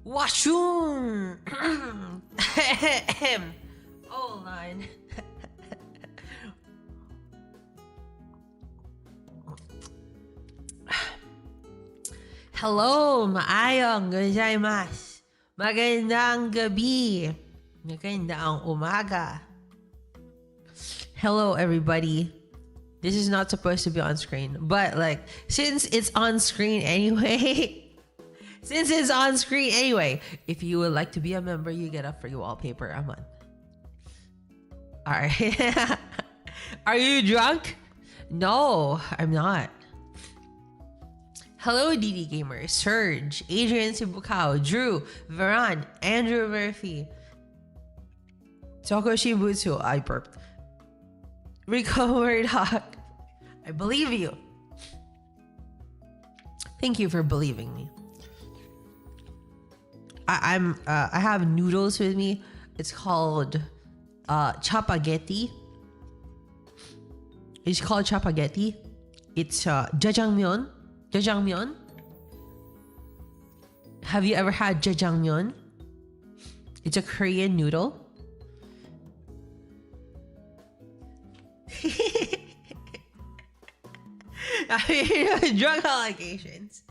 Washun. Hold on. Hello, maayong gozaimasu. Magandang gabi. Magandang umaga. Hello, everybody. This is not supposed to be on screen, but like, since it's on screen anyway, if you would like to be a member, you get a free wallpaper a month. All right. Are you drunk? No, I'm not. Hello, DD Gamers, Serge, Adrian Subukao, Drew, Varan, Andrew Murphy, Toko Shibutsu, I burped, Rico Murdoch, I believe you. Thank you for believing me. I have noodles with me. It's called chapaghetti. It's called chapaghetti. It's jajangmyeon. Jajangmyeon. Have you ever had jajangmyeon? It's a Korean noodle. I mean, drug allegations.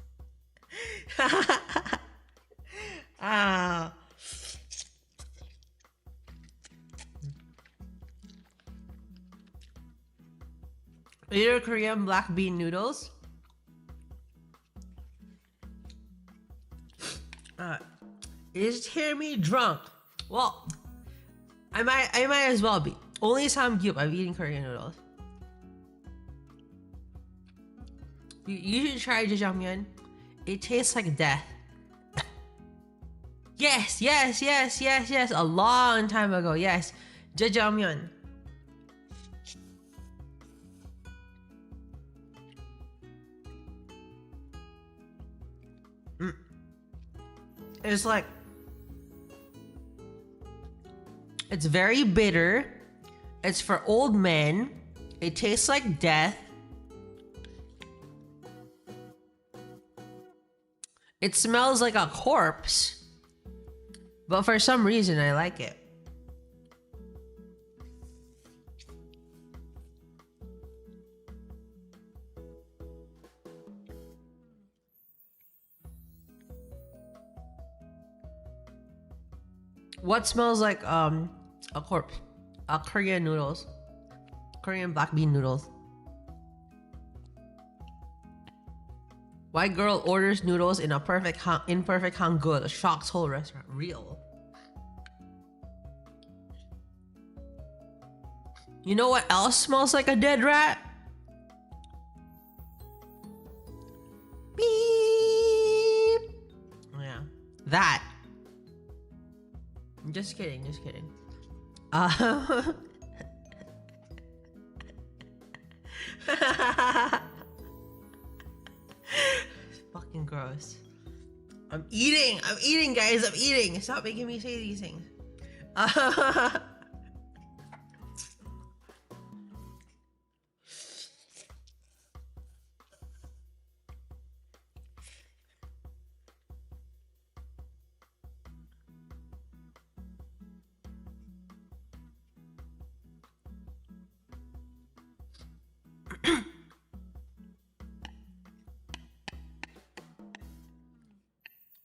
Either Korean black bean noodles. Is Jeremy drunk? Well, I might as well be. Only samgyup I'm eating Korean noodles. You should try jajangmyeon. It tastes like death. Yes. A long time ago. Yes, jajangmyeon. It's like, it's very bitter. It's for old men. It tastes like death. It smells like a corpse. But for some reason, I like it. What smells like a corpse? Korean noodles. Korean black bean noodles. White girl orders noodles in a imperfect hangul. Shocks whole restaurant. Real. You know what else smells like a dead rat? Beep. Yeah, that. Just kidding. Fucking gross. I'm eating, guys. I'm eating. Stop making me say these things.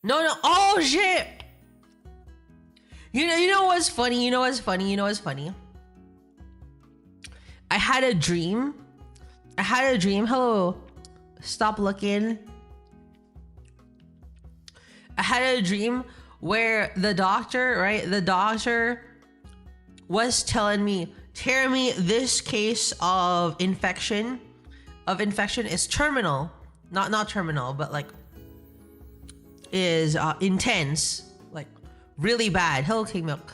No. Oh shit. You know what's funny? I had a dream. Hello. Stop looking. I had a dream where the doctor was telling me, Jeremy, this case of infection is terminal. Not terminal, but like is intense, like really bad. Hello, King Milk.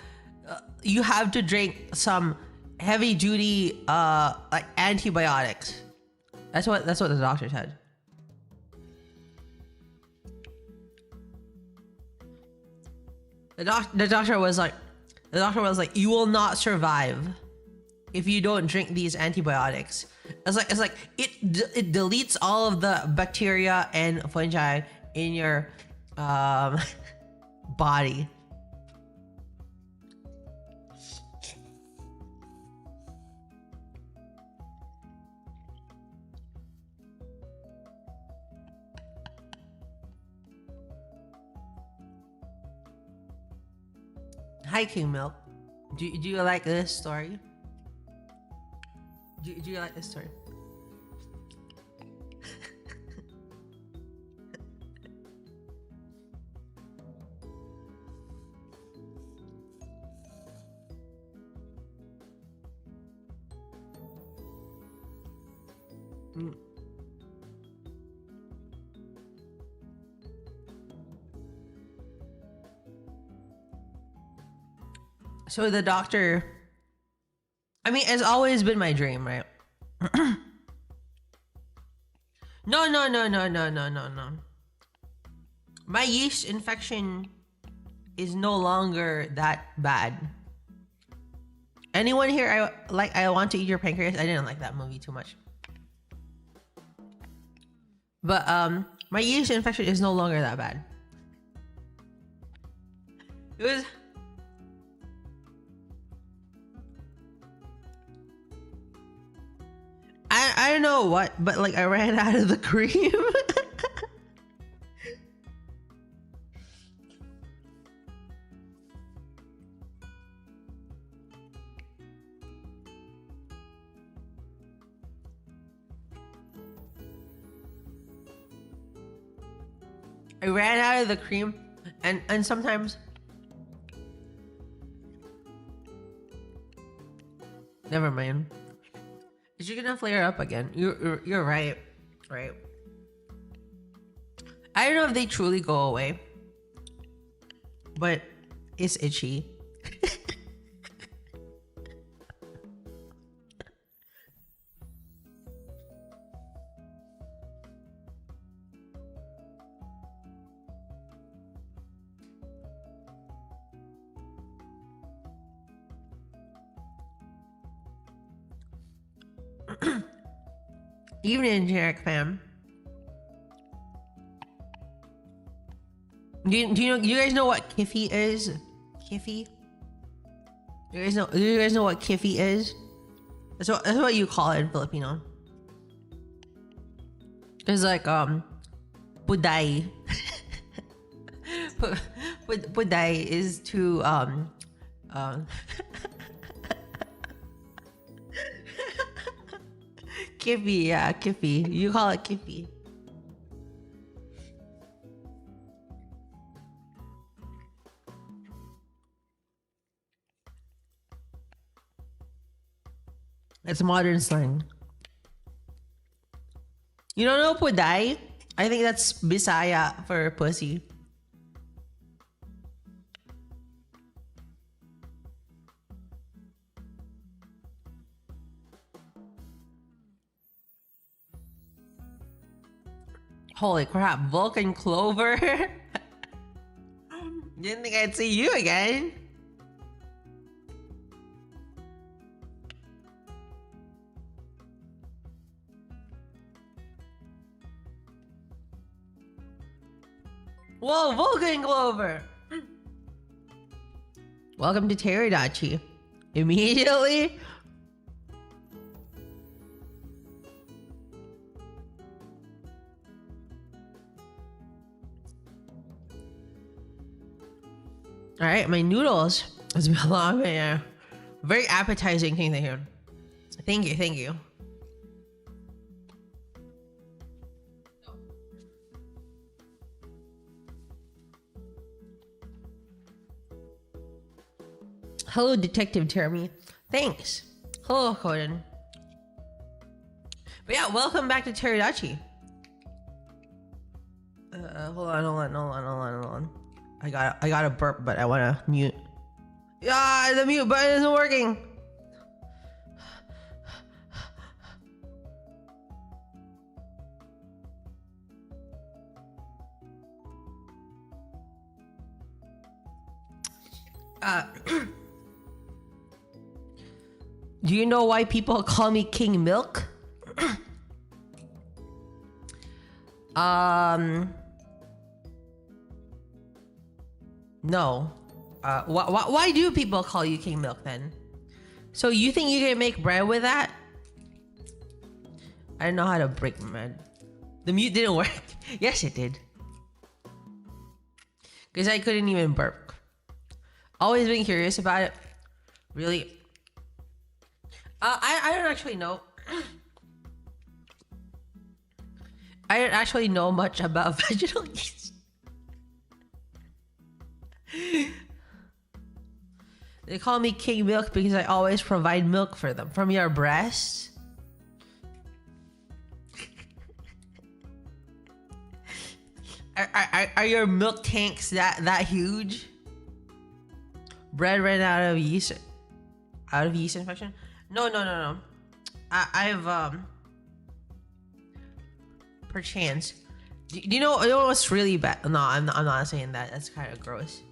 You have to drink some heavy duty like antibiotics. That's what the doctor said. The doctor was like, you will not survive if you don't drink these antibiotics. It's like it deletes all of the bacteria and fungi in your body. Hi, King Milk. Do you like this story? Do you like this story? So the doctor, I mean, it's always been my dream, right? No. My yeast infection is no longer that bad. Anyone here, I Want to Eat Your Pancreas? I didn't like that movie too much. But my yeast infection is no longer that bad. It was... I don't know what, but like I ran out of the cream. I ran out of the cream, and sometimes... Never mind. Is she gonna flare up again? You're right. Right. I don't know if they truly go away, but it's itchy. Evening, generic fam. Do you guys know what kiffy is? Kiffy? Do you guys know what kiffy is? That's what you call it in Filipino. It's like puday. Puday is to kiffy, yeah, kiffy. You call it kiffy. It's modern slang. You don't know puday? I think that's Bisaya for pussy. Holy crap, Vulcan Clover. Didn't think I'd see you again. Whoa, Vulcan Clover. Welcome to Teradachi. Immediately? All right, my noodles has been long, yeah. Very appetizing thing to hear. Thank you. Hello, Detective Terumi. Thanks. Hello, Coden. But yeah, welcome back to Teradachi. Hold on. I got a burp, but I wanna mute. Yeah, the mute button isn't working. Do you know why people call me King Milk? No. Why do people call you king milk then? So you think you can make bread with that? I didn't know how to break bread. The mute didn't work. Yes, it did. Because I couldn't even burp. Always been curious about it. Really? I don't actually know. I don't actually know much about vaginal yeast. They call me king milk because I always provide milk for them. From your breasts? Are your milk tanks that huge? Bread ran out of yeast infection? No. I've perchance. Do you know what's really bad? No, I'm not saying that. That's kind of gross.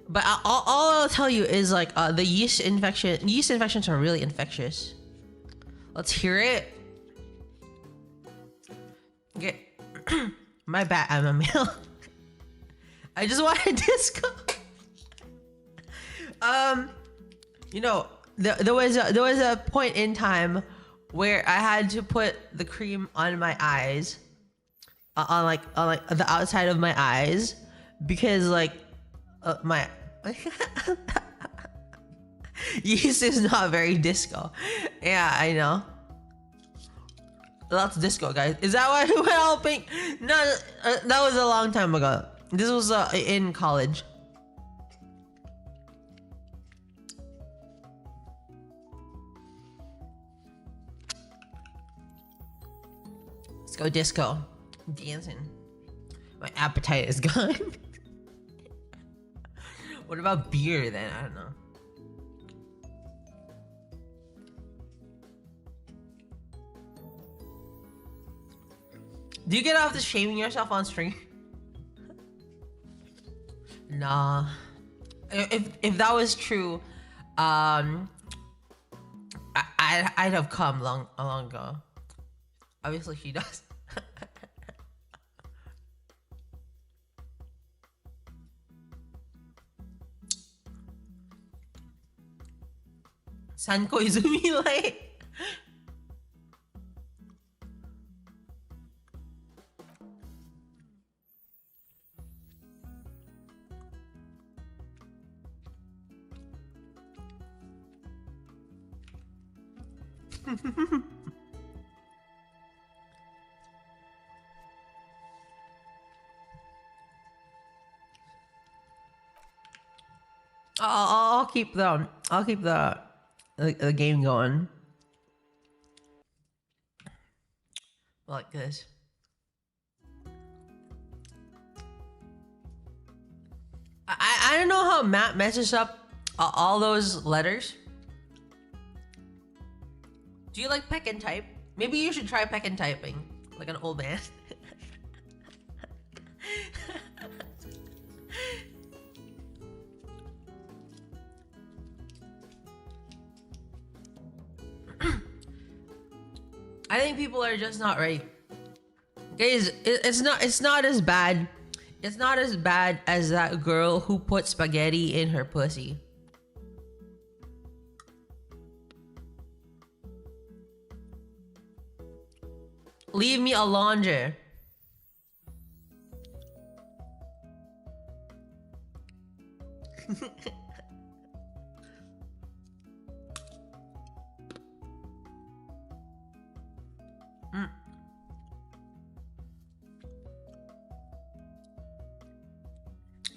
But all I'll tell you is like the yeast infections are really infectious. Let's hear it. Okay. My bad, I'm a male. I just want a disco. You know, there was a point in time where I had to put the cream on my eyes, on the outside of my eyes, because like my yeast is not very disco. Yeah, I know. That's disco, guys. Is that why we went all pink? No, that was a long time ago. This was in college. Let's go disco. Dancing. My appetite is gone. What about beer then? I don't know. Do you get off the shaming yourself on stream? Nah. If that was true, I'd have come long ago. Obviously, she does. Sanko Izumi like. I'll keep the game going like this. I don't know how Matt messes up all those letters. Do you like peck and type? Maybe you should try peck and typing like an old man. I think people are just not right. Guys, it's not as bad. It's not as bad as that girl who put spaghetti in her pussy. Leave me alone.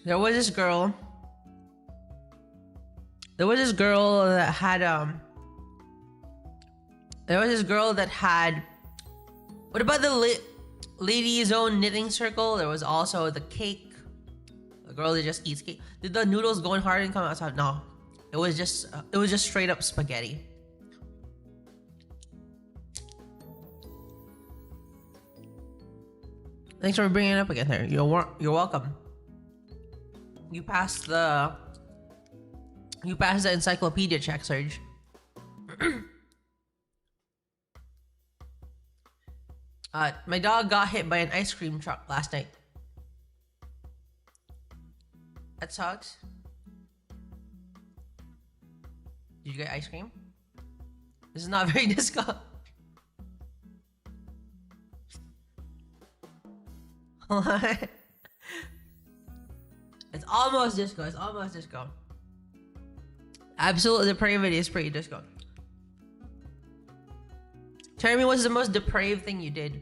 There was this girl that had what about the ladies' own knitting circle? There was also the cake. The girl that just eats cake. Did the noodles going hard and come outside? No, it was just straight up spaghetti. Thanks for bringing it up again here. You're welcome. You passed the encyclopedia check, Serge. My dog got hit by an ice cream truck last night. That sucks. Did you get ice cream? This is not very disco. It's almost disco. It's almost disco. Absolute depravity is pretty disco. Tell me, what's the most depraved thing you did?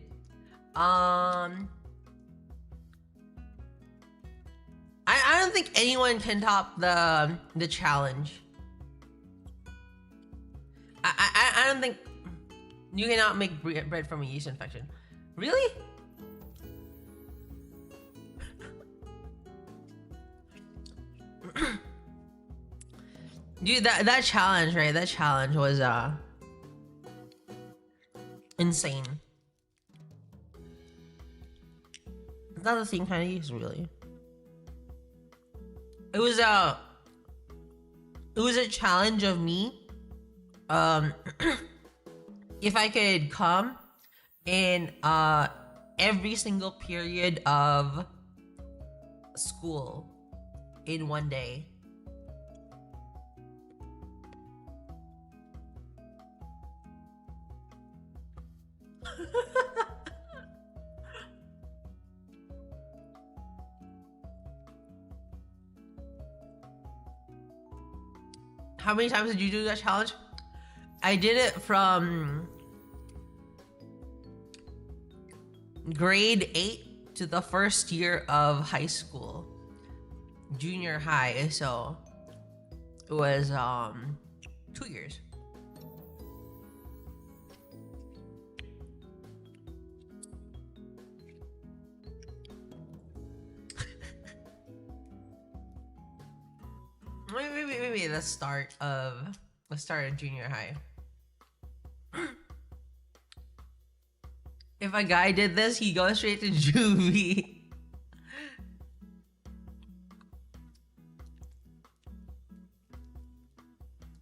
I don't think anyone can top the challenge. I don't think you cannot make bread from a yeast infection. Really? Dude, that challenge, right? That challenge was insane. It's not the same kind of yeast, really. It was a challenge of me. If I could come in every single period of school in one day. How many times did you do that challenge? I did it from grade 8 to the first year of high school, junior high. So it was 2 years. Maybe the start of junior high. If a guy did this, he goes straight to juvie.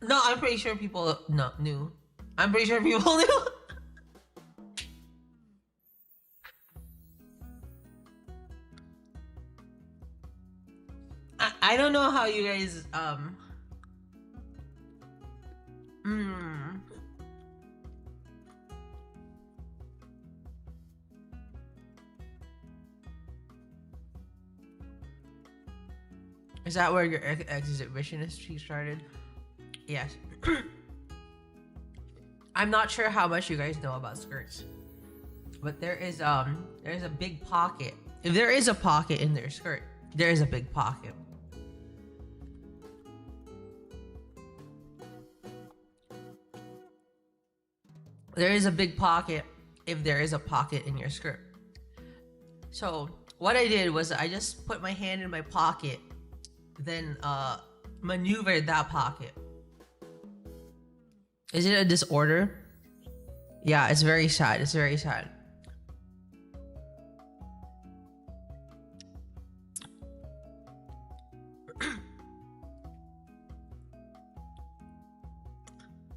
No, I'm pretty sure people knew. I'm pretty sure people knew. I don't know how you guys Is that where your exhibition history started? Yes. I'm not sure how much you guys know about skirts, but there's a big pocket. If there is a pocket in their skirt, there is a big pocket. There is a big pocket if there is a pocket in your skirt. So what I did was I just put my hand in my pocket, then maneuvered that pocket. Is it a disorder? Yeah, it's very sad. It's very sad.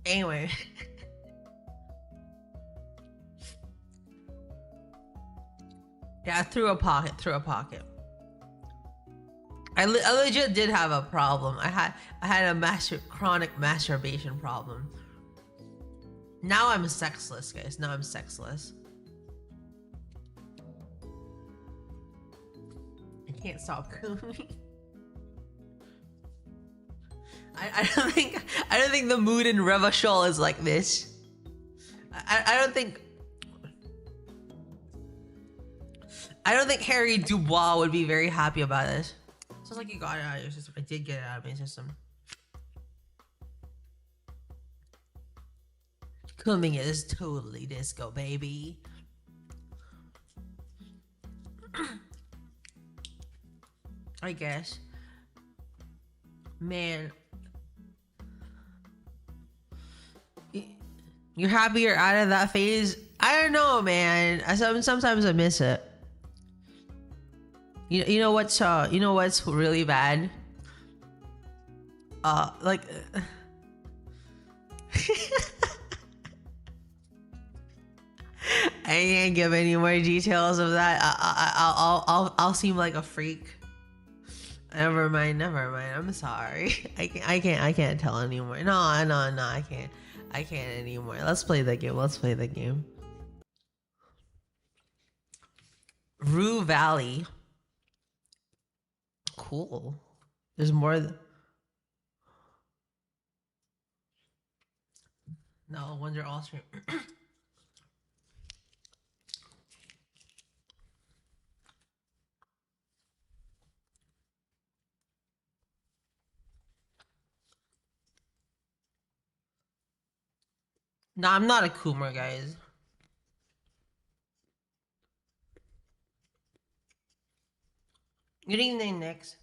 Anyway. Yeah, through a pocket. I legit did have a problem. I had a chronic masturbation problem. Now I'm sexless, guys. Now I'm sexless. I can't stop coming. I don't think the mood in Revachol is like this. I don't think Harry Dubois would be very happy about this. Sounds like you got it out of your system. I did get it out of my system. Coming is totally disco, baby. I guess. Man. You're happy you're out of that phase? I don't know, man. Sometimes I miss it. You know what's really bad? Like can't give any more details of that. I'll seem like a freak. Never mind. I'm sorry. I can't tell anymore. No, I can't. I can't anymore. Let's play the game. Rue Valley. Cool. There's more. No wonder all stream. Nah, I'm not a Coomer, guys. Good evening, Nix.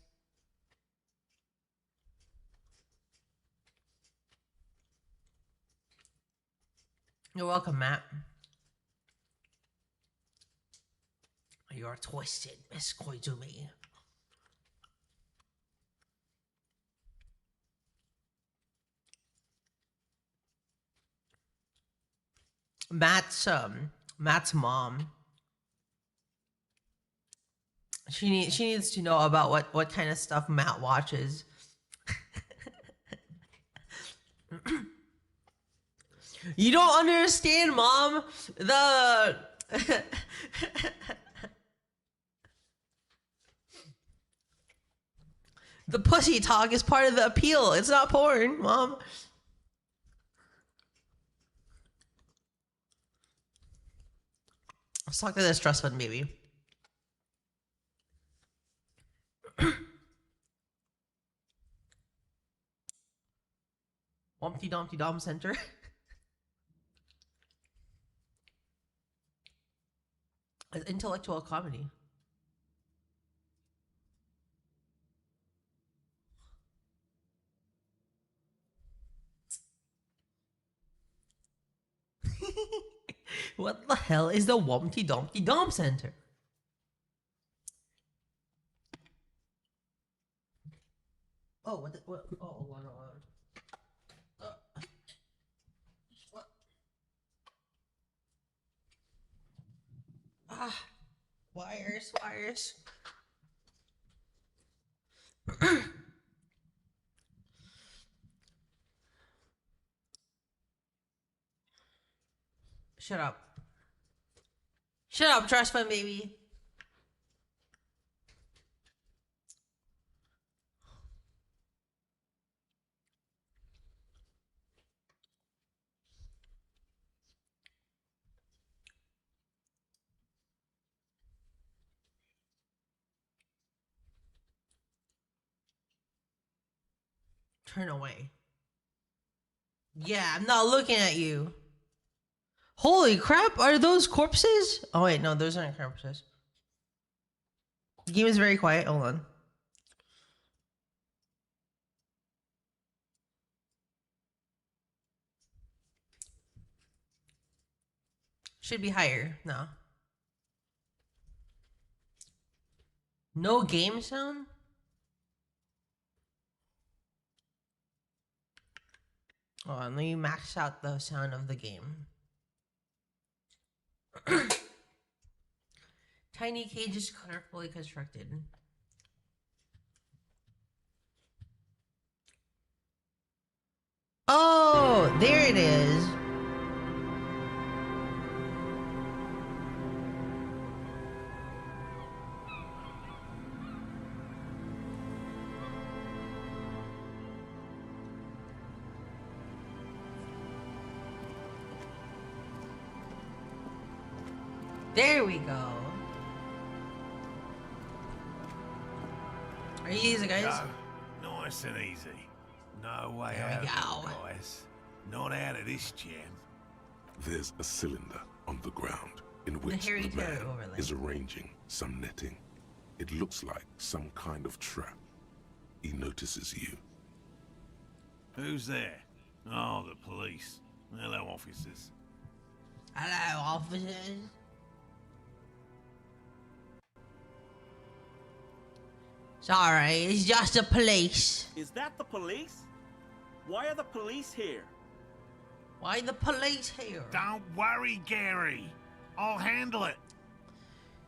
You're welcome, Matt. You're twisted, Miss Koizumi. Matt's mom. She needs to know about what kind of stuff Matt watches. You don't understand, Mom. The pussy talk is part of the appeal. It's not porn, Mom. Let's talk to this trust fund baby. Wumpty Dumpty Dom Center. It's intellectual comedy. What the hell is the Wumpty Dumpty Dom Center? Oh, what? Oh, hold on. What? Wires. Shut up, trust fund baby. Turn away. Yeah, I'm not looking at you. Holy crap, are those corpses? Oh wait, no, those aren't corpses. The game is very quiet. Hold on. Should be higher. No. No game sound? Oh, let me max out the sound of the game. Tiny cages carefully constructed. Oh, there it is. There we go. Are you easy, guys? No, nice and easy. No way There we out, go. guys. Not out of this jam. There's a cylinder on the ground in which Harry the man Potter overlay. is arranging some netting. It looks like some kind of trap. He notices you. Who's there? Oh, the police. Hello, officers. Hello, officers. Sorry, it's just the police. Is that the police? Why are the police here? Why the police here? Don't worry, Gary. I'll handle it.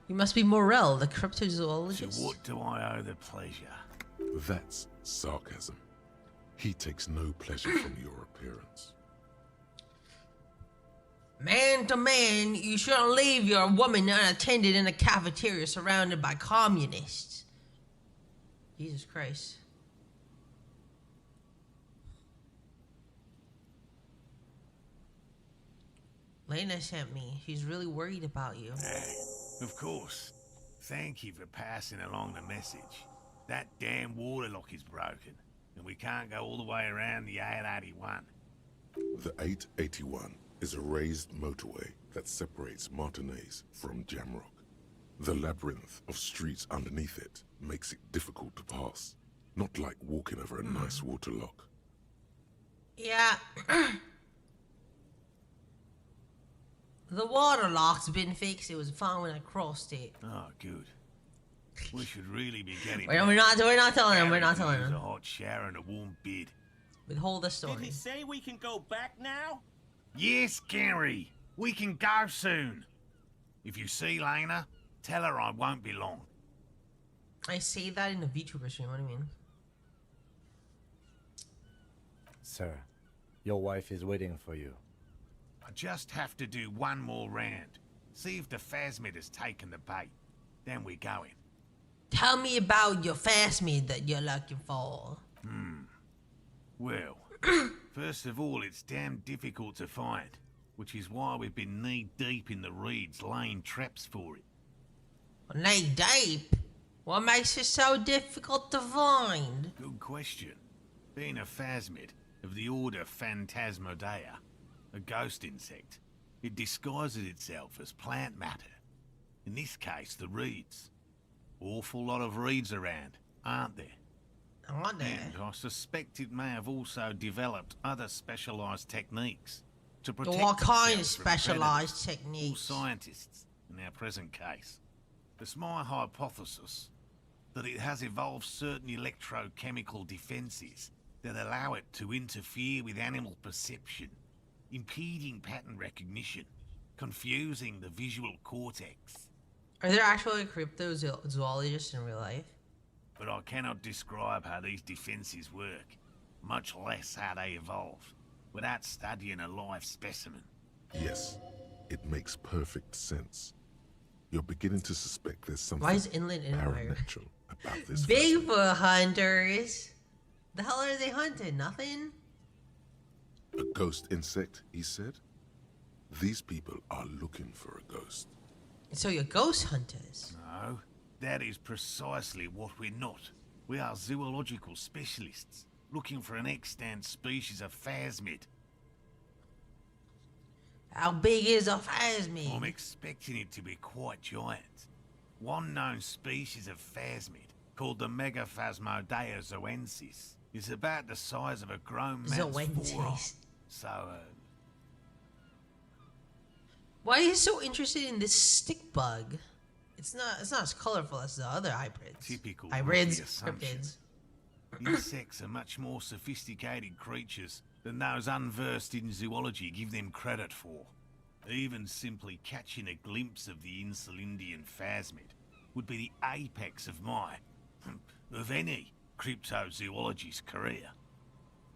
You must be Morel, the To cryptozoologist. what do I owe the pleasure? That's sarcasm. He takes no pleasure from your appearance. Man to man, you shouldn't leave your woman unattended in a cafeteria surrounded by communists. Jesus Christ. Lena sent me. She's really worried about you. Of course. Thank you for passing along the message. That damn water lock is broken, and we can't go all the way around the 881. The 881 is a raised motorway that separates Martinez from Jamrock. The labyrinth of streets underneath it makes it difficult to pass, not like walking over a nice water lock. Yeah. The water lock's been fixed. It was fine when I crossed it. Oh, good. We should really be getting. We're not telling him. We're not telling A him. hot shower and a warm bed. Withhold the Did story. he say we can go back now? Yes, Gary. We can go soon. If you see Lena, tell her I won't be long. I say that in a VTuber stream. What do you mean? Sir, your wife is waiting for you. I just have to do one more round. See if the phasmid has taken the bait. Then we're going. Tell me about your phasmid that you're looking for. Well, first of all, it's damn difficult to find, which is why we've been knee-deep in the reeds laying traps for it. Knee deep? What makes it so difficult to find? Good question. Being a phasmid of the order Phantasmodea, a ghost insect, it disguises itself as plant matter. In this case, the reeds. Awful lot of reeds around, aren't there? Aren't there? And I suspect it may have also developed other specialized techniques to protect What kind of itself from specialized predators or techniques? scientists, in our present case. It's my hypothesis that it has evolved certain electrochemical defenses that allow it to interfere with animal perception, impeding pattern recognition, confusing the visual cortex. Are there actually cryptozoologists in real life? But I cannot describe how these defenses work, much less how they evolve, without studying a live specimen. Yes, it makes perfect sense. You're beginning to suspect there's something Why is Inland Empire? paranatural about this vessel. Bigfoot hunters. The hell are they hunting? Nothing? A ghost insect, he said? These people are looking for a ghost. So you're ghost hunters. No, that is precisely what we're not. We are zoological specialists, looking for an extant species of phasmid. How big is a I'm phasmid? expecting it to be quite giant. One known species of phasmid, called the Megaphasmodea zoensis, is about the size of a grown man's forearm. Zoensis. So, Why are you so interested in this stick bug? It's not as colorful as the other hybrids. typical Hybrids, rookie assumption. cryptids. Insects are much more sophisticated creatures than those unversed in zoology give them credit for. Even simply catching a glimpse of the Insulindian phasmid would be the apex of of any cryptozoologist's career.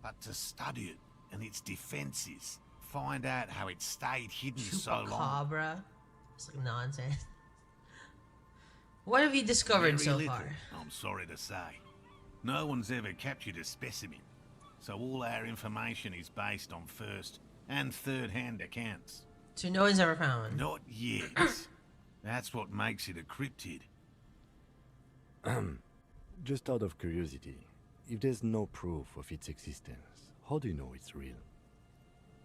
But to study it and its defenses, find out how it stayed hidden so long. Chupacabra. It's like nonsense. What have you discovered Very so little, far? I'm sorry to say. No one's ever captured a specimen, so all our information is based on first and third-hand accounts. So no one's ever found one. Not yet. That's what makes it a cryptid. Just out of curiosity, if there's no proof of its existence, how do you know it's real?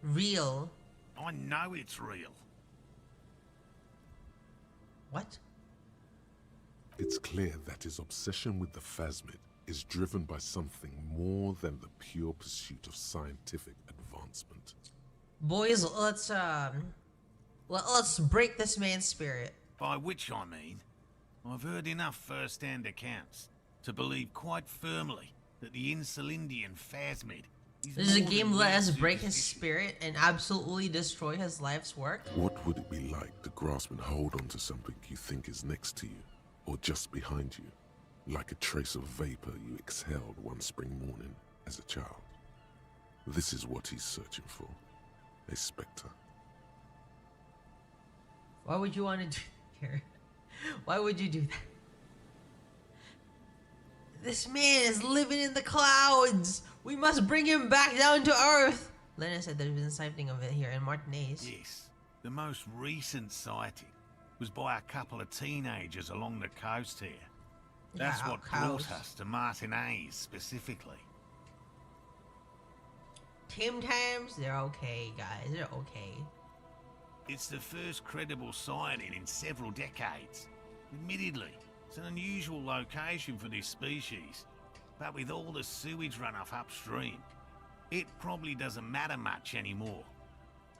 Real? I know it's real. What? It's clear that his obsession with the phasmid is driven by something more than the pure pursuit of scientific advancement. Boys, let's break this man's spirit. By which I mean, I've heard enough first-hand accounts to believe quite firmly that the Insulindian phasmid This is a game let us break his spirit and absolutely destroy his life's work. What would it be like to grasp and hold onto something you think is next to you, or just behind you, like a trace of vapor you exhaled one spring morning as a child? This is what he's searching for, a spectre. Why would you want to do here? Why would you do that? This man is living in the clouds. We must bring him back down to earth. Lena said there's been a sighting of it here in Martinez. Yes, the most recent sighting was by a couple of teenagers along the coast here. That's Yeah, what coast. brought us to Martinez specifically. Tim Tams, they're okay, guys. They're okay. It's the first credible sighting in several decades. Admittedly, it's an unusual location for this species, but with all the sewage runoff upstream, it probably doesn't matter much anymore.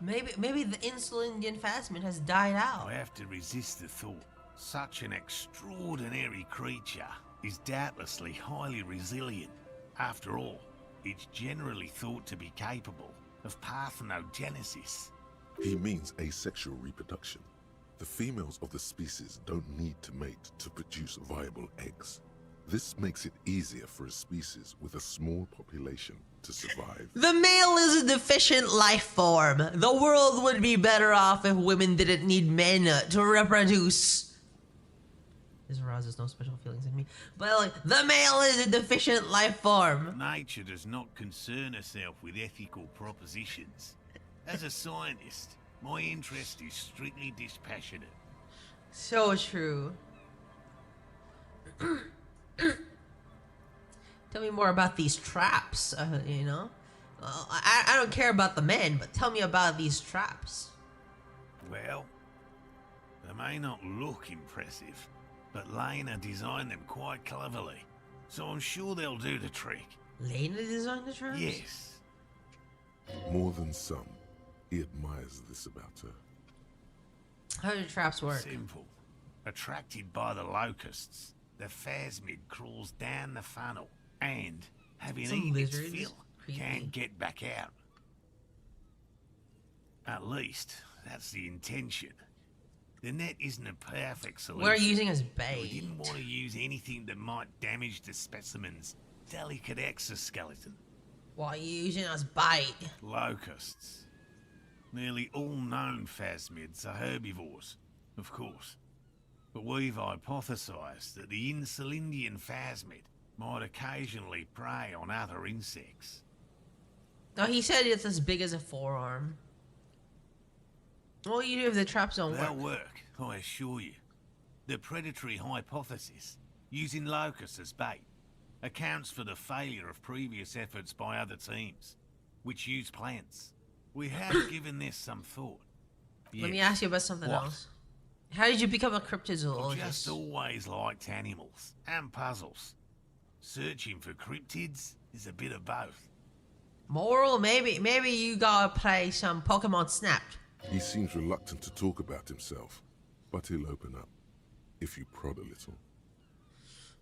Maybe the Insulindian phasmid has died out. I have to resist the thought. Such an extraordinary creature is doubtlessly highly resilient. After all, it's generally thought to be capable of parthenogenesis. He means asexual reproduction. The females of the species don't need to mate to produce viable eggs. This makes it easier for a species with a small population to survive. The male is a deficient life form. The world would be better off if women didn't need men to reproduce. This arouses no special feelings in me. But like, the male is a deficient life form. Nature does not concern herself with ethical propositions. As a scientist, my interest is strictly dispassionate. So true. Tell me more about these traps, you know? I don't care about the men, but tell me about these traps. Well, they may not look impressive, but Lena designed them quite cleverly, so I'm sure they'll do the trick. Lena designed the traps? Yes. More than some, he admires this about her. How do traps work? Simple. Attracted by the locusts, the phasmid crawls down the funnel and, having Some eaten its lizards. fill, Creepy. can't get back out. At least, that's the intention. The net isn't a perfect solution. We're using as We bait. didn't want to use anything that might damage the specimen's delicate exoskeleton. While using as bait. Locusts. Nearly all known phasmids are herbivores, of course. But we've hypothesized that the Insulindian phasmid might occasionally prey on other insects. No, he said it's as big as a forearm. What do you do if the traps don't They'll work? work, I assure you. The predatory hypothesis, using locusts as bait, accounts for the failure of previous efforts by other teams, which use plants. We have given this some thought. Let me Yes. ask you about something What? else. How did you become a I've cryptozoologist? just always liked animals and puzzles. Searching for cryptids is a bit of both. Moral? Maybe you gotta play some Pokemon Snap. He seems reluctant to talk about himself, but he'll open up, if you prod a little.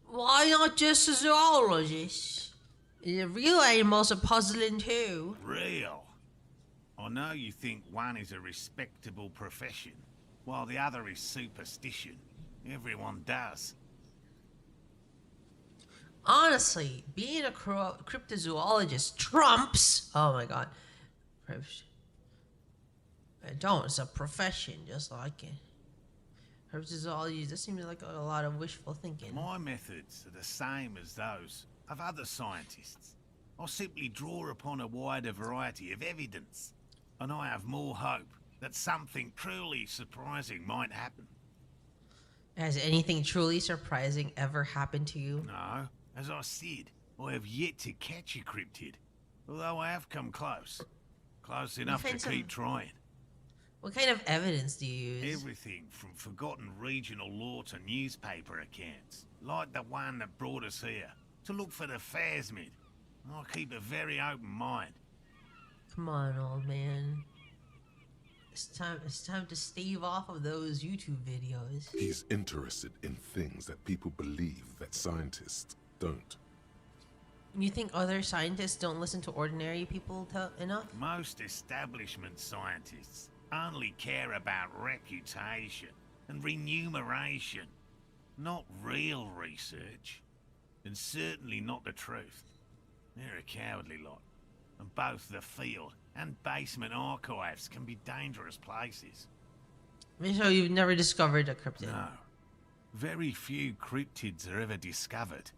Why not just a zoologist? The real animals are puzzling too. Real. I know you think one is a respectable profession, while the other is superstition. Everyone does. Honestly, being a cryptozoologist trumps. Oh my god. I don't. It's a profession, just like it. Cryptozoology. This seems like a lot of wishful thinking. My methods are the same as those of other scientists. I simply draw upon a wider variety of evidence, and I have more hope that something truly surprising might happen. Has anything truly surprising ever happened to you? No, as I said, I have yet to catch a cryptid, although I have come close. Close enough to find some- keep trying. What kind of evidence do you use? Everything from forgotten regional lore to newspaper accounts, like the one that brought us here, to look for the phasmid. I keep a very open mind. Come on, old man. It's time to stave off of those YouTube videos. He's interested in things that people believe that scientists don't. You think other scientists don't listen to ordinary people enough? Most establishment scientists only care about reputation and remuneration, not real research, and certainly not the truth. They're a cowardly lot, and both the field and basement archives can be dangerous places. So you've never discovered a cryptid? No. Very few cryptids are ever discovered,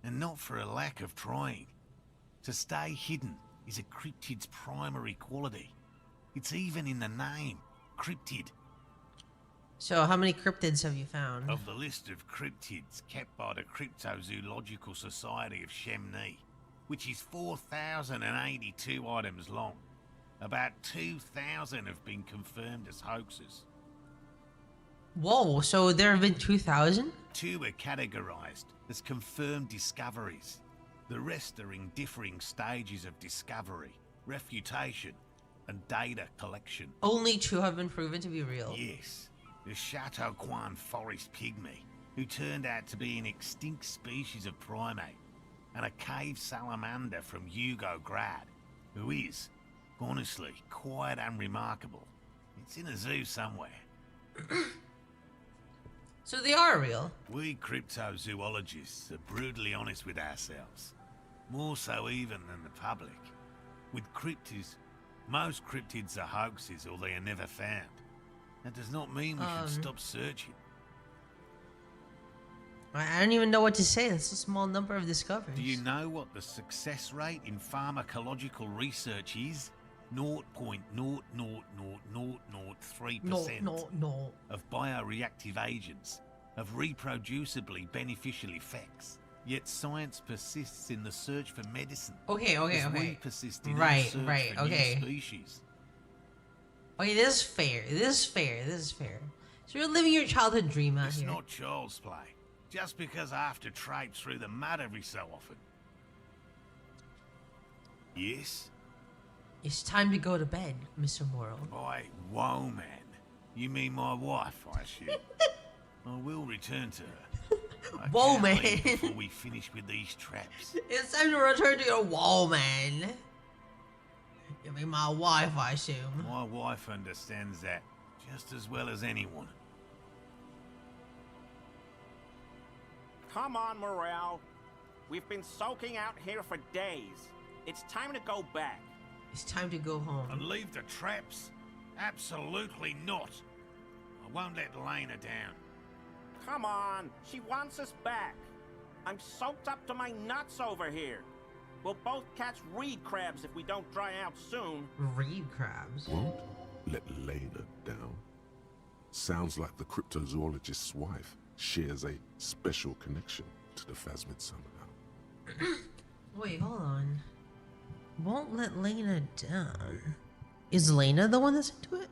and not for a lack of trying. To stay hidden is a cryptid's primary quality. It's even in the name, cryptid. So how many cryptids have you found? Of the list of cryptids kept by the Cryptozoological Society of Chemney, which is 4,082 items long, about 2,000 have been confirmed as hoaxes. Whoa, so there have been 2,000? 2 are categorized as confirmed discoveries. The rest are in differing stages of discovery, refutation, and data collection. Only 2 have been proven to be real. Yes, the Chateau Quan forest pygmy, who turned out to be an extinct species of primate, and a cave salamander from Grad, who is, honestly, quite unremarkable. It's in a zoo somewhere. So they are real. We cryptozoologists are brutally honest with ourselves. More so even than the public. With cryptids, most cryptids are hoaxes or they are never found. That does not mean we should stop searching. I don't even know what to say. That's a small number of discoveries. Do you know what the success rate in pharmacological research is? 0.00003% No. of bioreactive agents have reproducibly beneficial effects. Yet science persists in the search for medicine. Okay. We persist in our search for new species. Okay, this is fair. So you're living your childhood dream out It's here. not child's play. Just because I have to traipse through the mud every so often. Yes? It's time to go to bed, Mr. Morrow. By woman, you mean my wife, I assume. I will return to her. I Whoa, can't man. leave before we finish with these traps. It's time to return to your wall, man. You mean my wife, I assume. My wife understands that just as well as anyone. Come on, Morale. We've been soaking out here for days. It's time to go back. It's time to go home. And leave the traps? Absolutely not. I won't let Lena down. Come on, she wants us back. I'm soaked up to my nuts over here. We'll both catch reed crabs if we don't dry out soon. Reed crabs. Won't let Lena down. Sounds like the cryptozoologist's wife shares a special connection to the phasmid somehow. Wait, hold on. Won't let Lena down. Is Lena the one that's into it?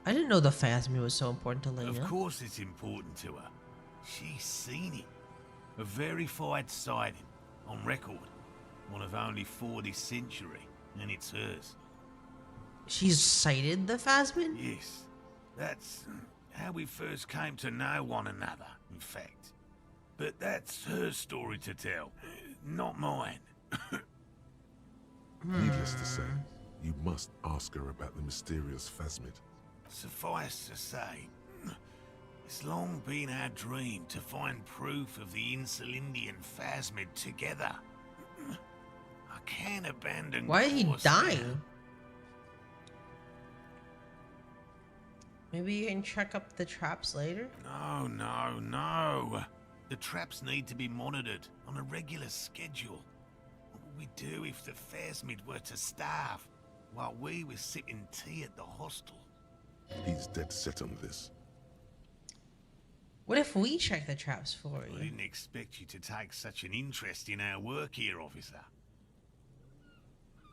I didn't know the phasmid was so important to Lena. Of course it's important to her. She's seen it. A verified sighting, on record. One of only 4 this century, and it's hers. She's sighted the phasmid? Yes, that's how we first came to know one another, in fact. But that's her story to tell, not mine. Needless to say, you must ask her about the mysterious phasmid. Suffice to say, it's long been our dream to find proof of the Insulindian phasmid together. I can't abandon. Why is he course dying? now. Maybe you can check up the traps later? No. The traps need to be monitored on a regular schedule. What would we do if the phasmid were to starve while we were sipping tea at the hostel? He's dead set on this. What if we check the traps for I you? didn't expect you to take such an interest in our work here, officer.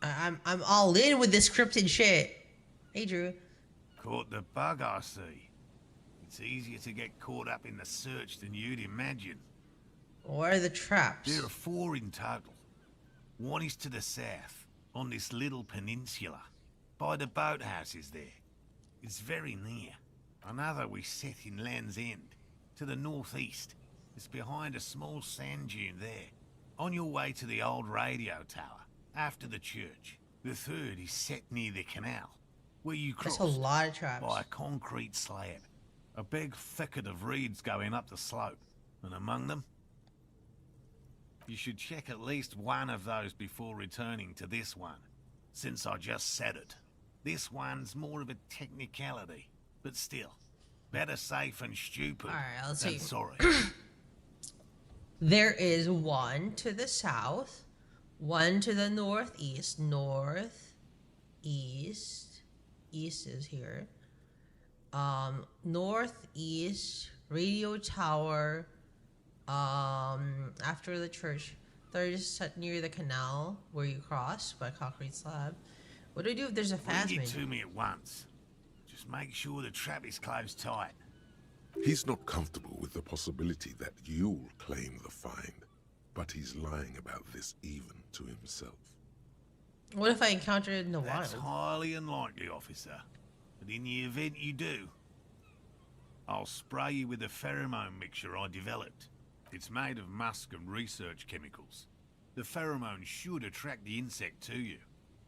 I'm all in with this cryptid shit. Hey, Drew. Caught the bug, I see. It's easier to get caught up in the search than you'd imagine. Where are the traps? There are 4 in total. One is to the south, on this little peninsula, by the boathouses there. It's very near. Another we set in Land's End, to the northeast. It's behind a small sand dune there. On your way to the old radio tower, after the church. The third is set near the canal, where you cross That's a lot of traps. by a concrete slab. A big thicket of reeds going up the slope, and among them, you should check at least one of those before returning to this one, since I just said it. This one's more of a technicality, but still, better safe and stupid Alright, let's than see. sorry. There is one to the south, one to the northeast. East is here. Northeast radio tower. After the church. Third is set near the canal where you cross by concrete slab. What do we do if there's a Bring it phasmid? to me at once. Just make sure the trap is closed tight. He's not comfortable with the possibility that you'll claim the find, but he's lying about this even to himself. What if I encounter it in the That's wild? highly unlikely, officer. But in the event you do, I'll spray you with a pheromone mixture I developed. It's made of musk and research chemicals. The pheromone should attract the insect to you,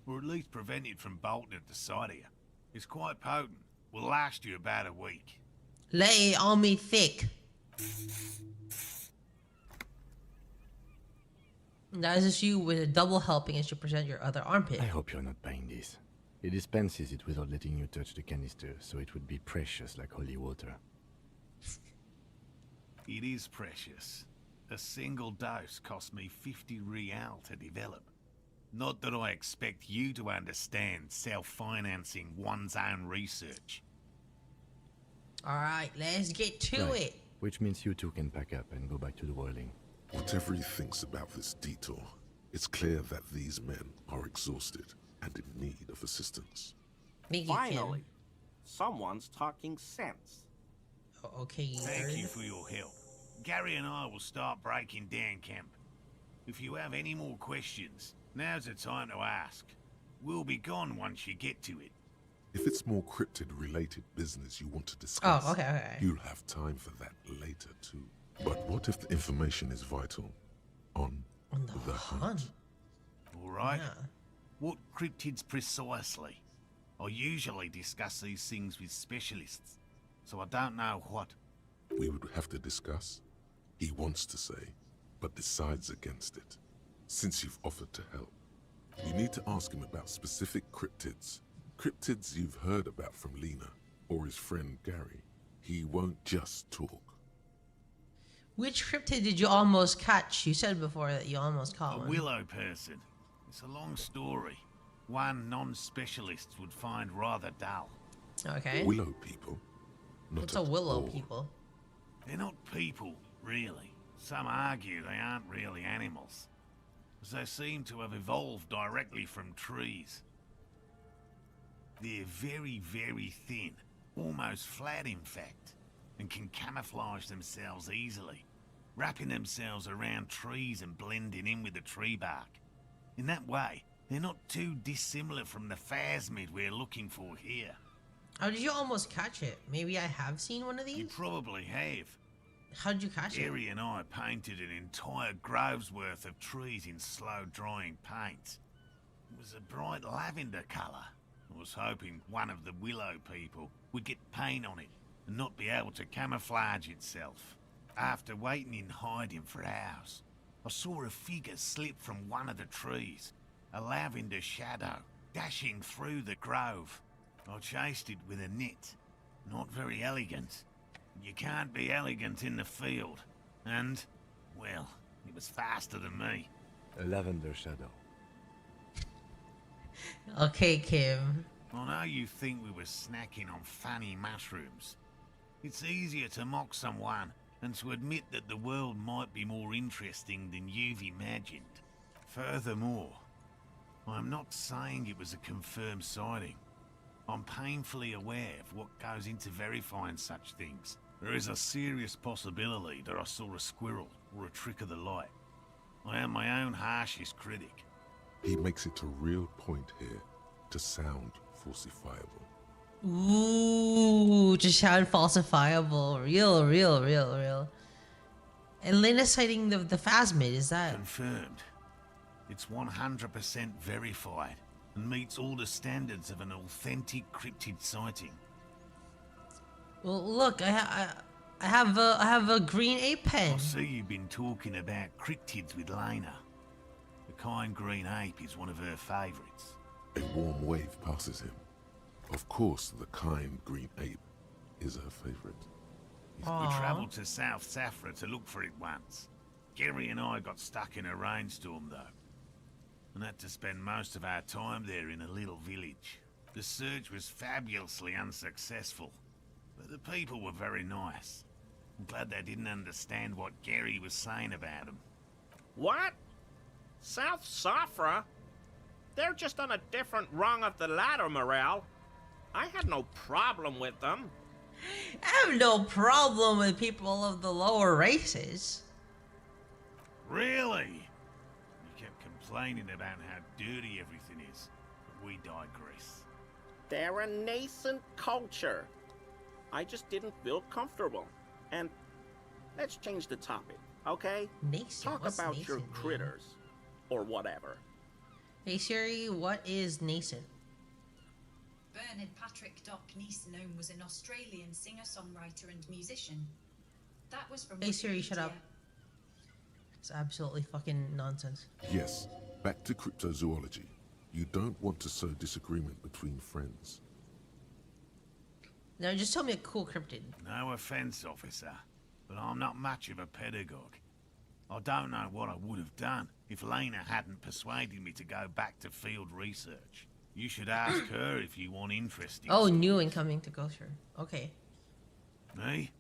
or at least prevent it from bolting at the sight of you. It's quite potent. Will last you about a week. Lay it on me thick. That is you with a double helping as you present your other armpit. I hope you're not buying this. It dispenses it without letting you touch the canister, so it would be precious like holy water. It is precious. A single dose cost me 50 real to develop. Not that I expect you to understand self-financing one's own research. Alright, let's get to Right. it. Which means you two can pack up and go back to the whirling. Whatever he thinks about this detour, it's clear that these men are exhausted and in need of assistance. Thank you, Finally, Kim. someone's talking sense. Okay, you Thank you nerd. for your help. Gary and I will start breaking down camp. If you have any more questions, now's the time to ask. We'll be gone once you get to it. If it's more cryptid-related business you want to discuss, Oh, okay. you'll have time for that later too. But what if the information is vital? On The hunt. All right? Yeah. What cryptids precisely? I usually discuss these things with specialists, so I don't know what. We would have to discuss. He wants to say, but decides against it. Since you've offered to help, you need to ask him about specific cryptids. Cryptids you've heard about from Lena or his friend Gary. He won't just talk. Which cryptid did you almost catch? You said before that you almost A caught one. willow person. It's a long story. One non-specialist would find rather dull. Okay. Willow people? Not What's a at willow all. people? They're not people, really. Some argue they aren't really animals, as they seem to have evolved directly from trees. They're very, very thin, almost flat in fact, and can camouflage themselves easily, wrapping themselves around trees and blending in with the tree bark. In that way, they're not too dissimilar from the phasmid we're looking for here. How did you almost catch it? Maybe I have seen one of You these? probably have. How did you catch it? Gary and I painted an entire grove's worth of trees in slow-drying paint. It was a bright lavender colour. I was hoping one of the willow people would get paint on it and not be able to camouflage itself. After waiting in hiding for hours, I saw a figure slip from one of the trees, a lavender shadow, dashing through the grove. I chased it with a net. Not very elegant. You can't be elegant in the field. And, well, it was faster than me. A lavender shadow. Okay, Kim. I know you think we were snacking on funny mushrooms. It's easier to mock someone and to admit that the world might be more interesting than you've imagined. Furthermore, I'm not saying it was a confirmed sighting. I'm painfully aware of what goes into verifying such things. There is a serious possibility that I saw a squirrel or a trick of the light. I am my own harshest critic. He makes it a real point here to sound falsifiable. Ooh, just sound falsifiable. Real. Elena's citing the phasmid, is that? Confirmed. It's 100% verified and meets all the standards of an authentic cryptid sighting. Well, look, I have a green ape pen. I see you've been talking about cryptids with Lena. The kind green ape is one of her favourites. A warm wave passes him. Of course, the kind green ape is her favorite. We travelled to South Safra to look for it once. Gary and I got stuck in a rainstorm though, and had to spend most of our time there in a little village. The search was fabulously unsuccessful, but the people were very nice. I'm glad they didn't understand what Gary was saying about them. What? South Safra? They're just on a different rung of the ladder, Morel. I had no problem with them. I have no problem with people of the lower races. Really? You kept complaining about how dirty everything is, but we digress. They're a nascent culture. I just didn't feel comfortable. And let's change the topic, okay? Nascent? Talk What's about nascent your mean? critters. Or whatever. Hey Siri, what is nascent? Bernard Patrick Doc Neeson was an Australian singer-songwriter and musician. That was from Hey Siri, shut Wikipedia. up. It's absolutely fucking nonsense. Yes, back to cryptozoology. You don't want to sow disagreement between friends. Now just tell me a cool cryptid. No offence, officer, but I'm not much of a pedagogue. I don't know what I would have done if Lena hadn't persuaded me to go back to field research. You should ask her if you want interesting. Oh, new incoming to go through. Okay. Me?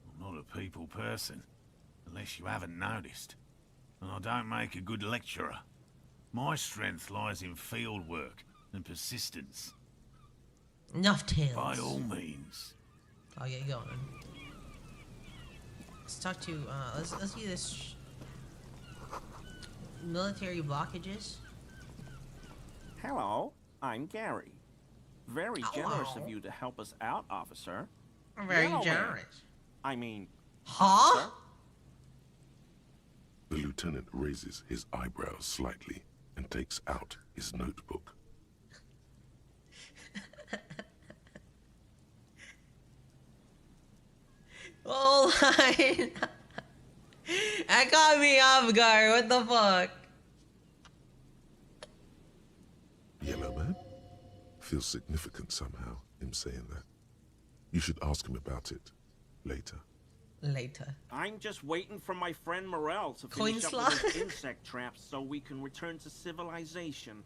I'm not a people person, unless you haven't noticed. And I don't make a good lecturer. My strength lies in field work and persistence. Enough tales. By all means. I'll get going. Let's talk to let's do this military blockages. Hello, I'm Gary. Very generous Hello. of you to help us out, officer. Very Yellow generous. I mean, Huh? officer. The lieutenant raises his eyebrows slightly and takes out his notebook. Oh line. That got me off guard. What the fuck? Yellow man? Feels significant somehow, him saying that. You should ask him about it later. Later. I'm just waiting for my friend Morel to Coin finish up slot? with his insect traps so we can return to civilization.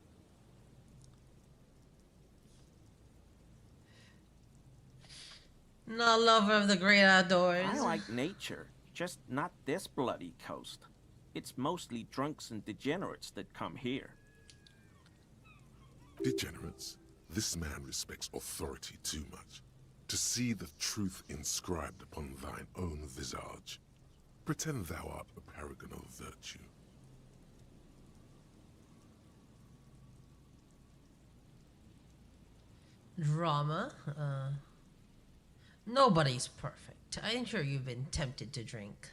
Not lover of the great outdoors. I like nature, just not this bloody coast. It's mostly drunks and degenerates that come here. Degenerates, this man respects authority too much. To see the truth inscribed upon thine own visage. Pretend thou art a paragon of virtue. Drama. Nobody's perfect. I'm sure you've been tempted to drink.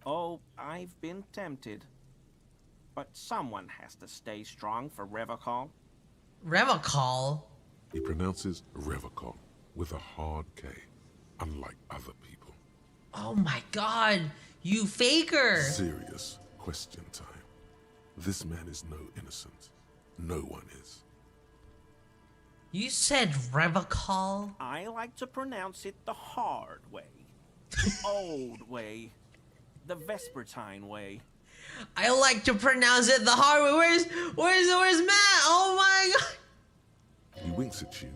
Oh, I've been tempted. But someone has to stay strong for Revocol. Revocol? He pronounces Revocol with a hard K, unlike other people. Oh my god, you faker! Serious question time. This man is no innocent. No one is. You said Revocol? I like to pronounce it the hard way. The old way. The Vespertine way. I like to pronounce it the hard way. Where's Matt? Oh my god! He winks at you,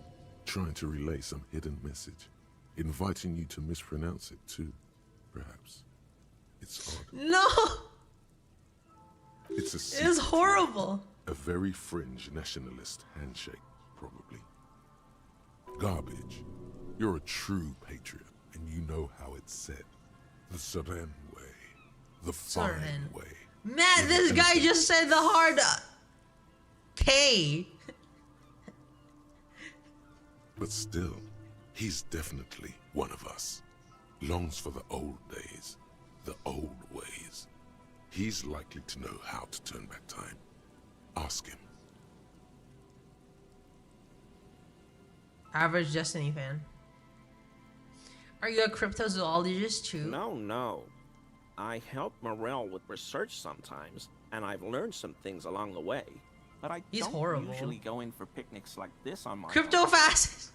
trying to relay some hidden message, inviting you to mispronounce it too, perhaps. It's odd. No! It's a It's secret, horrible. a very fringe nationalist handshake, probably. Garbage. You're a true patriot, and you know how it's said. The Seren way. The fine Seren. way. Matt, this guy just said the hard K. But still, he's definitely one of us. Longs for the old days. the old ways. He's likely to know how to turn back time. Ask him. Average Destiny fan. Are you a cryptozoologist too? No. I help Morel with research sometimes, and I've learned some things along the way. But I He's don't horrible. usually go in for picnics like this on my Crypto own. Fascist.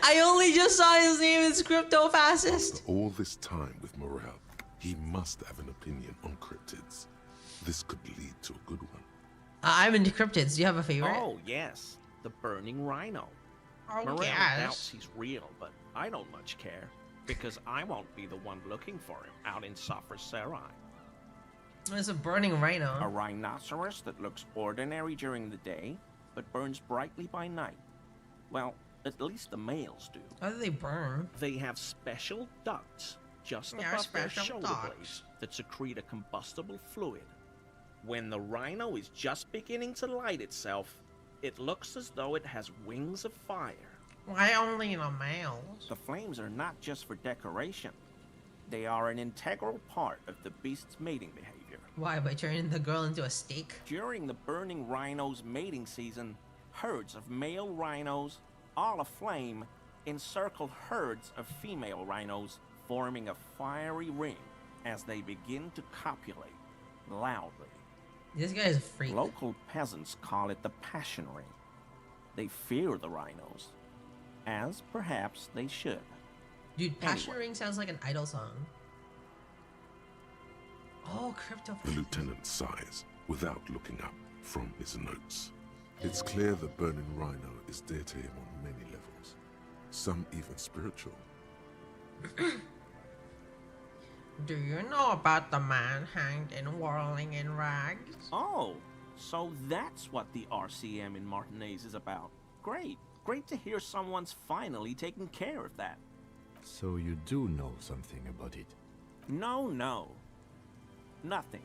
I only just saw his name is Crypto Fascist. After all this time with Morel, he must have an opinion on cryptids. This could lead to a good one. I'm into cryptids. Do you have a favorite? Oh, yes. The burning rhino. Oh, Morel yes. doubts he's real, but I don't much care. Because I won't be the one looking for him out in Safra Serai. It's a burning rhino. A rhinoceros that looks ordinary during the day, but burns brightly by night. Well, at least the males do. How do they burn? They have special ducts just Yeah, above their special shoulder ducts. blades that secrete a combustible fluid. When the rhino is just beginning to light itself, it looks as though it has wings of fire. Why only the males? The flames are not just for decoration. They are an integral part of the beast's mating behavior. Why, by turning the girl into a steak? During the burning rhino's mating season, herds of male rhinos, all aflame, encircle herds of female rhinos, forming a fiery ring as they begin to copulate loudly. This guy is a freak. Local peasants call it the passion ring. They fear the rhinos, as perhaps they should. Dude, Passion Anyway. Ring sounds like an idol song. Oh, Crypto. The lieutenant sighs without looking up from his notes. It's clear the burning rhino is dear to him on many levels, some even spiritual. Do you know about the man hanged and whirling in rags? Oh, so that's what the RCM in Martinez is about. Great to hear someone's finally taking care of that. So you do know something about it? No. Nothing.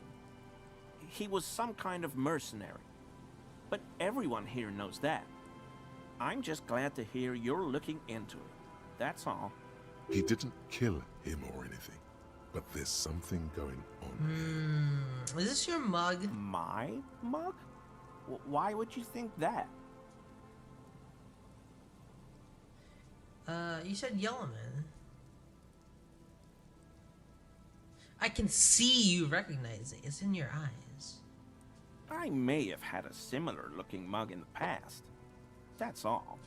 He was some kind of mercenary. But everyone here knows that. I'm just glad to hear you're looking into it. That's all. He didn't kill him or anything, but there's something going on here. Is this your mug? My mug? Why would you think that? You said Yellowman. I can see you recognize it. It's in your eyes. I may have had a similar looking mug in the past. That's all.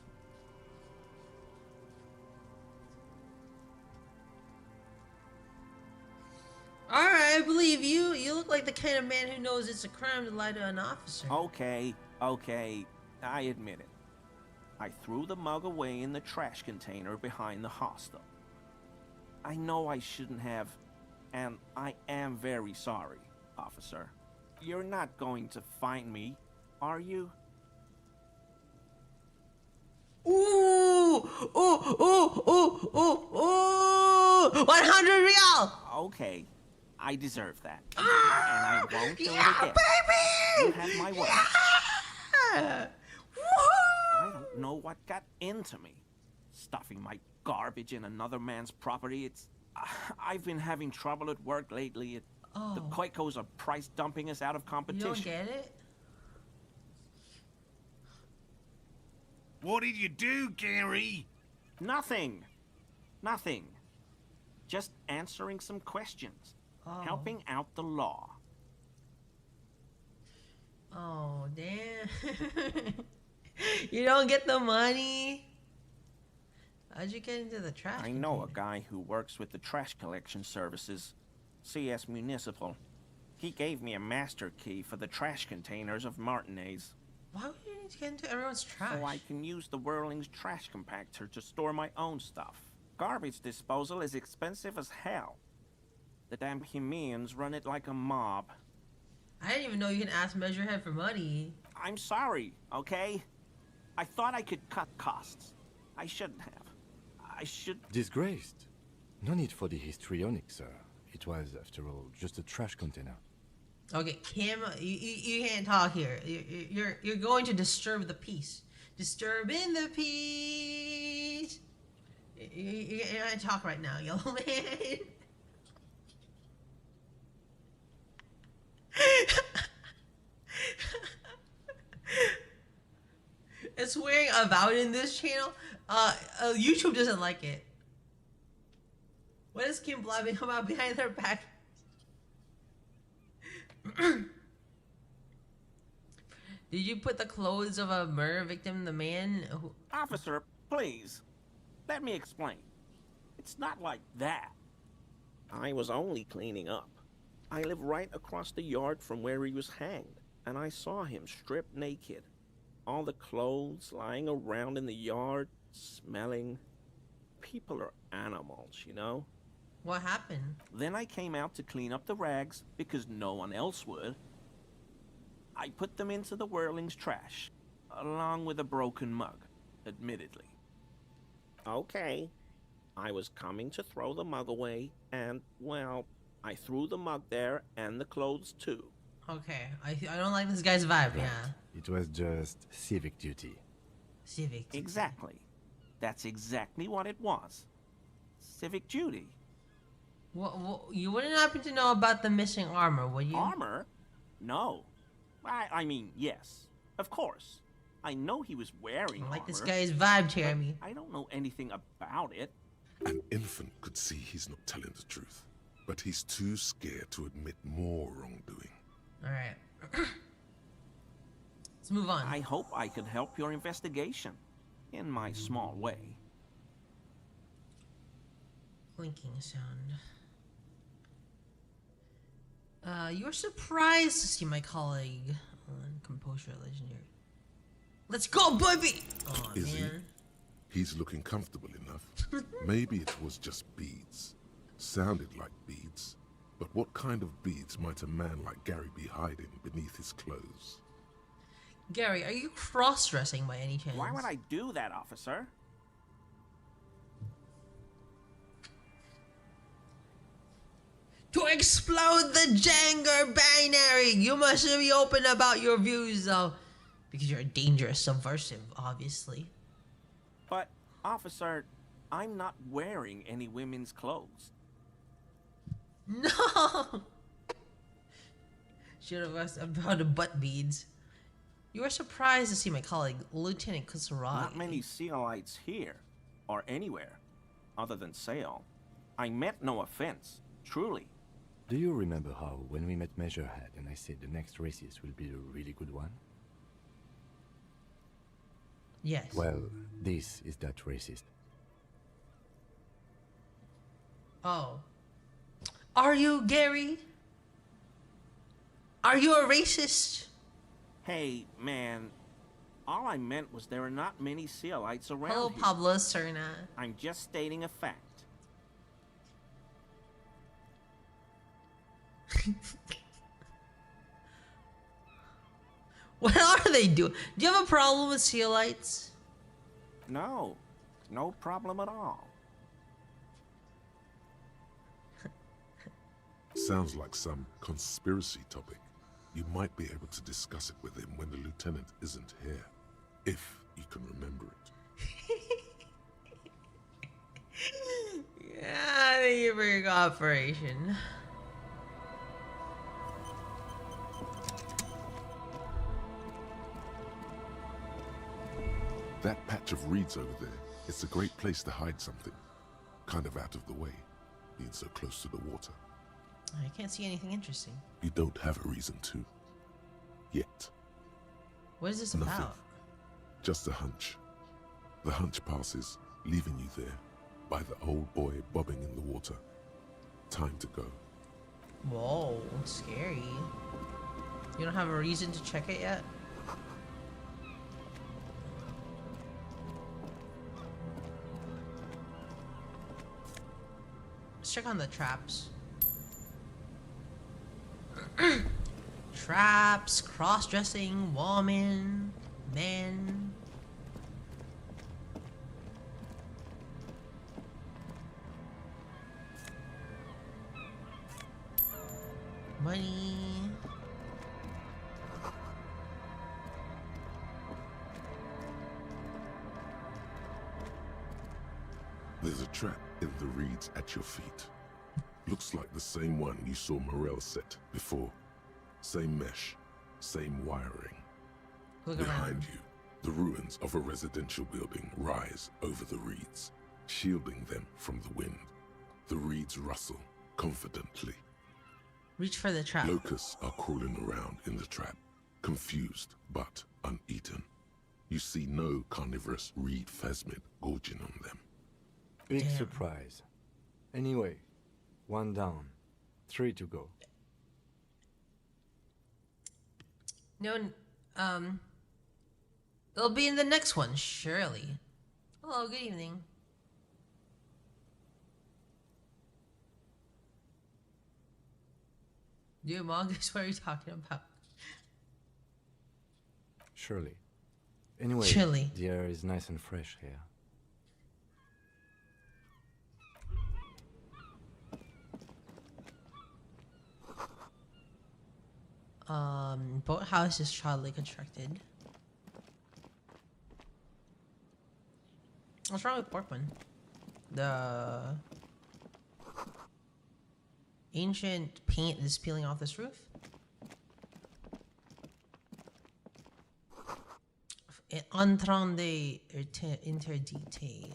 Alright, I believe you. You look like the kind of man who knows it's a crime to lie to an officer. Okay, I admit it. I threw the mug away in the trash container behind the hostel. I know I shouldn't have, and I am very sorry, officer. You're not going to find me, are you? Ooh! 100 real! Okay, I deserve that. And I won't do it again. Baby! You have my word. Yeah! I don't know what got into me. Stuffing my garbage in another man's property, I've been having trouble at work lately. The Koikos are price dumping us out of You competition. don't get it? What did you do, Gary? Nothing. Just answering some questions. Helping out the law. Oh, damn. You don't get the money? How'd you get into the trash? I know a container? guy who works with the trash collection services, CS Municipal. He gave me a master key for the trash containers of Martinez, Why would you need to get into everyone's trash? so I can use the Whirling's trash compactor to store my own stuff. Garbage disposal is expensive as hell. The damn Hemians run it like a mob. I didn't even know you can ask Measurehead for money. I'm sorry, okay? I thought I could cut costs. I shouldn't have. I should... Disgraced. No need for the histrionic, sir. It was, after all, just a trash container. Okay, Kim, you can't talk here. You're going to disturb the peace. Disturbing the peace. You can't talk right now, yellow man. It's swearing about in this channel. YouTube doesn't like it. What is Kim blabbing about behind their back? Did you put the clothes of a murder victim, the man who... Officer, please. Let me explain. It's not like that. I was only cleaning up. I live right across the yard from where he was hanged, and I saw him stripped naked. All the clothes lying around in the yard, smelling. People are animals, you know? What happened? Then I came out to clean up the rags because no one else would. I put them into the whirling's trash, along with a broken mug, admittedly. Okay, I was coming to throw the mug away, and, well, I threw the mug there and the clothes too. Okay, I don't like this guy's vibe, yeah. It was just civic duty. Civic. Exactly. That's exactly what it was. Civic duty. What, you wouldn't happen to know about the missing armor, would you? Armor? No. I mean, yes. Of course. I know he was wearing I like armor. this guy's vibe, Jeremy. I don't know anything about it. An infant could see he's not telling the truth, but he's too scared to admit more wrongdoing. Alright. Let's move on. I hope I could help your investigation. In my small way. Clinking sound. You were surprised to see my colleague on Composure Legendary. Let's go, baby! Oh, Is he? man. He's looking comfortable enough. Maybe it was just beads. Sounded like beads. But what kind of beads might a man like Gary be hiding beneath his clothes? Gary, are you cross-dressing by any chance? Why would I do that, officer? To explode the Jenga binary! You must be open about your views, though. Because you're a dangerous subversive, obviously. But, officer, I'm not wearing any women's clothes. No! Should have asked about the butt beads. You were surprised to see my colleague, Lieutenant Kusuragi. Not many Sealites here, or anywhere, other than Sail. I meant no offense, truly. Do you remember how, when we met Measurehead and I said the next races will be a really good one? Yes. Well, this is that racist. Oh. Are you, Gary? Are you a racist? Hey, man, all I meant was there are not many Sealites around Hello, here. Pablo Serna. I'm just stating a fact. What are they doing? Do you have a problem with Sealites? No, no problem at all. Sounds like some conspiracy topic. You might be able to discuss it with him when the lieutenant isn't here. If you can remember it. Yeah, thank you for your cooperation. That patch of reeds over there, it's a great place to hide something. Kind of out of the way, being so close to the water. I can't see anything interesting. You don't have a reason to. Yet. What is this Nothing. about? Just a hunch. The hunch passes, leaving you there, by the old boy bobbing in the water. Time to go. Whoa, scary. You don't have a reason to check it yet? Let's check on the traps. Traps, cross-dressing, woman, men. Money. There's a trap in the reeds at your feet. Looks like the same one you saw Morel set before. Same mesh, same wiring. Look Behind around. you, the ruins of a residential building rise over the reeds, shielding them from the wind. The reeds rustle confidently. Reach for the trap. Locusts are crawling around in the trap, confused but uneaten. You see no carnivorous reed phasmid gorging on them. Big Damn. surprise. Anyway, 1 down, 3 to go. No, it'll be in the next one, surely. Hello, good evening. Dude, Mongoose, what are you talking about? Surely. Anyway, Surely. the air is nice and fresh here. Boathouse is shoddily constructed. What's wrong with Porkman? The ancient paint is peeling off this roof. Entrant de interdite.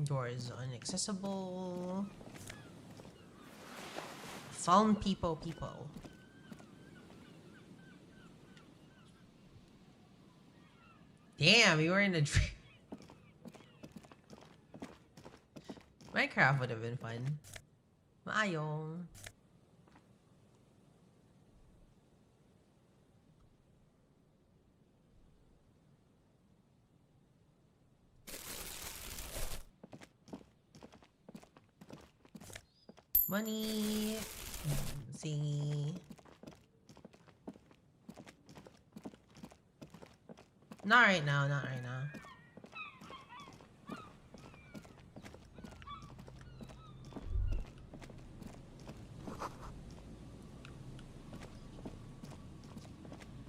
Door is inaccessible. Found people. Damn, you were in a dream. Minecraft would have been fun. Maayo. Money. See. Not right now, not right now.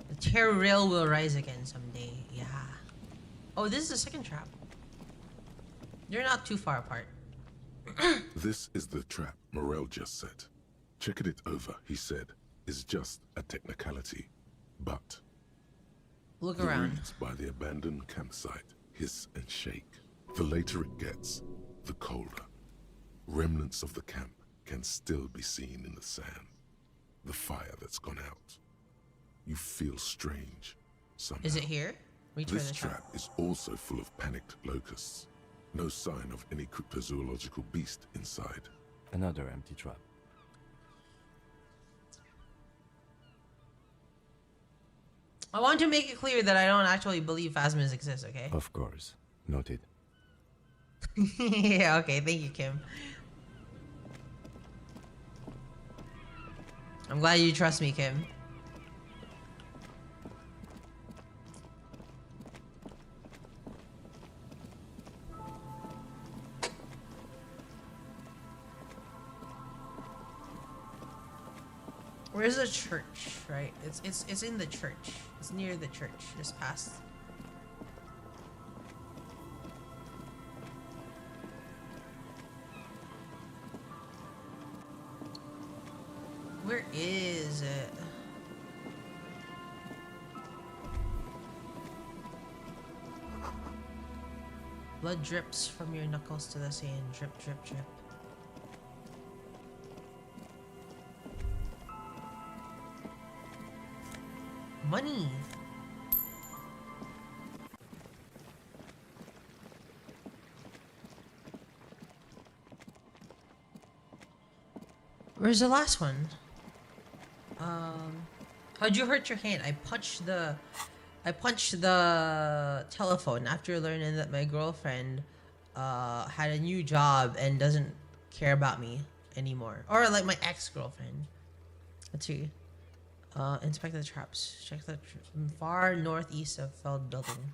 The terror rail will rise again someday, yeah. Oh, this is the second trap. They're not too far apart. This is the trap Morel just set. Checking it over, he said, is just a technicality. But Look the around. reeds by the abandoned campsite hiss and shake. The later it gets, the colder. Remnants of the camp can still be seen in the sand. The fire that's gone out. You feel strange somehow. Is it here? Reach for This the trap. trap is also full of panicked locusts. No sign of any cryptozoological beast inside. Another empty trap. I want to make it clear that I don't actually believe phasmas exist, okay? Of course. Noted. Yeah, okay, thank you, Kim. I'm glad you trust me, Kim. Where's the church, right? It's in the church. It's near the church, just past. Where is it? Blood drips from your knuckles to the sand. Drip, drip, drip. Money. Where's the last one? How'd you hurt your hand? I punched the telephone after learning that my girlfriend had a new job and doesn't care about me anymore. Or like my ex-girlfriend. Let's see. Inspect the traps. Check the far northeast of felled building.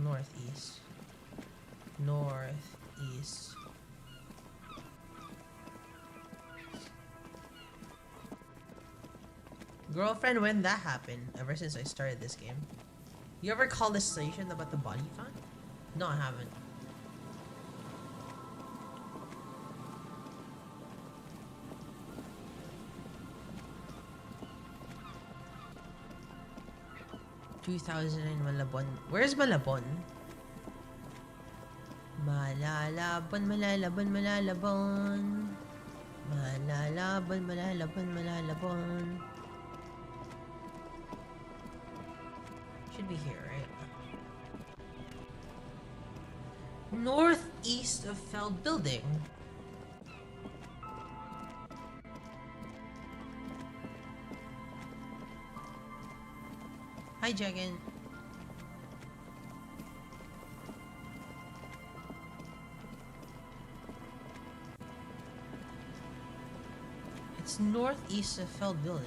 Northeast. Northeast. Girlfriend, when that happened, ever since I started this game. You ever call this station about the body found? No, I haven't. 2009 Malabon. Where's Malabon? Malalabon, malalabon, malalabon. Malalabon, malalabon, malalabon. Should be here, right? Northeast of Feld Building. Hi, Jagan. It's northeast of Feld Building.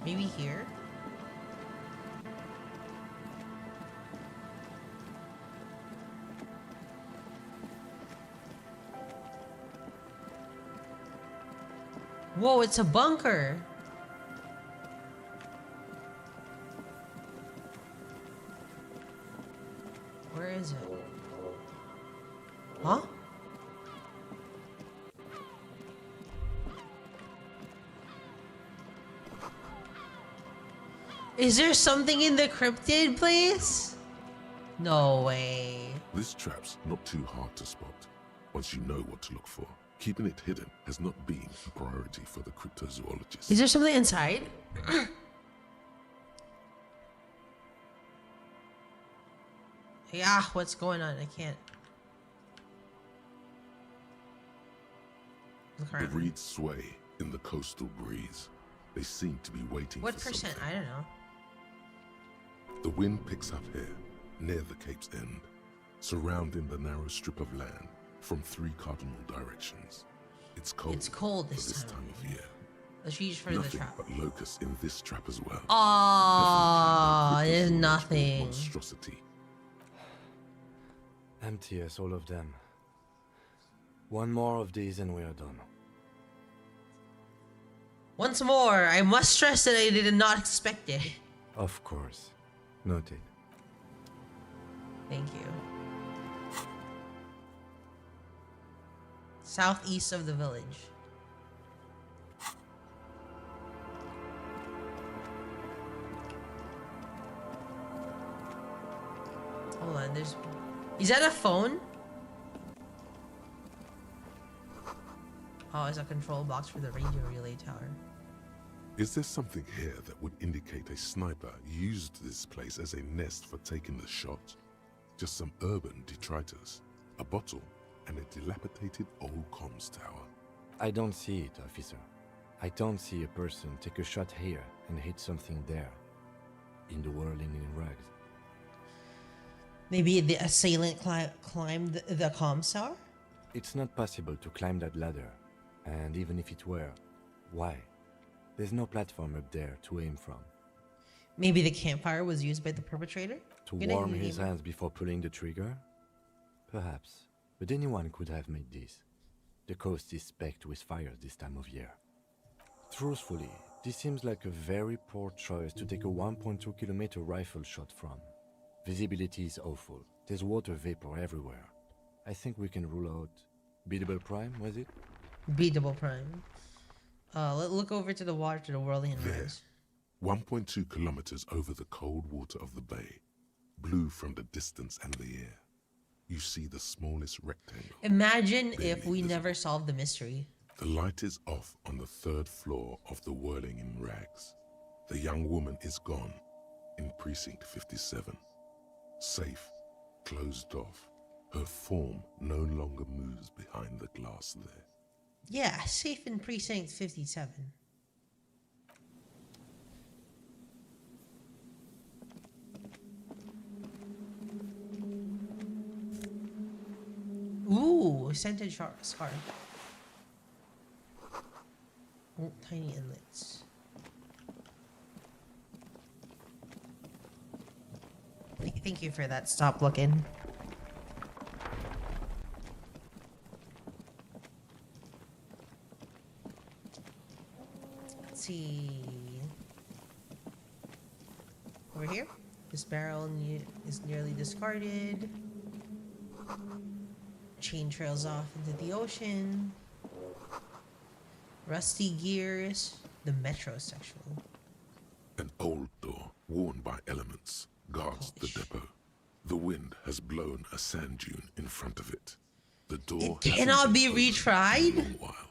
Maybe here? Whoa, it's a bunker! Where is it? Huh? Is there something in the cryptid place? No way. This trap's not too hard to spot once you know what to look for. Keeping it hidden has not been a priority for the cryptozoologists. Is there something inside? Yeah, what's going on? I can't. Look The around. reeds sway in the coastal breeze. They seem to be waiting What for percent? something. I don't know. The wind picks up here, near the cape's end, surrounding the narrow strip of land from 3 cardinal directions. It's cold. It's cold for this time of year. Let's reach for the Nothing trap. but locusts in this trap as well. Oh, there's Nothing nothing. monstrosity. Empty as all of them. One more of these and we are done. Once more, I must stress that I did not expect it. Of course. Noted. Thank you. Southeast of the village. Hold on, there's... Is that a phone? Oh, it's a control box for the radio relay tower. Is there something here that would indicate a sniper used this place as a nest for taking the shot? Just some urban detritus, a bottle, and a dilapidated old comms tower. I don't see it, officer. I don't see a person take a shot here and hit something there. In the whirling in rags. Maybe the assailant climbed the comms tower? It's not possible to climb that ladder. And even if it were, why? There's no platform up there to aim from. Maybe the campfire was used by the perpetrator? To Good warm idea. his hands before pulling the trigger? Perhaps. But anyone could have made this. The coast is specked with fires this time of year. Truthfully, this seems like a very poor choice to take a 1.2 kilometer rifle shot from. Visibility is awful. There's water vapor everywhere. I think we can rule out... Beatable Prime, was it? Beatable Prime. Look over to the water to the whirling There, rags. 1.2 kilometers over the cold water of the bay, blue from the distance and the air. You see the smallest rectangle. Imagine barely if we visible. never solved the mystery. The light is off on the 3rd floor of the whirling in rags. The young woman is gone in precinct 57. Safe, closed off. Her form no longer moves behind the glass there. Yeah, safe in precinct 57. Ooh, scented scarf. Oh, tiny inlets. Thank you for that. Stop looking. Let's see. Over here. This barrel is nearly discarded. Chain trails off into the ocean. Rusty gears. The metro section. An old door, worn by elements, guards the depot. The wind has blown a sand dune in front of it. The door It cannot be hasn't been opened retried? in a long while.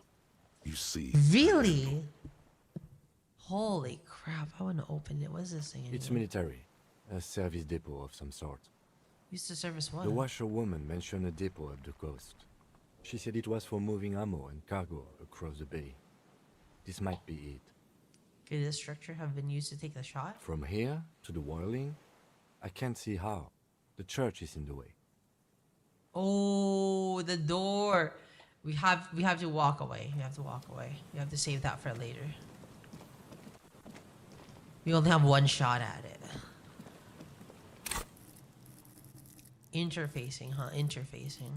You see. Really? Holy crap, I want to open it. What is this thing? It's anyway? military. A service depot of some sort. Used to service what? The washerwoman mentioned a depot up the coast. She said it was for moving ammo and cargo across the bay. This might be it. Could this structure have been used to take the shot? From here to the whirling, I can't see how. The church is in the way. Oh, the door. We have to walk away. We have to walk away. We have to save that for later. We only have one shot at it. Interfacing, huh? Interfacing.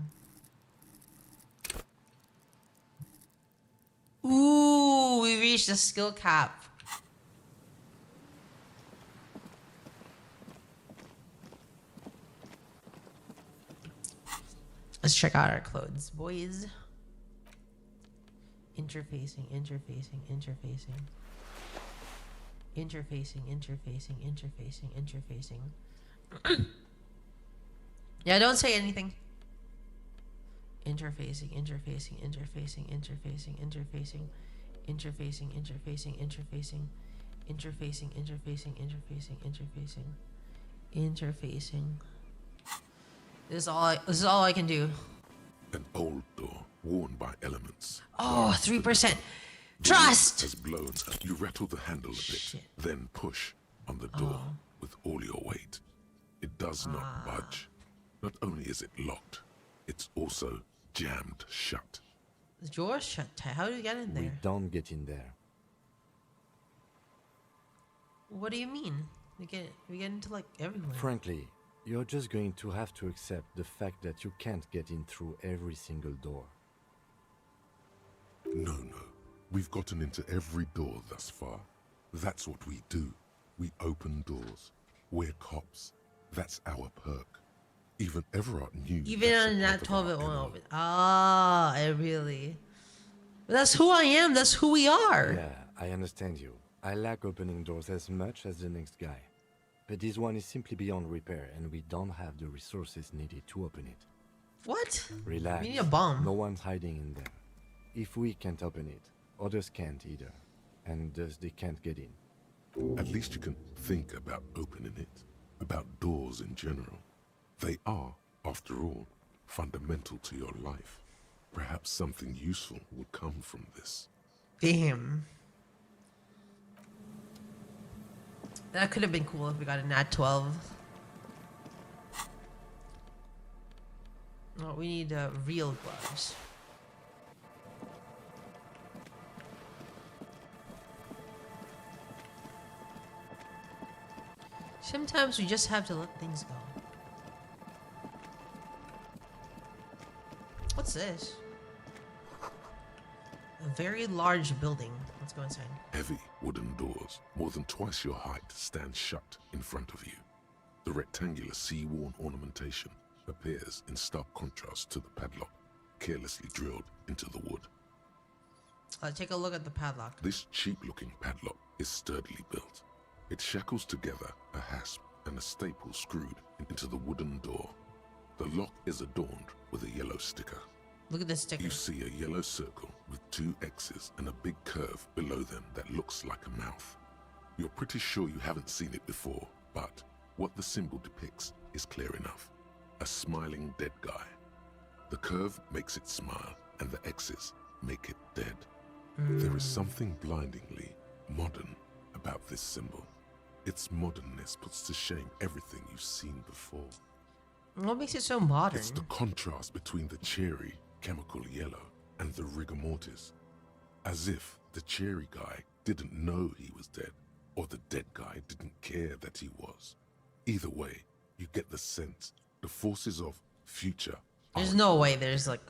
Ooh, we reached the skill cap. Let's check out our clothes, boys. Interfacing, interfacing, interfacing. Interfacing, interfacing, interfacing, interfacing. Yeah, don't say anything. Interfacing, interfacing, interfacing, interfacing, interfacing, interfacing, interfacing, interfacing, interfacing, interfacing, interfacing, interfacing, interfacing. This is all I can do. An old door, worn by elements. Oh, 3%. The wind Trust! has blown. You rattle the handle a bit, Shit. then push on the door with all your weight. It does not budge. Not only is it locked, it's also jammed shut. The door's shut tight. How do we get in We there? don't get in there. What do you mean? We get into like everywhere. Frankly, you're just going to have to accept the fact that you can't get in through every single door. No. We've gotten into every door thus far. That's what we do. We open doors. We're cops. That's our perk. Even Everard knew. Even that's a on that part 12 of it our won't MO. open. Ah, I really. But that's who I am. That's who we are. Yeah, I understand you. I like opening doors as much as the next guy. But this one is simply beyond repair, and we don't have the resources needed to open it. What? Relax. We need a bomb. No one's hiding in there. If we can't open it, others can't either. And thus they can't get in. At least you can think about opening it. About doors in general. They are, after all, fundamental to your life. Perhaps something useful will come from this. Damn. That could have been cool if we got a nat 12. Oh, we need real gloves. Sometimes we just have to let things go. What's this? A very large building. Let's go inside. Heavy wooden doors, more than twice your height, stand shut in front of you. The rectangular sea-worn ornamentation appears in stark contrast to the padlock, carelessly drilled into the wood. Take a look at the padlock. This cheap-looking padlock is sturdily built. It shackles together a hasp and a staple screwed into the wooden door. The lock is adorned with a yellow sticker. Look at this sticker. You see a yellow circle with two X's and a big curve below them that looks like a mouth. You're pretty sure you haven't seen it before, but what the symbol depicts is clear enough. A smiling dead guy. The curve makes it smile, and the X's make it dead. There is something blindingly modern about this symbol. Its modernness puts to shame everything you've seen before. What makes it so modern? It's the contrast between the cheery, chemical yellow and the rigor mortis. As if the cheery guy didn't know he was dead, or the dead guy didn't care that he was. Either way, you get the sense the forces of future There's aren't no way there's like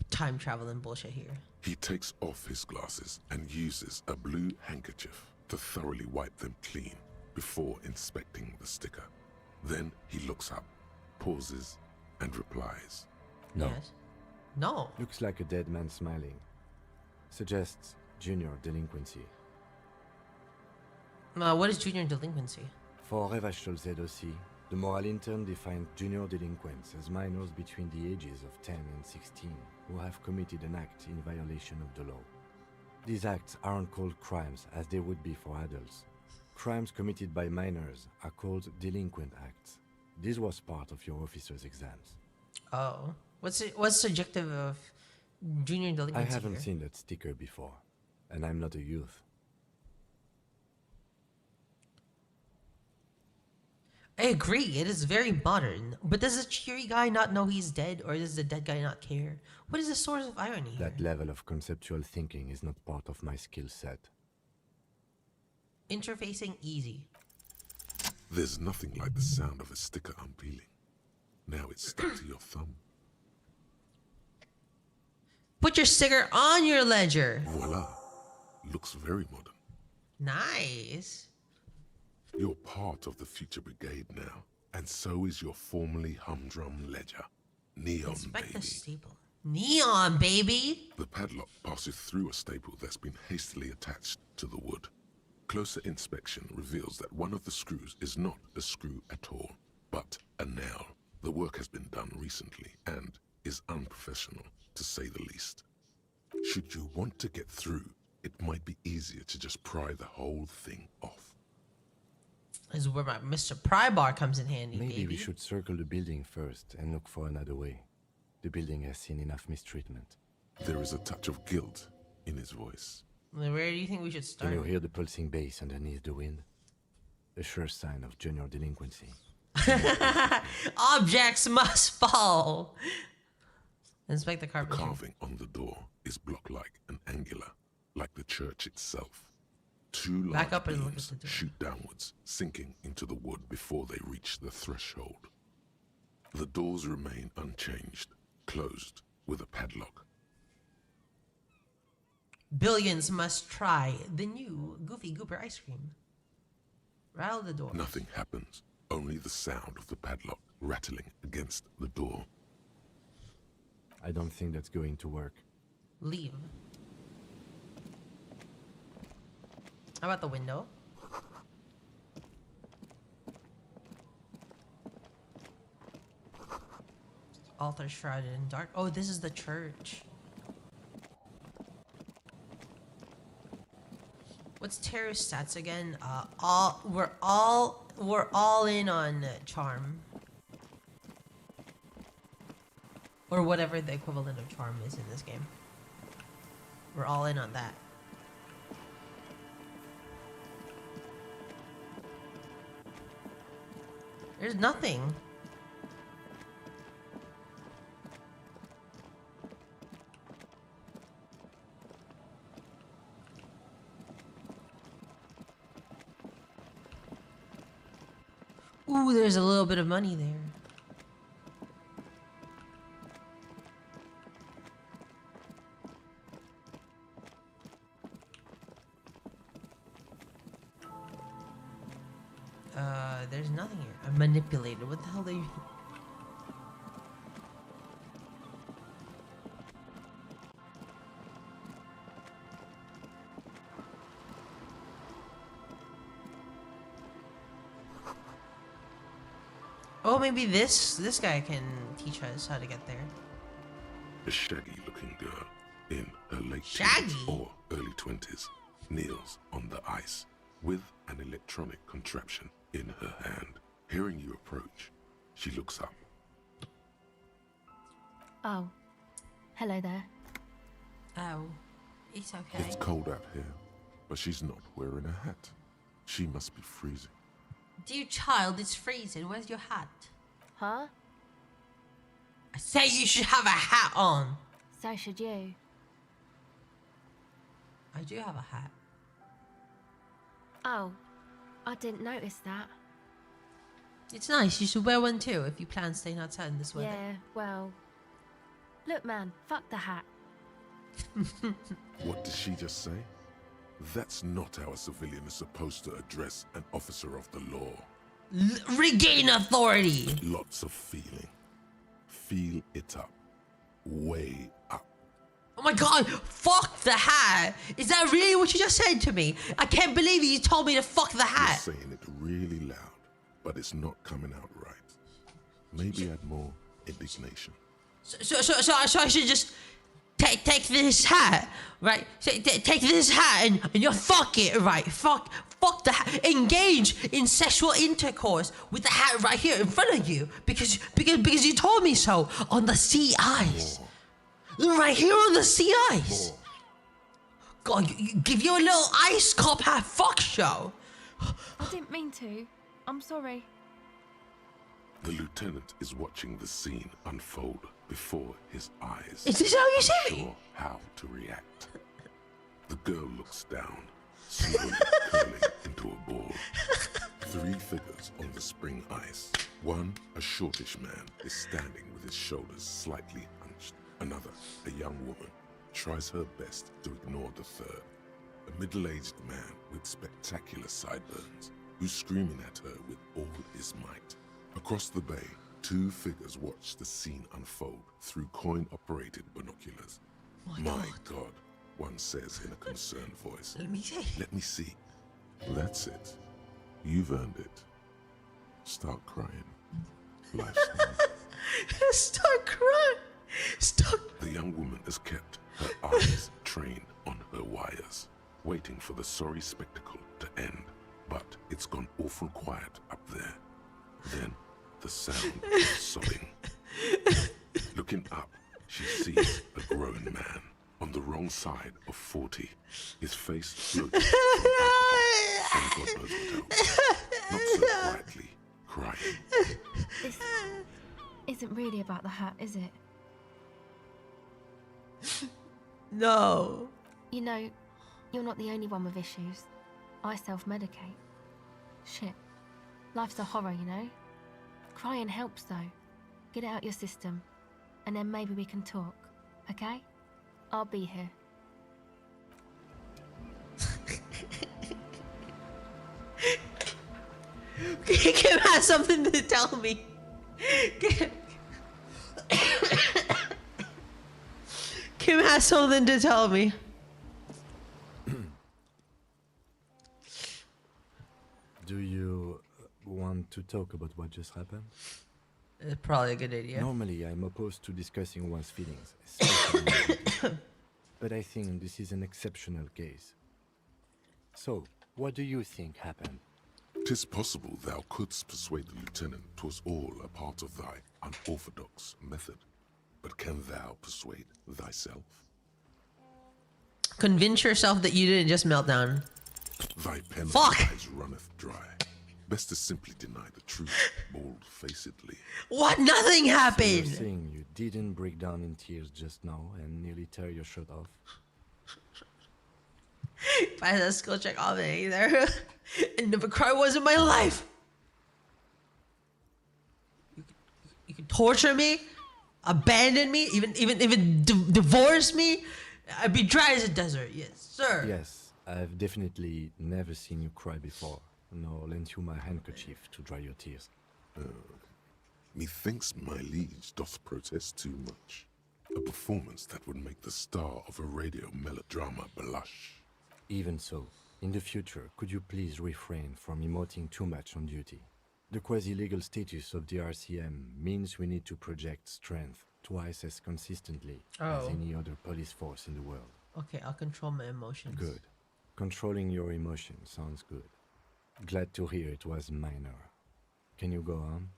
time travel and bullshit here. He takes off his glasses and uses a blue handkerchief to thoroughly wipe them clean before inspecting the sticker. Then he looks up, pauses, and replies. No. Yes. No. Looks like a dead man smiling. Suggests junior delinquency. What is junior delinquency? For Revachol aussi, the moral intern defined junior delinquents as minors between the ages of 10 and 16 who have committed an act in violation of the law. These acts aren't called crimes as they would be for adults. Crimes committed by minors are called delinquent acts. This was part of your officer's exams. Oh. What's the objective of junior delinquency? I haven't here? seen that sticker before, and I'm not a youth. I agree, it is very modern. But does the cheery guy not know he's dead, or does the dead guy not care? What is the source of irony That here? level of conceptual thinking is not part of my skill set. Interfacing easy. There's nothing like the sound of a sticker unpeeling. Now it's stuck to your thumb. Put your sticker on your ledger. Voila. Looks very modern. Nice. You're part of the future brigade now, and so is your formerly humdrum ledger. Neon, Inspect the baby. staple. Neon, baby. The padlock passes through a staple that's been hastily attached to the wood. Closer inspection reveals that one of the screws is not a screw at all, but a nail. The work has been done recently and is unprofessional, to say the least. Should you want to get through, it might be easier to just pry the whole thing off. This is where my Mr. Prybar comes in handy, Maybe baby. we should circle the building first and look for another way. The building has seen enough mistreatment. There is a touch of guilt in his voice. Where do you think we should Can start? you hear the pulsing bass underneath the wind? A sure sign of junior delinquency. Objects must fall. Inspect the The carpet. carving on the door is block-like and angular, like the church itself. Two large Back up and look at beams the door. shoot downwards, sinking into the wood before they reach the threshold. The doors remain unchanged, closed with a padlock. Billions must try the new Goofy Gooper ice cream. Rattle the door. Nothing happens, only the sound of the padlock rattling against the door. I don't think that's going to work. Leave. How about the window? Altar shrouded in dark. Oh, this is the church. What's Terra's stats again? We're all in on charm. Or whatever the equivalent of charm is in this game. We're all in on that. There's nothing. Ooh, there's a little bit of money there. There's nothing here. I'm manipulated. What the hell do you... Oh, maybe this guy can teach us how to get there. A shaggy-looking girl in her late Shaggy? teens or early 20s kneels on the ice with an electronic contraption in her hand. Hearing you approach, she looks up. Oh, hello there. Oh, it's okay. It's cold out here, but she's not wearing a hat. She must be freezing. Dear child, it's freezing. Where's your hat? Huh? I say you should have a hat on. So should you. I do have a hat. Oh, I didn't notice that. It's nice. You should wear one too if you plan staying outside in this weather. Yeah, well... Look, man, fuck the hat. What did she just say? That's not how a civilian is supposed to address an officer of the law. Regain authority. Lots of feeling. Feel it up. Way up. Oh my god, fuck the hat. Is that really what you just said to me? I can't believe you told me to fuck the You're hat. saying it really loud, but it's not coming out right. Maybe add more indignation. So I should just take this hat, right? Take this hat and you fuck it, right? Fuck the hat. Engage in sexual intercourse with the hat right here in front of you because you told me so on the sea ice. Right here on the sea ice. God, you give you a little ice cop hat fuck show. I didn't mean to. I'm sorry. The lieutenant is watching the scene unfold before his eyes. Is this how you see me? Unsure how to react. The girl looks down, slowly curling into a ball. 3 figures on the spring ice. One, a shortish man, is standing with his shoulders slightly hunched. Another, a young woman, tries her best to ignore the third. A middle-aged man with spectacular sideburns, who's screaming at her with all his might. Across the bay, 2 figures watch the scene unfold through coin-operated binoculars. My God, one says in a concerned voice. Let me see. Let me see. That's it. You've earned it. Start crying. Life's hard. Start crying. Stop. The young woman has kept her eyes trained on her wires, waiting for the sorry spectacle to end. But it's gone awful quiet up there. Then the sound of sobbing. Looking up, she sees a grown man on the wrong side of 40. His face floating from alcohol and God knows what else. Not so quietly, crying. This isn't really about the hat, is it? No. You know, you're not the only one with issues. I self-medicate. Shit. Life's a horror, you know? Crying helps, though. Get it out your system. And then maybe we can talk, okay? I'll be here. Kim has something to tell me. Kim has something to tell me. Do you want to talk about what just happened? It's probably a good idea. Normally, I'm opposed to discussing one's feelings, especially but I think this is an exceptional case. So, what do you think happened? 'Tis possible thou couldst persuade the lieutenant 'twas all a part of thy unorthodox method. But can thou persuade thyself? Convince yourself that you didn't just melt down. Thy pen Fuck! lies runneth dry. Best to simply deny the truth, bold-facedly. What? Nothing You're happened. saying you didn't break down in tears just now and nearly tear your shirt off? If I had a skill check off it either. And never cry once in my life. You could torture me, abandon me, even divorce me. I'd be dry as a desert. Yes, sir. Yes, I've definitely never seen you cry before, nor lent you my handkerchief to dry your tears. Methinks my liege doth protest too much. A performance that would make the star of a radio melodrama blush. Even so, in the future, could you please refrain from emoting too much on duty? The quasi-legal status of the RCM means we need to project strength twice as consistently as any other police force in the world. Okay, I'll control my emotions. Good. Controlling your emotions sounds good. Glad to hear it was minor. Can you go on?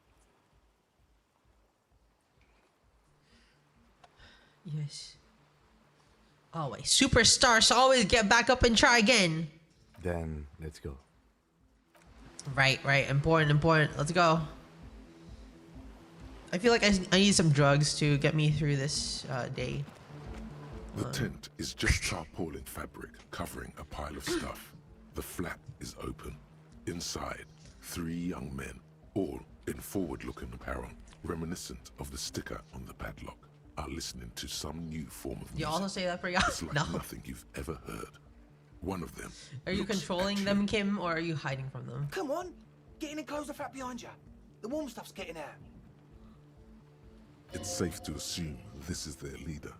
Yes. Always. Superstars always get back up and try again. Then, let's go. Right. Important. Let's go. I feel like I need some drugs to get me through this day. The tent is just tarpaulin fabric covering a pile of stuff. The flap is open. Inside, 3 young men, all in forward-looking apparel, reminiscent of the sticker on the padlock. are listening to some new form of music. You also say that for It's like no. nothing you've ever heard. One of them. Are you looks controlling at them, you. Kim, or are you hiding from them? Come on, get in and close the flap behind you. The warm stuff's getting out. It's safe to assume this is their leader,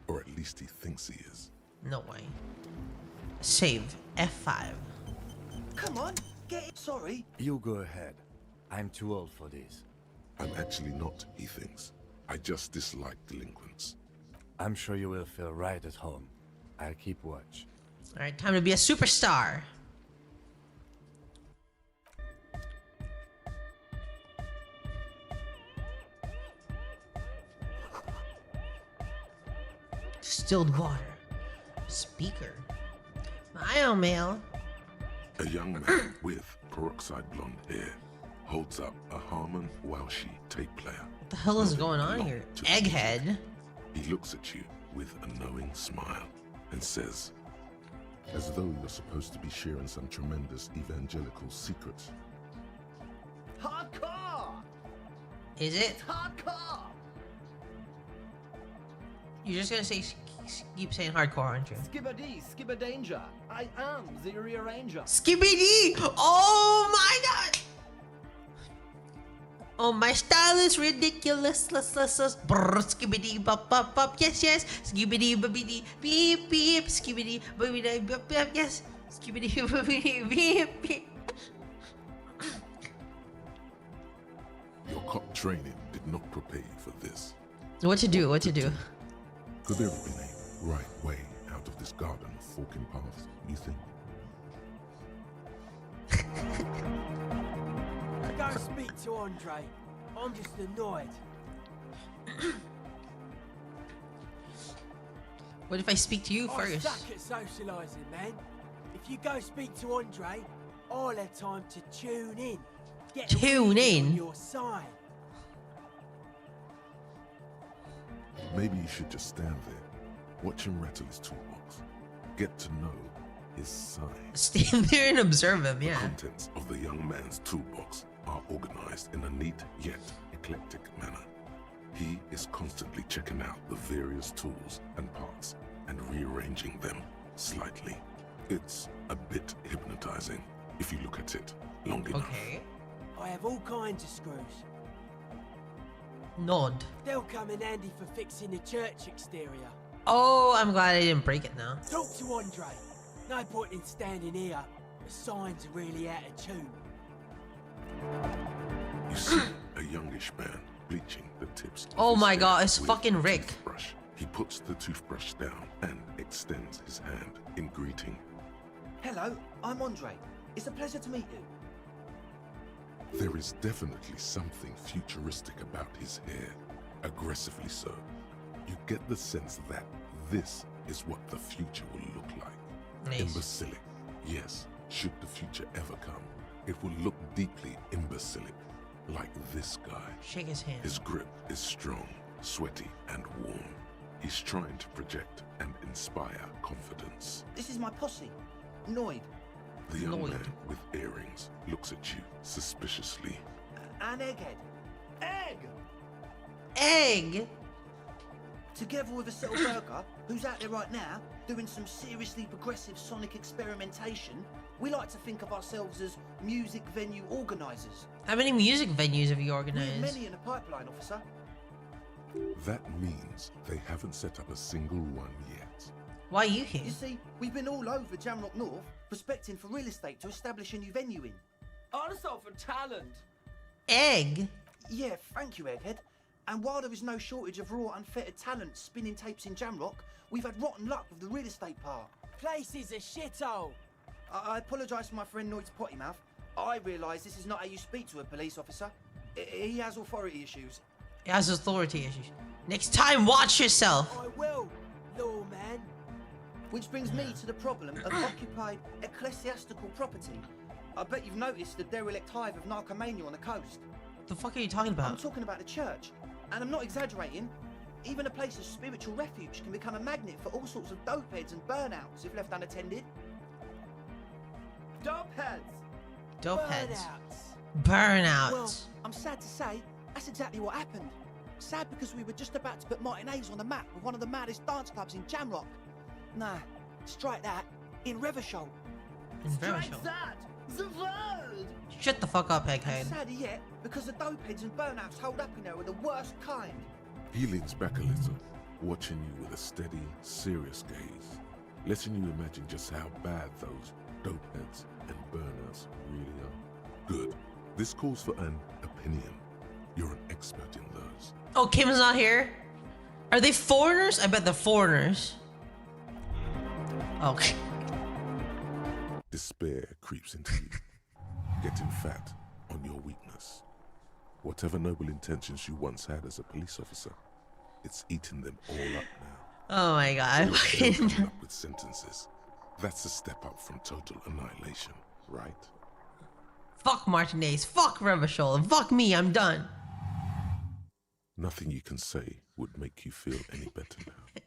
or at least he thinks he is. No way. Save F5. Come on, get it. Sorry. You go ahead. I'm too old for this. I'm actually not, he thinks. I just dislike delinquents. I'm sure you will feel right at home. I'll keep watch. All right, time to be a superstar. Distilled water. Speaker. Mail. A young man with peroxide blonde hair holds up a Harman Welshi tape player. What the hell is going on here? Egghead. He looks at you with a knowing smile and says, as though you're supposed to be sharing some tremendous evangelical secrets. Hardcore! Is it? Hardcore! You're just gonna say, keep saying hardcore, aren't you? Skibbity, skibberdanger. I am the rearranger. Skibbity! Oh my god! Oh, my style is ridiculous. Brr, skibbity bop bop bop. Yes, yes. Skibbity bobbity beep beep. Skibbity bobbity bop bop. Yes. Skibbity bobbity beep beep. Your cop training did not prepare you for this. What to do? What to do? Could there have been a right way out of this garden of forking paths, you think? Go speak to Andre. I'm just annoyed. What if I speak to you I first? suck at socialising, man. If you go speak to Andre, I'll have time to tune in. Get the Tune reading in? on your side. Maybe you should just stand there, watch him rattle his toolbox, get to know his side. Stand there and observe him, The yeah. contents of the young man's toolbox are organized in a neat yet eclectic manner. He is constantly checking out the various tools and parts and rearranging them slightly. It's a bit hypnotizing if you look at it long enough. Okay. I have all kinds of screws. Nod. They'll come in handy for fixing the church exterior. Oh, I'm glad I didn't break it now. Talk to Andre. No point in standing here. The signs are really out of tune. You see a youngish man bleaching the tips of Oh his my hair god, it's with fucking a Rick. toothbrush. He puts the toothbrush down and extends his hand in greeting. Hello, I'm Andre. It's a pleasure to meet you. There is definitely something futuristic about his hair, aggressively so. You get the sense that this is what the future will look like. Nice. Imbecilic. Yes, should the future ever come, it will look deeply imbecilic, like this guy. Shake his hand. His grip is strong, sweaty, and warm. He's trying to project and inspire confidence. This is my posse, Noid. The young Lloyd. man with earrings looks at you suspiciously. And Egghead. Egg! Egg! Together with a Settle Burger, who's out there right now, doing some seriously progressive sonic experimentation, we like to think of ourselves as music venue organisers. How many music venues have you We have organized? many in the pipeline, officer. That means they haven't set up a single one yet. Why are you here? You see, we've been all over Jamrock North, prospecting for real estate to establish a new venue in. Also for talent. Egg? Yeah, thank you, Egghead. And while there is no shortage of raw, unfettered talent spinning tapes in Jamrock, we've had rotten luck with the real estate part. Place is a shithole. I apologise for my friend Noid's potty mouth. I realise this is not how you speak to a police officer. He has authority issues. It has authority issues. Next time, watch yourself. I will, lawman. Which brings me to the problem of occupied ecclesiastical property. I bet you've noticed the derelict hive of narcomania on the coast. The fuck are you talking I'm about? talking about the church, and I'm not exaggerating. Even a place of spiritual refuge can become a magnet for all sorts of dopeheads and burnouts if left unattended. Dopeheads! Dope heads. Burnouts. Burnout. Well, I'm sad to say, that's exactly what happened. Sad because we were just about to put Martinez on the map with one of the maddest dance clubs in Jamrock. Nah, strike that. In Revachol. In Strike Revachol. that! The world! Shut the fuck up, And egghead. sadder yet, because the dopeheads and burnouts hold up in there are the worst kind. He leans back a little, watching you with a steady, serious gaze, letting you imagine just how bad those dopeheads and burnouts really are. Good. This calls for an opinion. You're an expert in those. Oh, Kim's not here? Are they foreigners? I bet they're foreigners. Okay. Despair creeps into you, getting fat on your weakness. Whatever noble intentions you once had as a police officer, it's eating them all up now. Oh my god. You're still coming up with sentences. That's a step up from total annihilation, right? Fuck Martinez. Fuck Revachol. And fuck me. I'm done. Nothing you can say would make you feel any better now.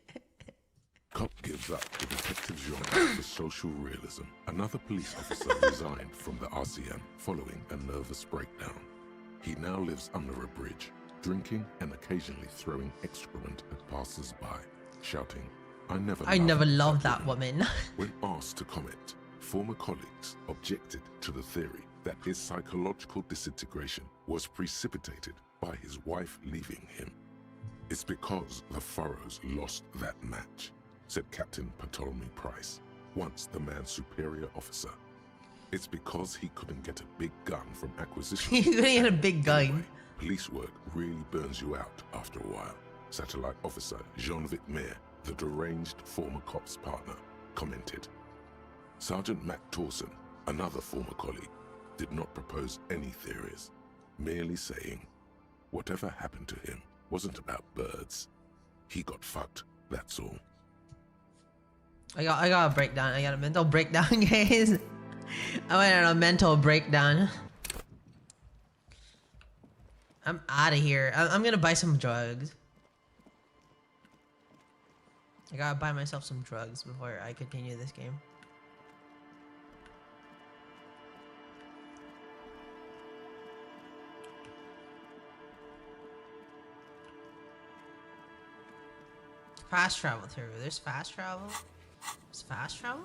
Cop gives up the detective genre for social realism. Another police officer resigned from the RCM following a nervous breakdown. He now lives under a bridge, drinking and occasionally throwing excrement at passers-by, shouting, I never loved that woman. When asked to comment, former colleagues objected to the theory that his psychological disintegration was precipitated by his wife leaving him. It's because the Furrows lost that match, said Captain Ptolemy Price, once the man's superior officer. It's because he couldn't get a big gun from acquisition. He couldn't get a big gun. Anyway, police work really burns you out after a while. Satellite officer Jean-Vic Mayer, the deranged former cop's partner, commented. Sergeant Matt Torson, another former colleague, did not propose any theories, merely saying, whatever happened to him wasn't about birds. He got fucked, that's all. I got a breakdown. I got a mental breakdown, guys. I went on a mental breakdown. I'm out of here. I'm gonna buy some drugs. I gotta buy myself some drugs before I continue this game. Fast travel through. There's fast travel? There's fast travel?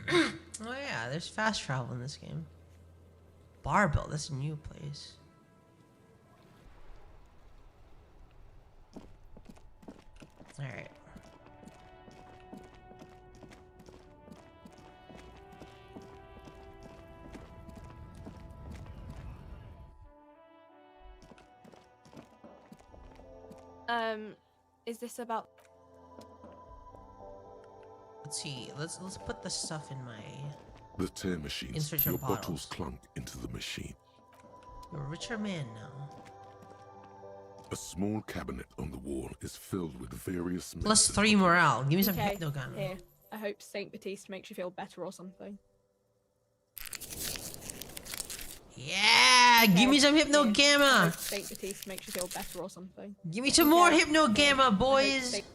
Oh yeah, there's fast travel in this game. Barbell, that's a new place. Alright. Is this about... Let's see. Let's put the stuff in my... The tear machines, Insert your your bottles bottles. clunk into the machine. You're a richer man now. A small cabinet on the wall is filled with various... Plus medicine 3 morale. Give me some Okay, hypnogun. here. I hope Saint Baptiste makes you feel better or something. Yeah! Give me some hypno Here. I gamma! hope Saint Baptiste makes you feel better or something. Give me some more Okay. hypno gamma, I hope boys! Saint-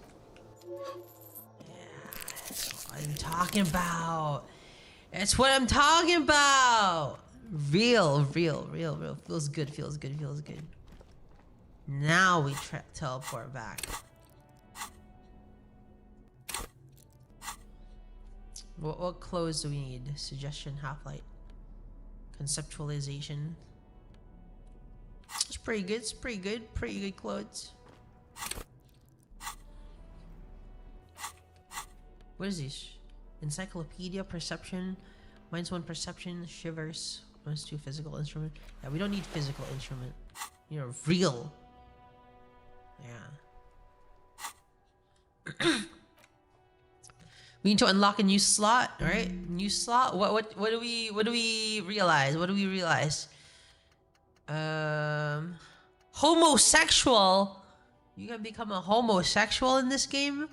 That's what I'm talking about. That's what I'm talking about. Real. Feels good. Now we teleport back. What clothes do we need? Suggestion, half-light, conceptualization. It's pretty good. Pretty good clothes. What is this? Encyclopedia, perception, -1 perception, shivers, -2 physical instrument. Yeah, we don't need physical instrument. You're real. Yeah. We need to unlock a new slot, alright? New slot. What do we realize? Homosexual. You can become a homosexual in this game?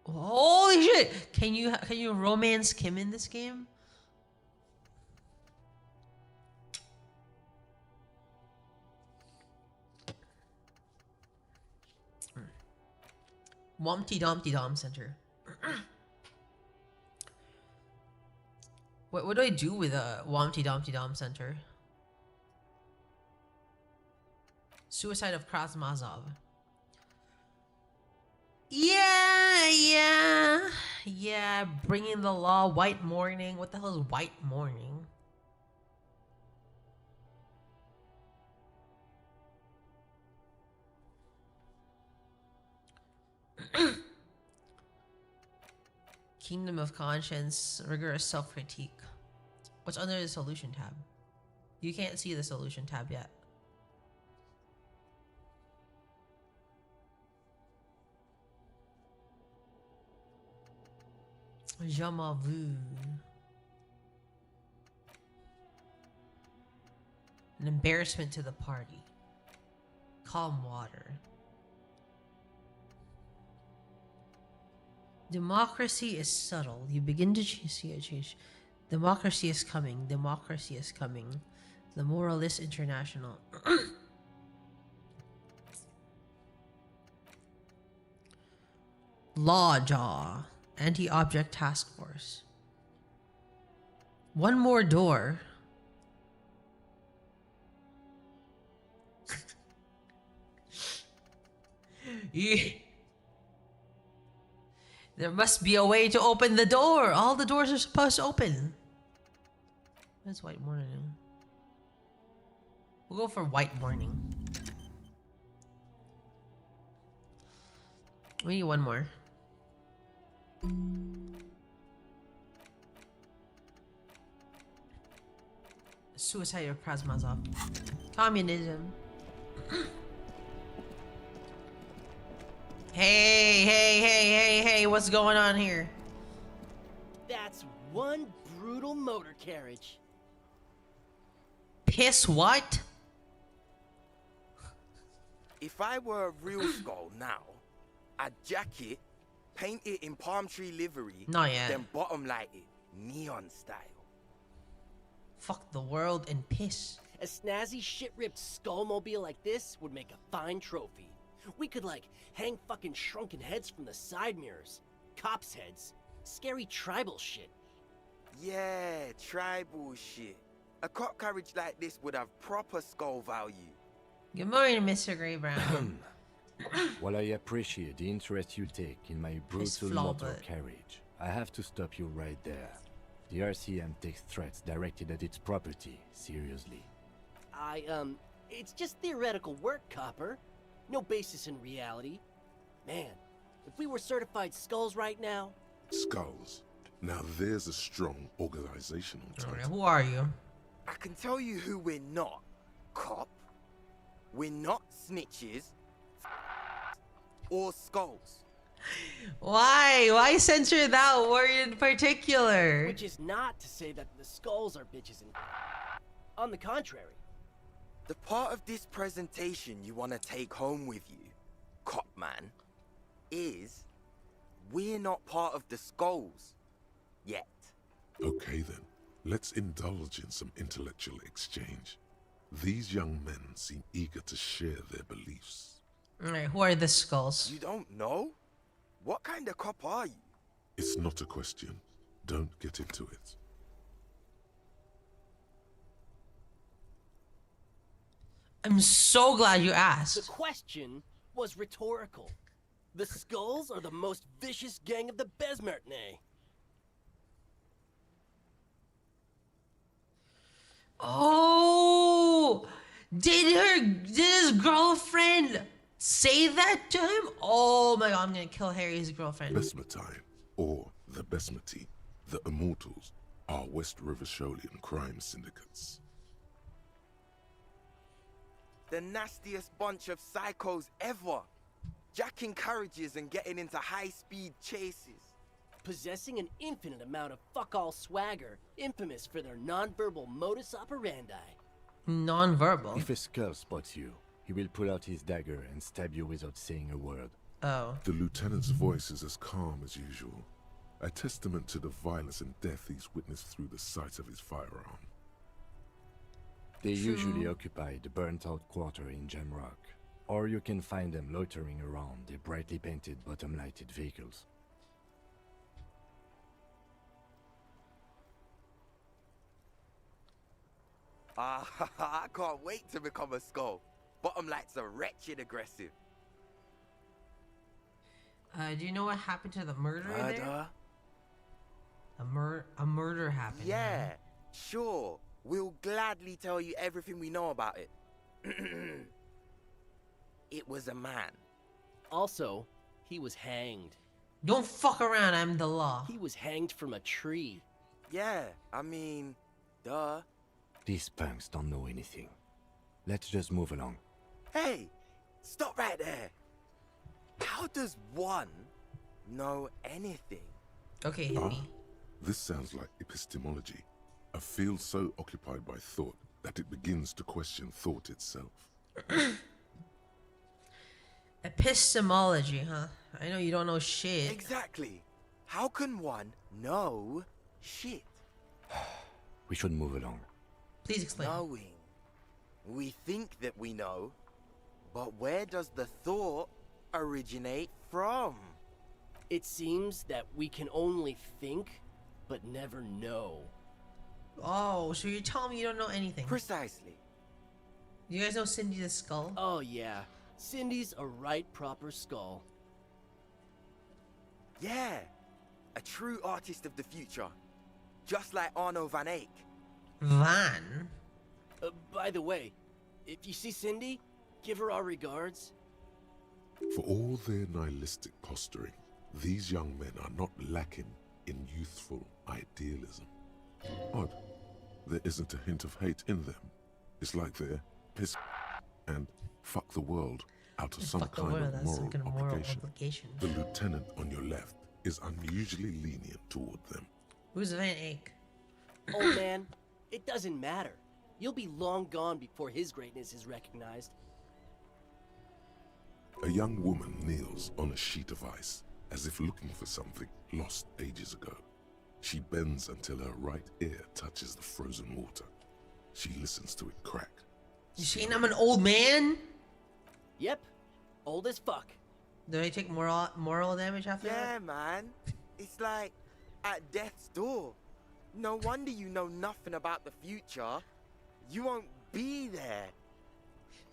Holy shit! Can you romance Kim in this game? Wompty Dumpty Dom Center. What do I do with a Womty Dumpty Dom Center? Suicide of Krasmazov. Yeah. Bringing the law. White Morning. What the hell is White Morning? Kingdom of Conscience. Rigorous self-critique. What's under the solution tab? You can't see the solution tab yet. Jamais vu. An embarrassment to the party. Calm water. Democracy is subtle. You begin to see it change. Democracy is coming. Democracy is coming. The Moralist International. Lawjaw. Anti-Object Task Force. One more door. There must be a way to open the door. All the doors are supposed to open. That's White Morning. We'll go for White Morning. We need one more. Suicide of Krasmazov. Communism. Hey, what's going on here? That's one brutal motor carriage. Piss what? If I were a real skull now, I'd jack it, paint it in palm tree livery, Not yet. then bottom light it, neon style. Fuck the world and piss. A snazzy shit-ripped skullmobile like this would make a fine trophy. We could, like, hang fucking shrunken heads from the side mirrors. Cops' heads. Scary tribal shit. Yeah, tribal shit. A cop carriage like this would have proper skull value. Good morning, Mr. Grey Brown. While I appreciate the interest you take in my brutal motor carriage, I have to stop you right there. The RCM takes threats directed at its property seriously. It's just theoretical work, Copper. No basis in reality. Man, if we were certified skulls right now... Skulls. Now there's a strong organizational title. Who are you? I can tell you who we're not, cop. We're not snitches or skulls. Why? Why censor that word in particular? Which is not to say that the skulls are bitches and... On the contrary. The part of this presentation you want to take home with you, cop man, is we're not part of the skulls yet. Okay then, let's indulge in some intellectual exchange. These young men seem eager to share their beliefs. Alright, who are the skulls? You don't know? What kind of cop are you? It's not a question. Don't get into it. I'm so glad you asked. The question was rhetorical. The skulls are the most vicious gang of the Besmertne. Oh! Did his girlfriend say that to him? Oh my god, I'm gonna kill Harry's girlfriend. Besmatine, or the Besmati, the Immortals, are West River Sholian crime syndicates. The nastiest bunch of psychos ever. Jacking carriages and getting into high-speed chases. Possessing an infinite amount of fuck-all swagger, infamous for their non-verbal modus operandi. Non-verbal? If a skull spots you, he will pull out his dagger and stab you without saying a word. Oh. The lieutenant's voice is as calm as usual, a testament to the violence and death he's witnessed through the sight of his firearm. They usually occupy the burnt-out quarter in Jamrock, or you can find them loitering around their brightly painted bottom-lighted vehicles. I can't wait to become a skull. Bottom light's a wretched aggressive. Do you know what happened to the murderer there? Murder? A murder happened. Yeah, man. sure. We'll gladly tell you everything we know about it. It was a man. Also, he was hanged. Don't fuck around, I'm the law. He was hanged from a tree. Yeah, I mean, duh. These punks don't know anything. Let's just move along. Hey, stop right there. How does one know anything? Okay, hit me. This sounds like epistemology, a field so occupied by thought that it begins to question thought itself. Epistemology, huh? I know you don't know shit. Exactly. How can one know shit? We should move along. Please explain. Knowing. We think that we know, but where does the thought originate from? It seems that we can only think, but never know. Oh, so you're telling me you don't know anything? Precisely. You guys know Cindy the Skull? Oh yeah, Cindy's a right proper skull. Yeah, a true artist of the future. Just like Arno van Eyck. Van? By the way, if you see Cindy, give her our regards. For all their nihilistic posturing, these young men are not lacking in youthful idealism. Odd, there isn't a hint of hate in them. It's like they're piss and fuck the world out of some kind of moral obligation. The lieutenant on your left is unusually lenient toward them. Who's Van Eyck? Oh man, it doesn't matter. You'll be long gone before his greatness is recognized. A young woman kneels on a sheet of ice, as if looking for something lost ages ago. She bends until her right ear touches the frozen water. She listens to it crack. You saying I'm an old man? Yep, old as fuck. Do I take moral damage after that? Yeah, man. It's like at death's door. No wonder you know nothing about the future. You won't be there.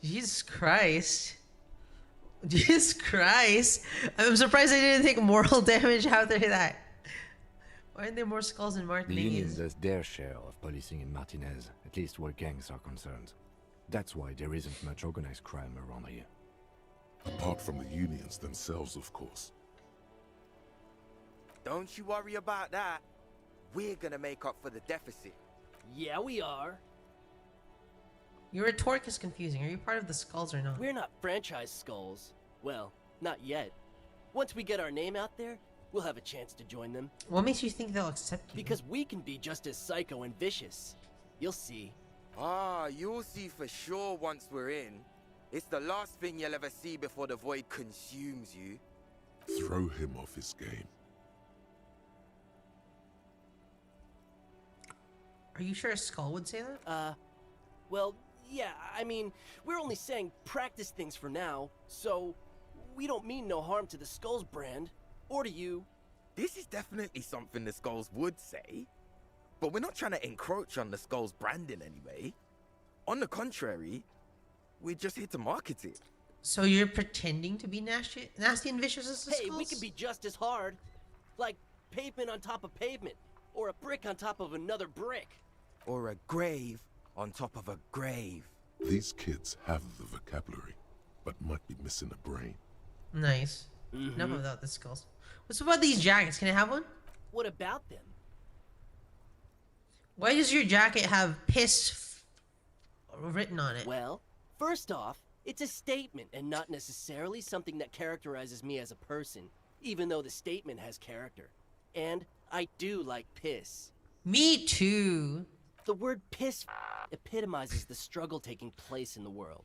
Jesus Christ. Jesus Christ. I'm surprised I didn't take moral damage after that. Why aren't there more skulls in The Union Martinez? does their share of policing in Martinez, at least where gangs are concerned. That's why there isn't much organized crime around here. Apart from the unions themselves, of course. Don't you worry about that. We're gonna make up for the deficit. Yeah, we are. Your rhetoric is confusing. Are you part of the skulls or not? We're not franchise skulls. Well, not yet. Once we get our name out there, we'll have a chance to join them. What makes you think they'll accept you? Because we can be just as psycho and vicious. You'll see. Ah, you'll see for sure once we're in. It's the last thing you'll ever see before the void consumes you. Throw him off his game. Are you sure a skull would say that? Well, yeah, I mean, we're only saying practice things for now, so we don't mean no harm to the Skulls brand, or to you. This is definitely something the Skulls would say, but we're not trying to encroach on the Skulls brand in any way. On the contrary, we're just here to market it. So you're pretending to be nasty and vicious as the Hey, skulls? we can be just as hard. Like pavement on top of pavement, or a brick on top of another brick. Or a grave on top of a grave. These kids have the vocabulary, but might be missing a brain. Nice. Enough about the skulls. What's about these jackets? Can I have one? What about them? Why does your jacket have piss written on it? Well, first off, it's a statement and not necessarily something that characterizes me as a person, even though the statement has character. And I do like piss. Me too. The word piss epitomizes the struggle taking place in the world.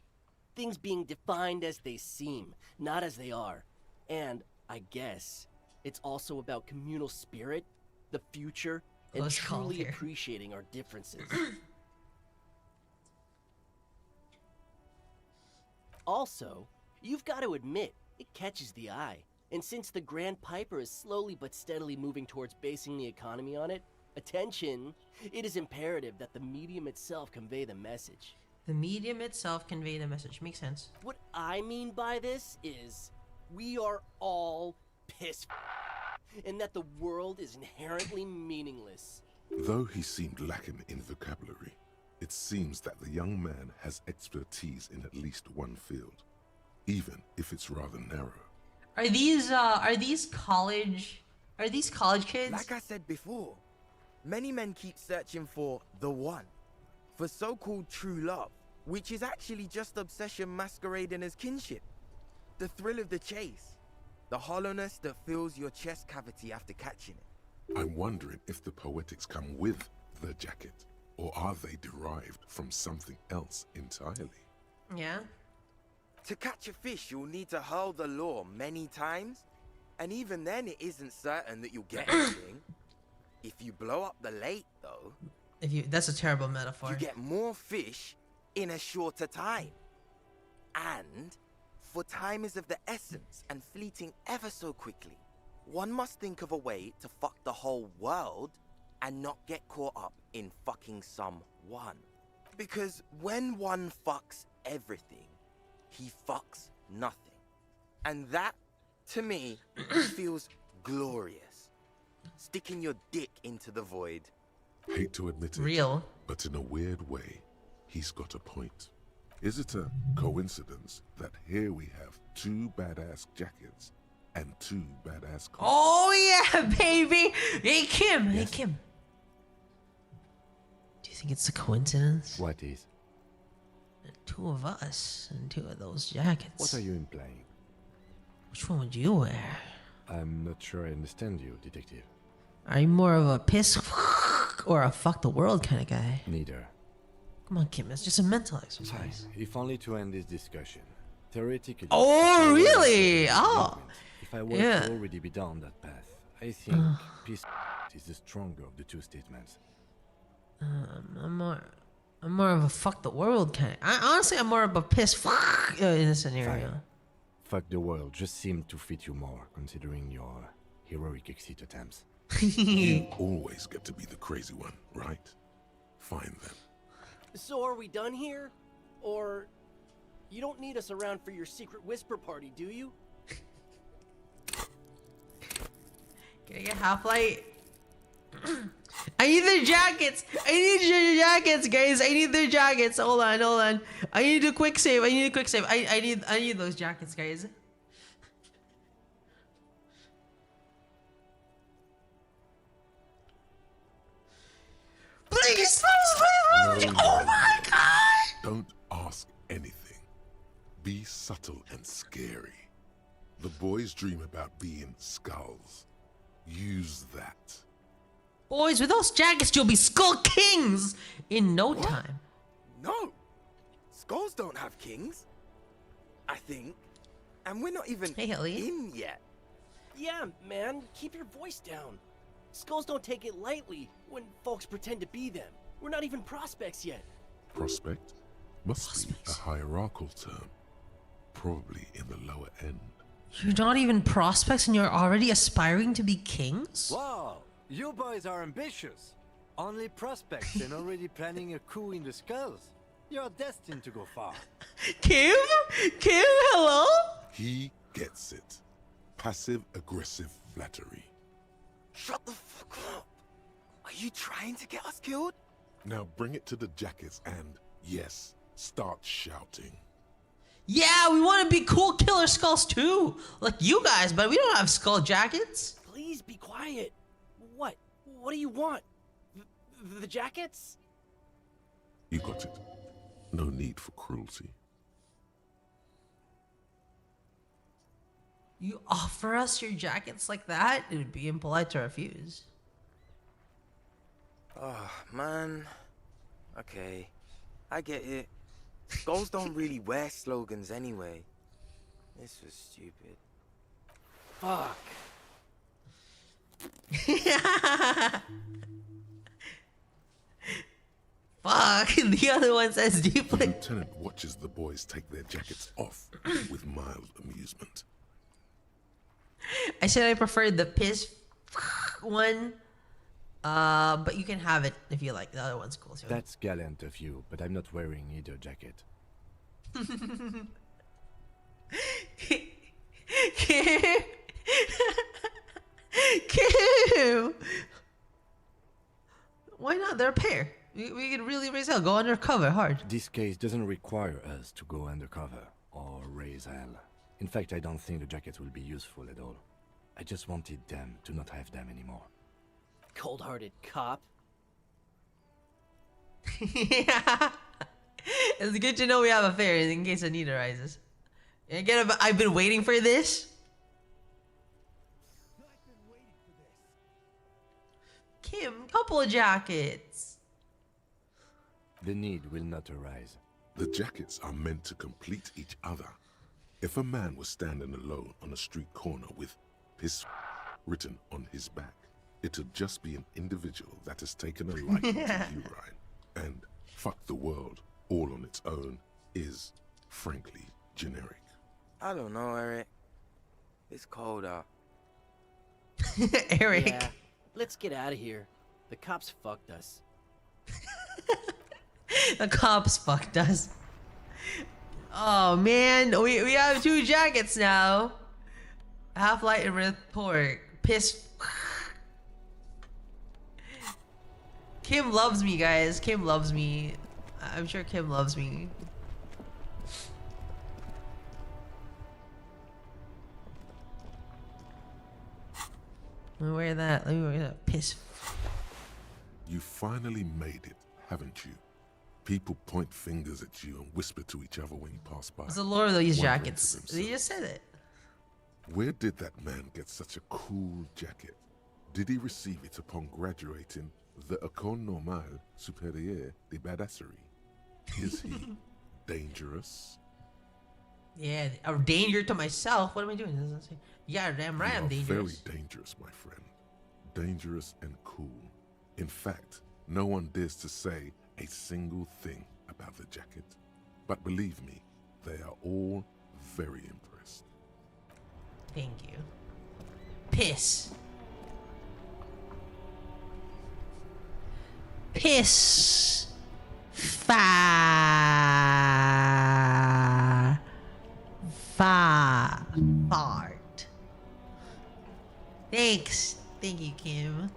Things being defined as they seem, not as they are. And, I guess, it's also about communal spirit, the future, and Close call truly here. appreciating our differences. Also, you've got to admit, it catches the eye. And since the Grand Piper is slowly but steadily moving towards basing the economy on it, attention, it is imperative that the medium itself convey the message. The medium itself convey the message. Makes sense. What I mean by this is, we are all pissed, and that the world is inherently meaningless. Though he seemed lacking in vocabulary, it seems that the young man has expertise in at least one field, even if it's rather narrow. Are these college kids? Like I said before, many men keep searching for the one, for so-called true love, which is actually just obsession masquerading as kinship. The thrill of the chase, the hollowness that fills your chest cavity after catching it. I'm wondering if the poetics come with the jacket, or are they derived from something else entirely? Yeah. To catch a fish, you'll need to hurl the lure many times, and even then it isn't certain that you'll get anything. If you blow up the lake, though, that's a terrible metaphor. you get more fish in a shorter time. And, for time is of the essence and fleeting ever so quickly, one must think of a way to fuck the whole world and not get caught up in fucking someone. Because when one fucks everything, he fucks nothing. And that, to me, feels glorious. Sticking your dick into the void. Hate to admit it, Real. but in a weird way, he's got a point. Is it a coincidence that here we have 2 badass jackets and 2 badass cops? Oh yeah, baby! Hey Kim, Yes. hey Kim. Do you think it's a coincidence? What is? 2 of us and 2 of those jackets. What are you implying? Which one would you wear? I'm not sure I understand you, detective. Are you more of a piss or a fuck the world kind of guy? Neither. Come on, Kim, it's just a mental exercise. If only to end this discussion. Theoretically. Oh, really? Oh. If I were Yeah. to already be down that path, I think peace is the stronger of the 2 statements. I'm more of a fuck the world kind. Honestly, I'm more of a piss fuck in this scenario. Fine. Fuck the world just seemed to fit you more, considering your heroic exit attempts. You always get to be the crazy one, right? Fine then. So are we done here? Or you don't need us around for your secret whisper party, do you? Can I get half-light? I need their jackets! I need your jackets, guys! I need their jackets! Hold on. I need a quick save. I need those jackets, guys. Please! No. Oh my god! Don't ask anything. Be subtle and scary. The boys dream about being skulls. Use that. Boys, with those jackets, you'll be Skull Kings in no time. No! Skulls don't have kings. I think. And we're not even in yet. Yeah, man, keep your voice down. Skulls don't take it lightly when folks pretend to be them. We're not even prospects yet. Prospect? Must be a hierarchical term. Probably in the lower end. You're not even prospects and you're already aspiring to be kings? Wow, you boys are ambitious. Only prospects and already planning a coup in the skulls. You're destined to go far. Kim? Kim, hello? He gets it. Passive-aggressive flattery. Shut the fuck up. Are you trying to get us killed? Now bring it to the jackets and, yes, start shouting. Yeah, we want to be cool killer skulls too. Like you guys, but we don't have skull jackets. Please be quiet. What? What do you want? The jackets? You got it. No need for cruelty. You offer us your jackets like that? It would be impolite to refuse. Oh, man. Okay. I get it. Skulls don't really wear slogans anyway. This was stupid. Fuck. Fuck. The other one says The deeply. lieutenant watches the boys take their jackets off with mild amusement. I said I preferred the piss one. But you can have it if you like. The other one's cool too. That's gallant of you, but I'm not wearing either jacket. Kim! Why not? They're a pair. We can really raise hell. Go undercover hard. This case doesn't require us to go undercover or raise hell. In fact, I don't think the jackets will be useful at all. I just wanted them to not have them anymore. Cold-hearted cop. Yeah. It's good to know we have affairs in case a need arises. And again, I've been waiting for this. Kim, couple of jackets. The need will not arise. The jackets are meant to complete each other. If a man was standing alone on a street corner with piss written on his back, it'd just be an individual that has taken a liking to you, Ryan. And fuck the world all on its own is, frankly, generic. I don't know, Eric. It's cold out. Eric. Yeah, let's get out of here. The cops fucked us. The cops fucked us. Oh man, we have 2 jackets now. Half light and report. Piss. Kim loves me, guys. Kim loves me. I'm sure Kim loves me. Let me wear that. Let me wear that. Piss. You finally made it, haven't you? People point fingers at you and whisper to each other when you pass by. What's the lore of these wondering to jackets? themselves, They just said it. where did that man get such a cool jacket? Did he receive it upon graduating the École Normale Supérieure de Badasserie? Is he dangerous? Yeah, a danger to myself. What am I doing? Doesn't say. Yeah, damn right, I'm You are dangerous. very dangerous, my friend. Dangerous and cool. In fact, no one dares to say a single thing about the jacket. But believe me, they are all very impressed. Thank you. Piss. Piss. Fart. Thanks. Thank you, Kim.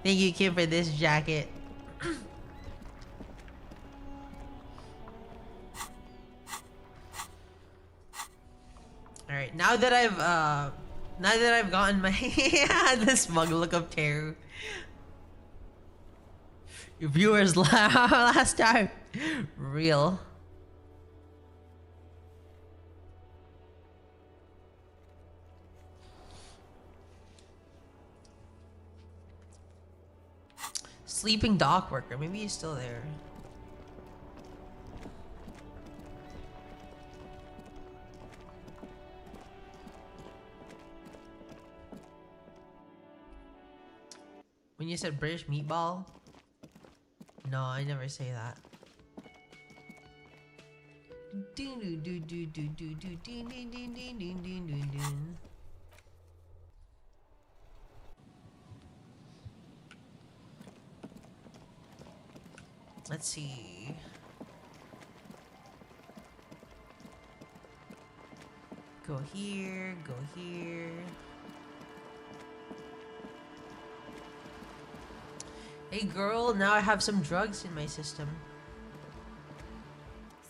Thank you, Kim, for this jacket. Alright, now that I've gotten my the smug look of terror. Your viewers last time. Real. Sleeping dock worker. Maybe he's still there. When you said British meatball? No, I never say that. Let's see. Go here, go here. Hey girl, now I have some drugs in my system.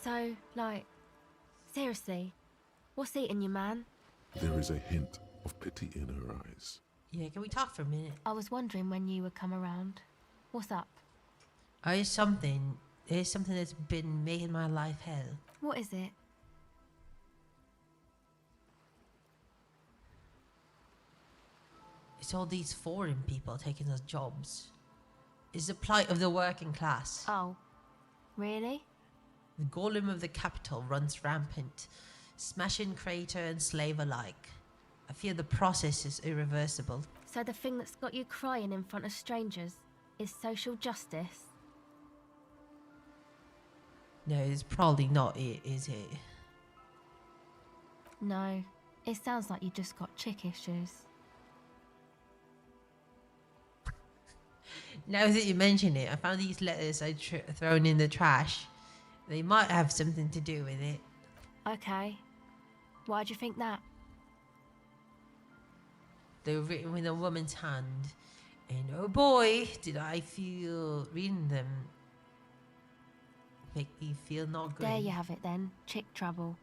So, like, seriously, what's eating you, man? There is a hint of pity in her eyes. Yeah, can we talk for a minute? I was wondering when you would come around. What's up? It's something that's been making my life hell. What is it? It's all these foreign people taking us jobs. It's the plight of the working class. Oh, really? The golem of the capital runs rampant, smashing creator and slave alike. I fear the process is irreversible. So the thing that's got you crying in front of strangers is social justice? No, it's probably not it, is it? No, it sounds like you just got chick issues. Now that you mention it, I found these letters I thrown in the trash. They might have something to do with it. Okay. Why'd you think that? They were written with a woman's hand. And oh boy, did I feel reading them. Make me feel not good. There you have it then. Chick trouble.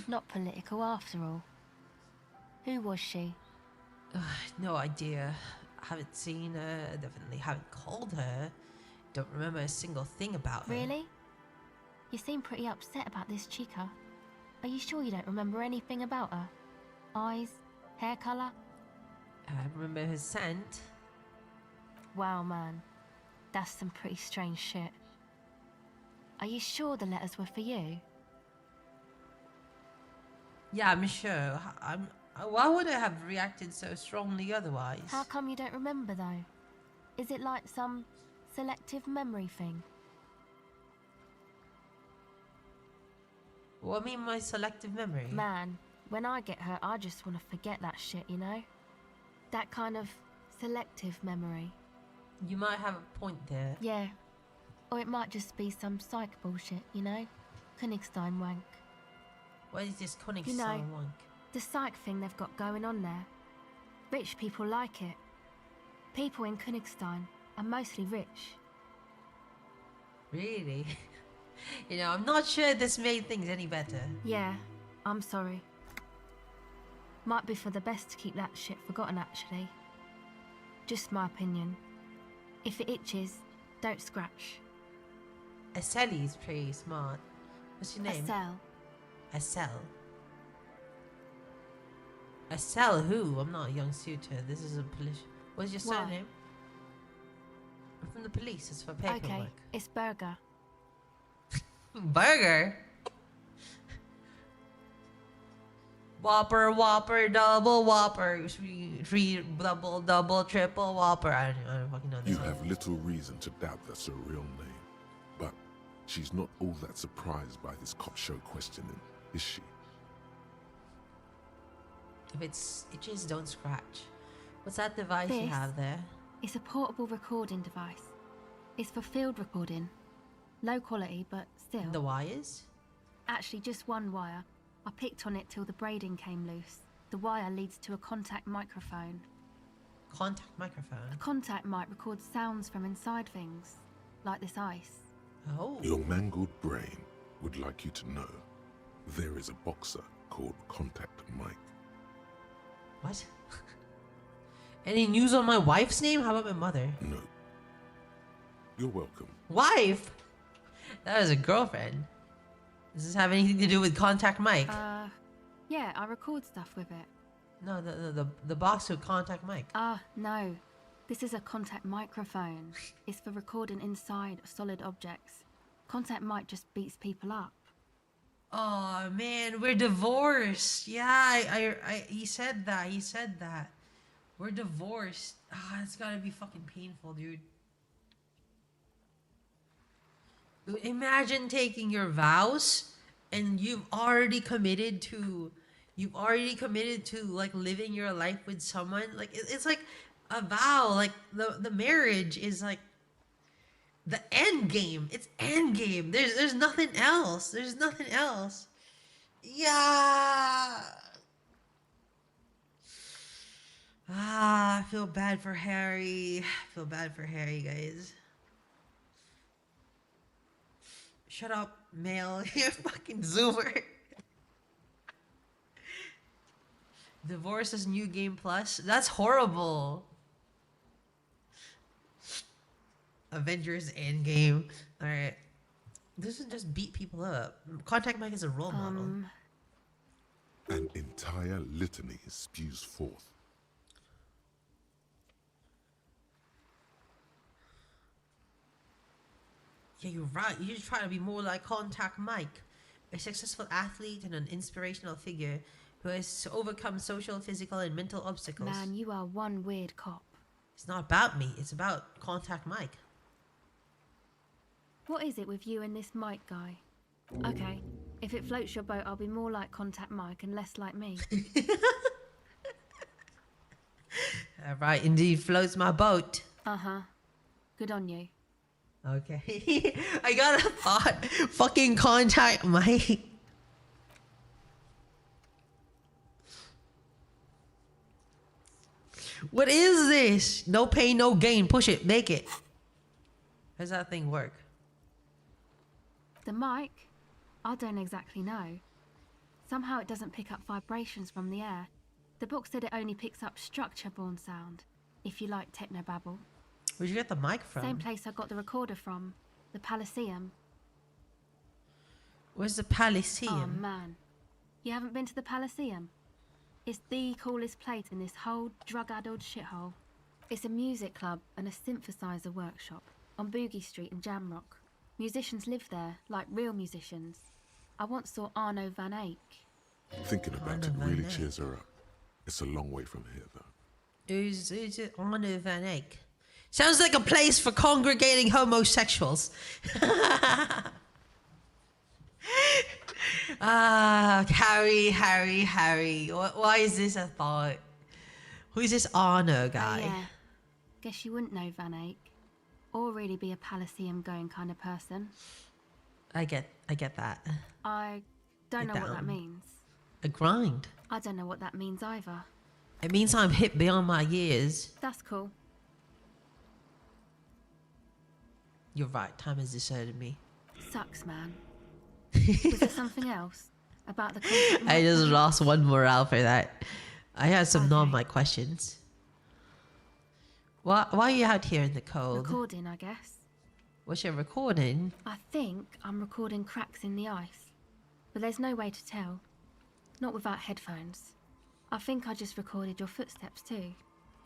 Not political after all. Who was she? No idea. Haven't seen her. Definitely haven't called her. Don't remember a single thing about her. Really? You seem pretty upset about this chica. Are you sure you don't remember anything about her? Eyes? Hair colour? I remember her scent. Wow, man. That's some pretty strange shit. Are you sure the letters were for you? Yeah, I'm sure. Why would I have reacted so strongly otherwise? How come you don't remember, though? Is it like some selective memory thing? What mean my selective memory? Man, when I get hurt, I just want to forget that shit, you know? That kind of selective memory. You might have a point there. Yeah. Or it might just be some psych bullshit, you know? Königstein wank. What is this Königstein You know, wank? the psych thing they've got going on there. Rich people like it. People in Königstein are mostly rich. Really? You know, I'm not sure this made things any better. Yeah, I'm sorry. Might be for the best to keep that shit forgotten, actually. Just my opinion. If it itches, don't scratch. Aselli's pretty smart. What's your name? Estelle. Estelle. Estelle who? I'm not a young suitor. This is a police. What's your Why? surname? I'm from the police. It's for paperwork. Okay, it's Burger. Burger? Whopper, double Whopper, three, double, triple Whopper. I don't fucking know this. You have little reason to doubt that's her real name. But she's not all that surprised by this cop show questioning, is she? If it's itches, don't scratch. What's that device you This? have there? It's a portable recording device. It's for field recording. Low quality, but still. The wires? Actually, just one wire. I picked on it till the braiding came loose. The wire leads to a contact microphone. Contact microphone? A contact mic records sounds from inside things, like this ice. Oh. Your mangled brain would like you to know there is a boxer called Contact Mike. What? Any news on my wife's name? How about my mother? No. You're welcome. Wife? That was a girlfriend. Does this have anything to do with Contact Mike? Yeah, I record stuff with it. No, the box with Contact Mike. No. This is a contact microphone. It's for recording inside solid objects. Contact mic just beats people up. Oh man, we're divorced. Yeah, he said that. We're divorced. It's gotta be fucking painful, dude. Imagine taking your vows and you've already committed to like living your life with someone. Like it's like a vow. Like the marriage is like the end game. It's end game. There's nothing else. There's nothing else. Yeah. I feel bad for Harry. Guys. Shut up, male. You're a fucking zoomer. Divorce is New Game Plus? That's horrible. Avengers Endgame. Alright. This is just beat people up. Contact Mike is a role model. An entire litany spews forth. Yeah, you're right. You should try to be more like Contact Mike, a successful athlete and an inspirational figure who has overcome social, physical, and mental obstacles. Man, you are one weird cop. It's not about me. It's about Contact Mike. What is it with you and this Mike guy? Okay, if it floats your boat, I'll be more like Contact Mike and less like me. Right, indeed, floats my boat. Uh-huh. Good on you. Okay. I got a thought. Fucking contact Mike. What is this? No pain, no gain. Push it. Make it. How does that thing work? The mic? I don't exactly know. Somehow it doesn't pick up vibrations from the air. The book said it only picks up structure-borne sound, if you like technobabble. Where'd you get the mic from? Same place I got the recorder from, the Palaceum. Where's the Palaceum? Oh man, you haven't been to the Palaceum? It's the coolest place in this whole drug-addled shithole. It's a music club and a synthesizer workshop on Boogie Street in Jamrock. Musicians live there, like real musicians. I once saw Arno van Eyck. Thinking about it really cheers her up. It's a long way from here, though. Who's it? Arno van Eyck. Sounds like a place for congregating homosexuals. Harry. Why is this a thought? Who's this Arno guy? Yeah. Guess you wouldn't know Van Eyck. Or really be a Palaceum going kind of person. I get that. I don't know what that means. A grind. I don't know what that means either. It means I'm hip beyond my years. That's cool. You're right, time has deserted me. Sucks, man. Was there something else? About the contract? I just lost one morale for that. I had some non-mic questions. Why are you out here in the cold? Recording, I guess. What's your recording? I think I'm recording cracks in the ice. But there's no way to tell. Not without headphones. I think I just recorded your footsteps too.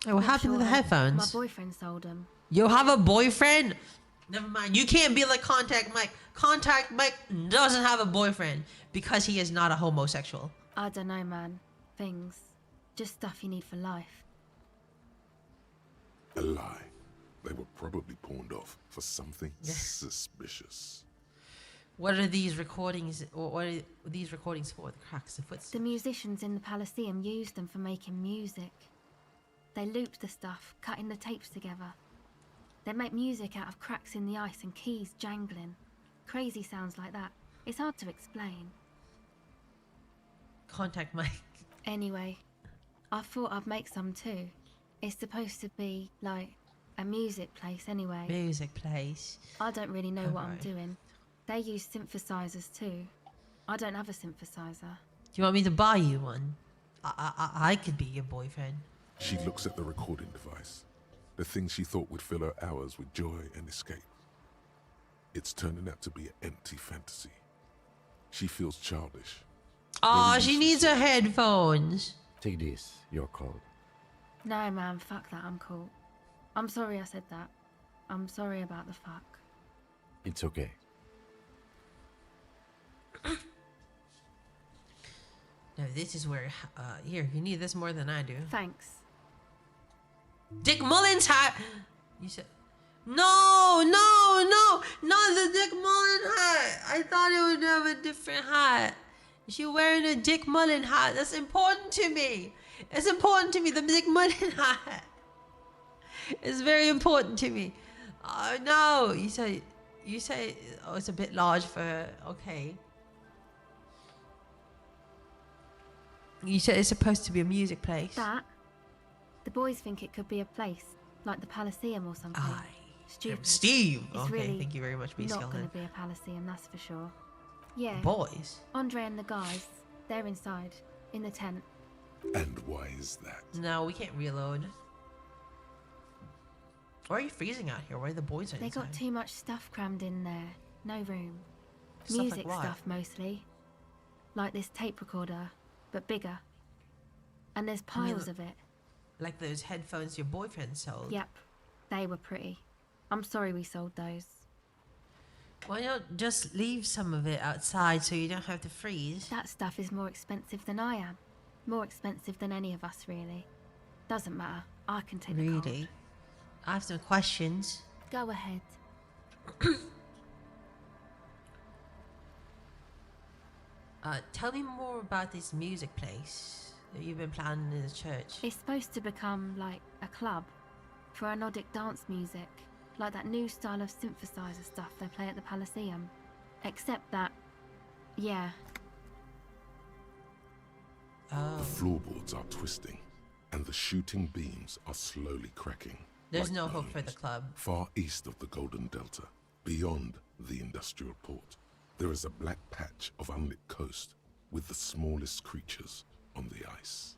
Oh, what happened to the headphones? My boyfriend sold them. You have a boyfriend? Never mind. You can't be like Contact Mike. Contact Mike doesn't have a boyfriend because he is not a homosexual. I don't know, man. Things. Just stuff you need for life. A lie. They were probably pawned off for something suspicious. What are these recordings? Or what are these recordings for? The cracks, the footsteps. The musicians in the Palaceum used them for making music. They looped the stuff, cutting the tapes together. They make music out of cracks in the ice and keys jangling. Crazy sounds like that. It's hard to explain. Contact Mike. Anyway, I thought I'd make some too. It's supposed to be like a music place anyway. Music place. I don't really know what I'm doing. They use synthesizers too. I don't have a synthesizer. Do you want me to buy you one? I could be your boyfriend. She looks at the recording device. The thing she thought would fill her hours with joy and escape. It's turning out to be an empty fantasy. She feels childish. Oh, she needs her headphones. Take this, you're cold. No, man, fuck that, I'm cool. I'm sorry I said that. I'm sorry about the fuck. It's okay. No, this is where, here, you need this more than I do. Thanks. Dick Mullins hat! You said, no, not the Dick Mullen hat. I thought it would have a different hat. She wearing a Dick Mullen hat. That's important to me. It's important to me, the Dick Mullen hat. It's very important to me. Oh, no, you say, oh, it's a bit large for her. Okay. You said it's supposed to be a music place. That? The boys think it could be a place, like the Palaceum or something. Stupid. Steve! It's Okay, really thank you very much, not going to be a Palaceum, that's for sure. Yeah. Boys? Andre and the guys, they're inside, in the tent. And why is that? No, we can't reload. Why are you freezing out here? Why are the boys They inside? got too much stuff crammed in there. No room. Stuff like Music what? stuff mostly. Like this tape recorder, but bigger. And there's piles of it. Like those headphones your boyfriend sold? Yep. They were pretty. I'm sorry we sold those. Why not just leave some of it outside so you don't have to freeze? That stuff is more expensive than I am. More expensive than any of us, really. Doesn't matter. I can take the cold. Really? I have some questions. Go ahead. Tell me more about this music place that you've been planning in the church. It's supposed to become like a club for anodic dance music, like that new style of synthesizer stuff they play at the Elysium. Except that, yeah. The floorboards are twisting, and the shooting beams are slowly cracking. There's like no hope for the bones. club. Far east of the Golden Delta, beyond the industrial port, there is a black patch of unlit coast with the smallest creatures on the ice.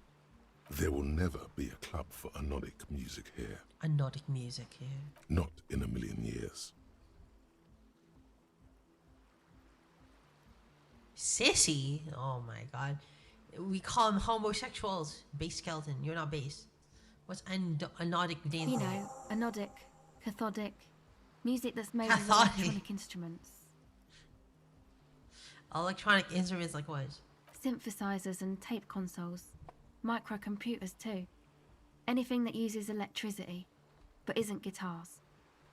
There will never be a club for anodic music here. Anodic music here. Not in a million years. Sissy? Oh my god. We call them homosexuals. Base skeleton. You're not base. What's anodic dance? You know, anodic, cathodic, music that's made with Cathodic. electronic instruments. Electronic instruments like what? Synthesizers and tape consoles. Microcomputers too. Anything that uses electricity, but isn't guitars.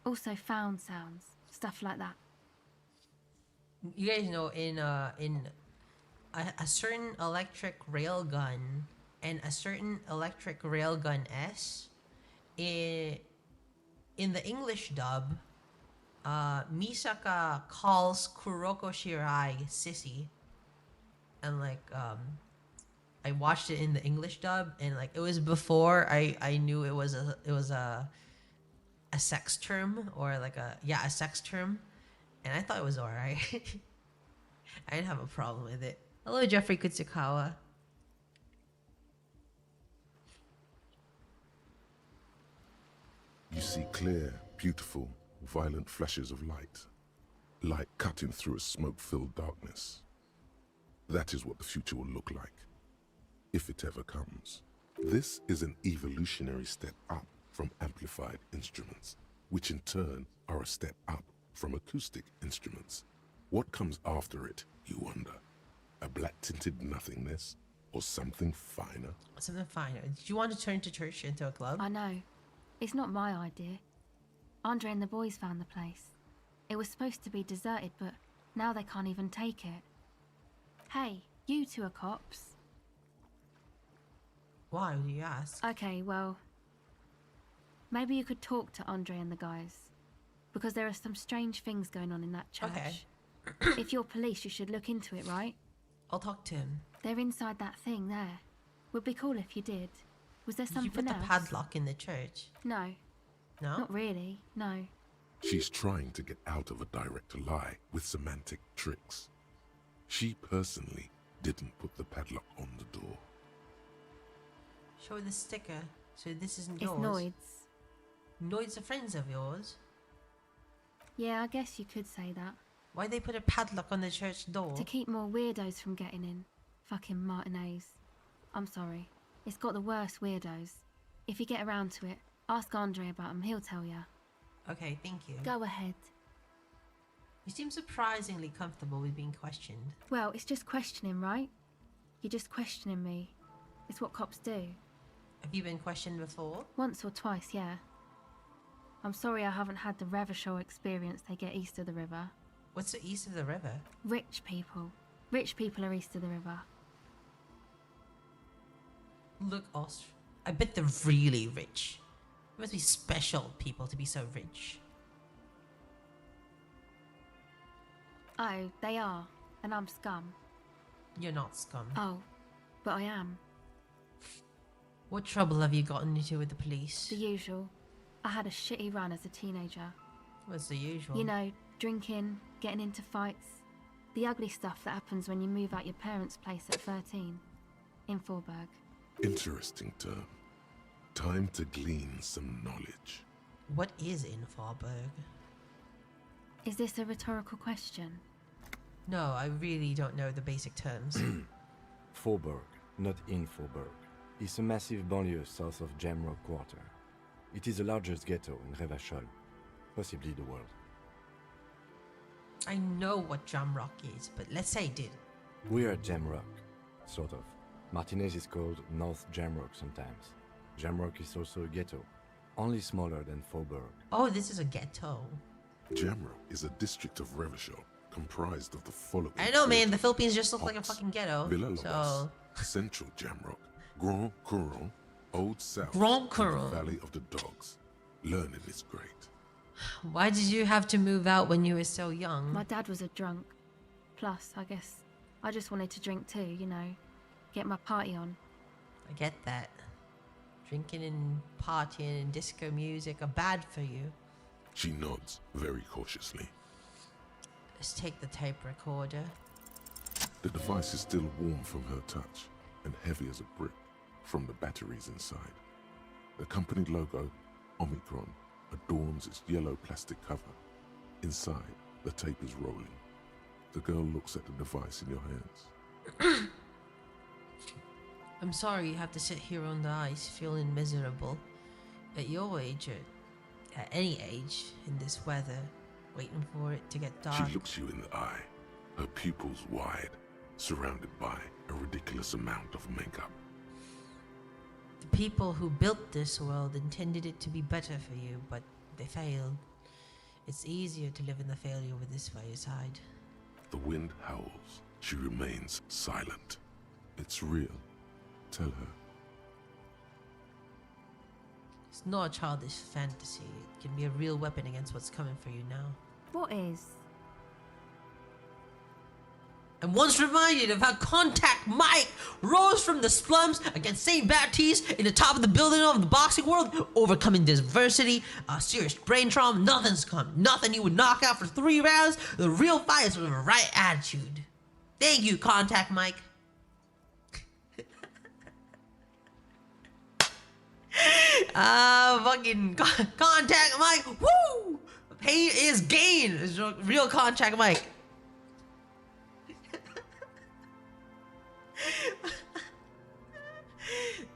Also found sounds, stuff like that. You guys know in a certain electric railgun and a certain electric railgun S, in the English dub, Misaka calls Kuroko Shirai sissy, and like I watched it in the English dub, and like it was before I knew it was a sex term, or like a sex term, and I thought it was alright. I didn't have a problem with it. Hello, Jeffrey Kutsukawa. You see clear, beautiful, violent flashes of light. Light cutting through a smoke-filled darkness. That is what the future will look like, if it ever comes. This is an evolutionary step up from amplified instruments, which in turn are a step up from acoustic instruments. What comes after it, you wonder? A black-tinted nothingness? Or something finer? Something finer. Did you want to turn to church into a club? I know. It's not my idea. Andre and the boys found the place. It was supposed to be deserted, but now they can't even take it. Hey, you two are cops. Why do you ask? Okay, well, maybe you could talk to Andre and the guys. Because there are some strange things going on in that church. Okay. If you're police, you should look into it, right? I'll talk to him. They're inside that thing there. Would be cool if you did. Was there Did something you put the else? padlock in the church? No. No? Not really, no. She's trying to get out of a direct lie with semantic tricks. She personally didn't put the padlock on the door. Show the sticker. So this isn't It's yours. Noid's. Noid's are friends of yours. Yeah, I guess you could say that. Why they put a padlock on the church door? To keep more weirdos from getting in. Fucking Martinez. I'm sorry. It's got the worst weirdos. If you get around to it, ask Andre about them, he'll tell ya. Okay, thank you. Go ahead. You seem surprisingly comfortable with being questioned. Well, it's just questioning, right? You're just questioning me. It's what cops do. Have you been questioned before? Once or twice, yeah. I'm sorry I haven't had the Revachol experience they get east of the river. What's the east of the river? Rich people. Rich people are east of the river. Look, I bet they're really rich. It must be special people to be so rich. Oh, they are. And I'm scum. You're not scum. Oh, but I am. What trouble have you gotten into with the police? The usual. I had a shitty run as a teenager. What's the usual? You know, drinking, getting into fights. The ugly stuff that happens when you move out your parents' place at 13. In Forberg. Interesting term. Time to glean some knowledge. What is in Forberg? Is this a rhetorical question? No, I really don't know the basic terms. Forberg, not in Forberg, is a massive banlieue south of Jamrock Quarter. It is the largest ghetto in Revachol, possibly the world. I know what Jamrock is, but let's say I did. We are Jamrock, sort of. Martinez is called North Jamrock sometimes. Jamrock is also a ghetto, only smaller than Forberg. Oh, this is a ghetto. Jamrock is a district of Revachol comprised of the following. I know, man. The quarters: Philippines just look like a Ox, fucking ghetto. Villalobos, So, Central Jamrock, Grand Couronne, Old South, Grand and Couronne. the Valley of the Dogs. Learning is great. Why did you have to move out when you were so young? My dad was a drunk. Plus, I guess I just wanted to drink too, you know, get my party on. I get that. Drinking and partying and disco music are bad for you. She nods very cautiously. Let's take the tape recorder. The device is still warm from her touch and heavy as a brick from the batteries inside. The company logo, Omicron, adorns its yellow plastic cover. Inside, the tape is rolling. The girl looks at the device in your hands. I'm sorry you have to sit here on the ice feeling miserable. At your age, or at any age in this weather, waiting for it to get dark. She looks you in the eye, her pupils wide, surrounded by a ridiculous amount of makeup. The people who built this world intended it to be better for you, but they failed. It's easier to live in the failure with this by your side. The wind howls. She remains silent. It's real. Tell her. It's not a childish fantasy. It can be a real weapon against what's coming for you now. What is? I'm once reminded of how Contact Mike rose from the slums against St. Baptiste in the top of the building of the boxing world, overcoming adversity, serious brain trauma, nothing's come. Nothing you would knock out for 3 rounds. The real fight is with the right attitude. Thank you, Contact Mike. Fucking Contact Mike. Woo! Pain is gain. It's real Contact Mike.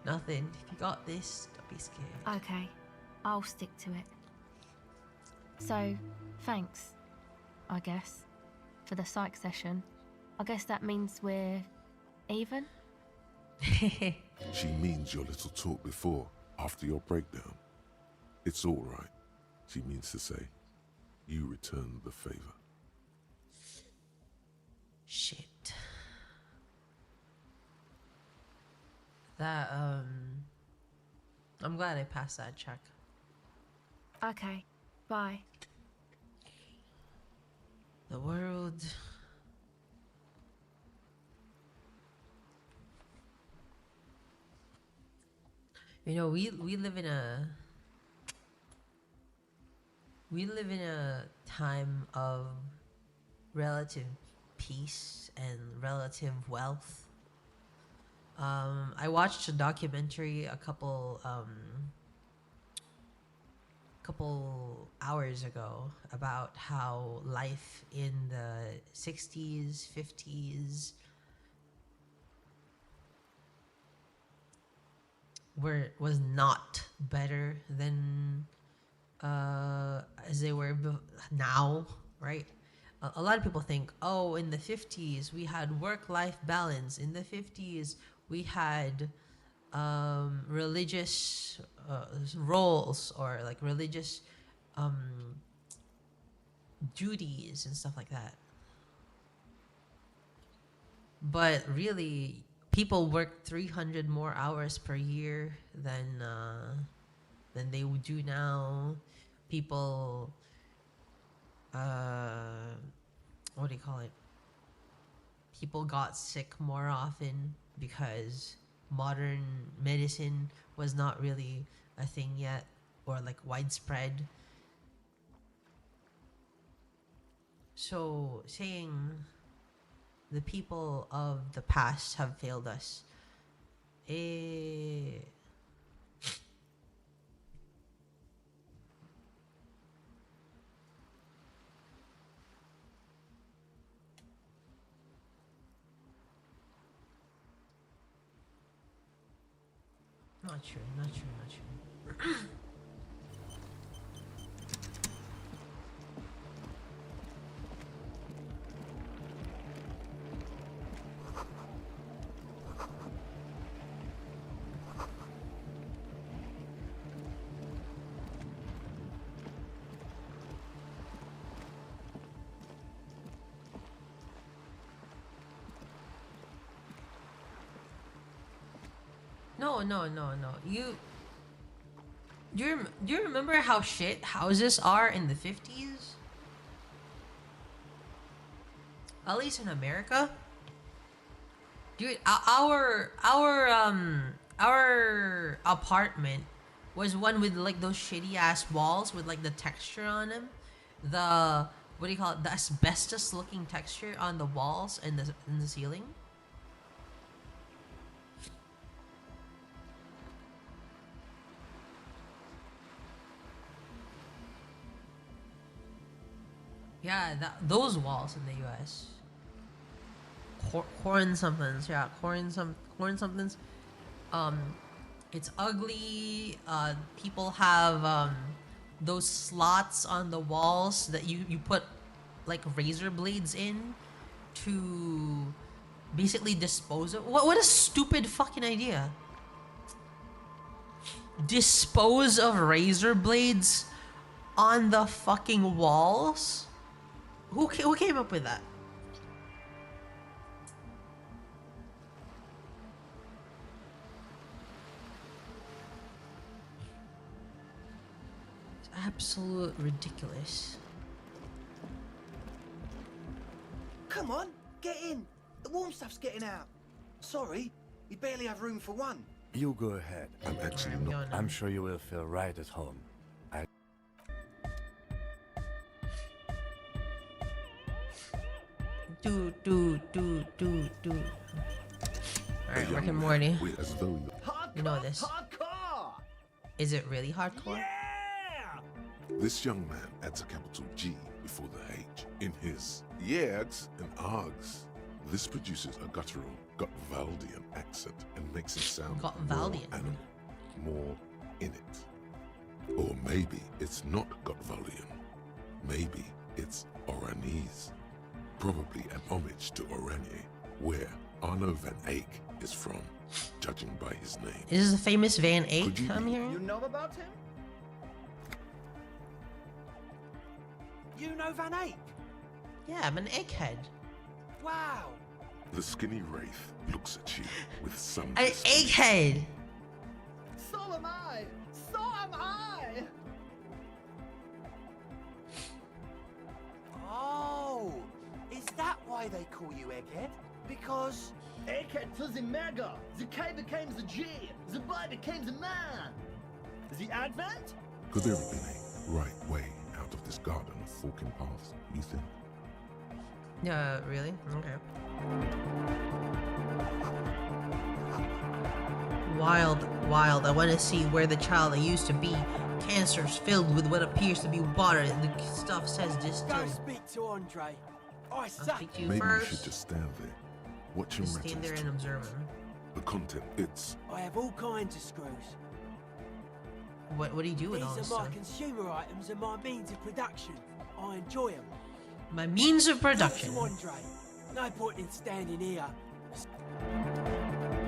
Nothing. If you got this, don't be scared. Okay, I'll stick to it. So, thanks, I guess, for the psych session. I guess that means we're even? She means your little talk before, after your breakdown. It's all right, she means to say. You return the favor. Shit. That, I'm glad I passed that check. Okay, bye. The world... You know, we live in a... We live in a time of relative peace and relative wealth. I watched a documentary a couple hours ago about how life in the 60s, 50s was not better than as they were now, right? A lot of people think, oh, in the 50s we had work-life balance. In the 50s we had religious roles or like religious duties and stuff like that. But really, people work 300 more hours per year than they would do now. People, what do you call it? People got sick more often because modern medicine was not really a thing yet, or like widespread. So saying the people of the past have failed us, not true, not true, not true. No. Do you remember how shit houses are in the 50s? At least in America. Dude, our apartment was one with like those shitty ass walls with like the texture on them. The what do you call it? The asbestos looking texture on the walls and the ceiling. Yeah, those walls in the U.S. Corn somethings, yeah, corn somethings. It's ugly. People have those slots on the walls that you put like razor blades in to basically dispose of. What a stupid fucking idea. Dispose of razor blades on the fucking walls? Who came up with that? It's absolute ridiculous. Come on, get in. The warm stuff's getting out. Sorry, we barely have room for one. You go ahead. I'm actually Alright, not. I'm sure you will feel right at home. Do. Alright, Rick and Morty. As though You know this. Hardcore! Is it really hardcore? this young man adds a capital G before the H in his yeags and args. This produces a guttural Gotvaldian accent and makes it sound more Gotvaldian. animal, more in it. Or maybe it's not Gotvaldian. Maybe it's Oranese. Probably an homage to Oranje, where Arno van Eyck is from, judging by his name. Is this a famous Van Eyck Could you I'm be- hearing? You know about him? You know Van Eyck? Yeah, I'm an egghead. Wow. The skinny wraith looks at you with some An disbelief. egghead! So am I! So am I! Oh, is that why they call you Egghead? Because Egghead to the mega, the K became the G, the boy became the man. The Advent? Could there have been a right way out of this garden of forking paths, you think? Yeah, really? Okay. Wild. I want to see where the child I used to be. Cancers filled with what appears to be water. The stuff says Go distilled. speak to Andre. I I'll suck. speak to you Maybe you first. should just stand there, watch him Just rattle stand his there and teeth. observe him. The content, it's I have all kinds of screws. What do you do with all this These are my stuff? consumer items and my means of production. I enjoy them. My means of production. To Andre. No point in standing here.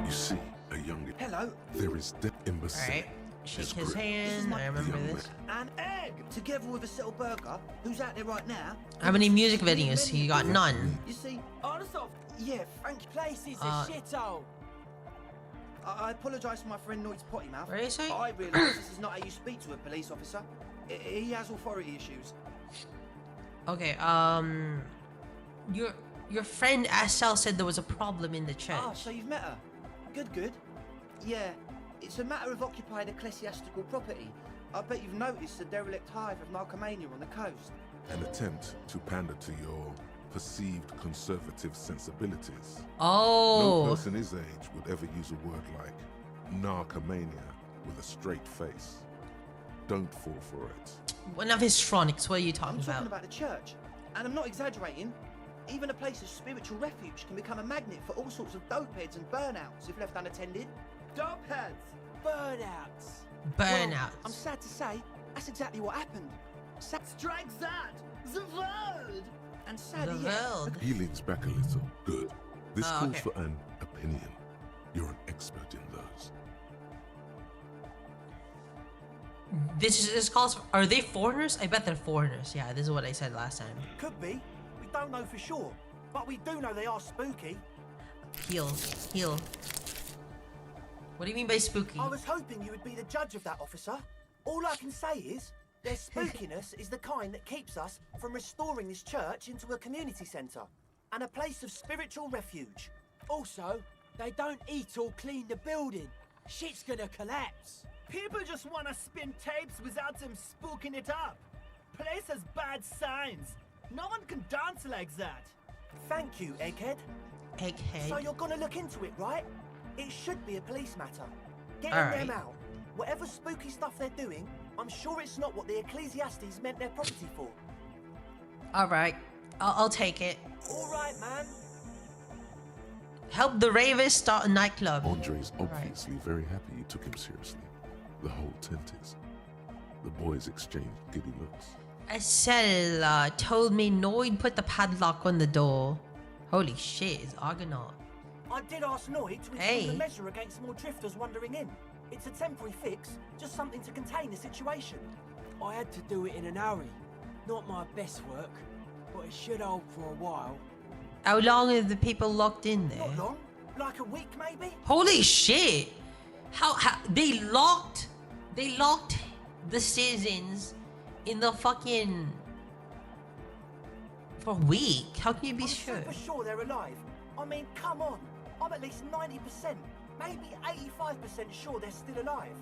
you see a young. Hello, There is depth in the Alright. Shake his hand. I remember this. an egg, together with a Settle Burger, who's out there right now. How many music videos? He got none. You see, yeah, thank you. Place is Uh, a shithole. I apologise for my friend Noid's potty mouth. What did he say? I realise this is not how you speak to a police officer. He has authority issues. Okay, your friend Asel said there was a problem in the church. Ah, so you've met her. Good. Yeah, it's a matter of occupied ecclesiastical property. I bet you've noticed the derelict hive of narcomania on the coast. An attempt to pander to your perceived conservative sensibilities. Oh. No person his age would ever use a word like narcomania with a straight face. Don't fall for it. One of his Tronics, what are you I'm talking talking about? about the church, and I'm not exaggerating. Even a place of spiritual refuge can become a magnet for all sorts of dope heads and burnouts if left unattended. Dope heads! Burnouts. Burnout. Well, I'm sad to say, that's exactly what happened. Strike that! The world! And The sadly, yeah, world. He leans back a little. Good. This Oh, calls okay. for an opinion. You're an expert in those. This calls for, are they foreigners? I bet they're foreigners. Yeah, this is what I said last time. could be. We don't know for sure, but we do know they are spooky. Heal. What do you mean by spooky? I was hoping you would be the judge of that, officer. All I can say is, their spookiness is the kind that keeps us from restoring this church into a community centre and a place of spiritual refuge. Also, they don't eat or clean the building. Shit's gonna collapse. People just want to spin tapes without them spooking it up. Place has bad signs. No one can dance like that. Thank you, Egghead. Egghead. So you're gonna look into it, right? It should be a police matter. Getting All them right. out. Whatever spooky stuff they're doing, I'm sure it's not what the Ecclesiastes meant their property for. All right, I'll take it. All right, man. Help the Ravens start a nightclub. Andre's obviously very happy you took him seriously. The whole tent is. The boys exchanged giddy looks. Estella told me Noid put the padlock on the door. Holy shit, it's Argonaut. I did ask Noid to install the measure against more drifters wandering in. It's a temporary fix, just something to contain the situation. I had to do it in a hurry. Not my best work, but it should hold for a while. How long are the people locked in there? Not long, like a week maybe. Holy shit! How they locked the citizens in the fucking for a week? How can you be sure? I'm super sure they're alive. I mean, come on. I'm at least 90%, maybe 85% sure they're still alive.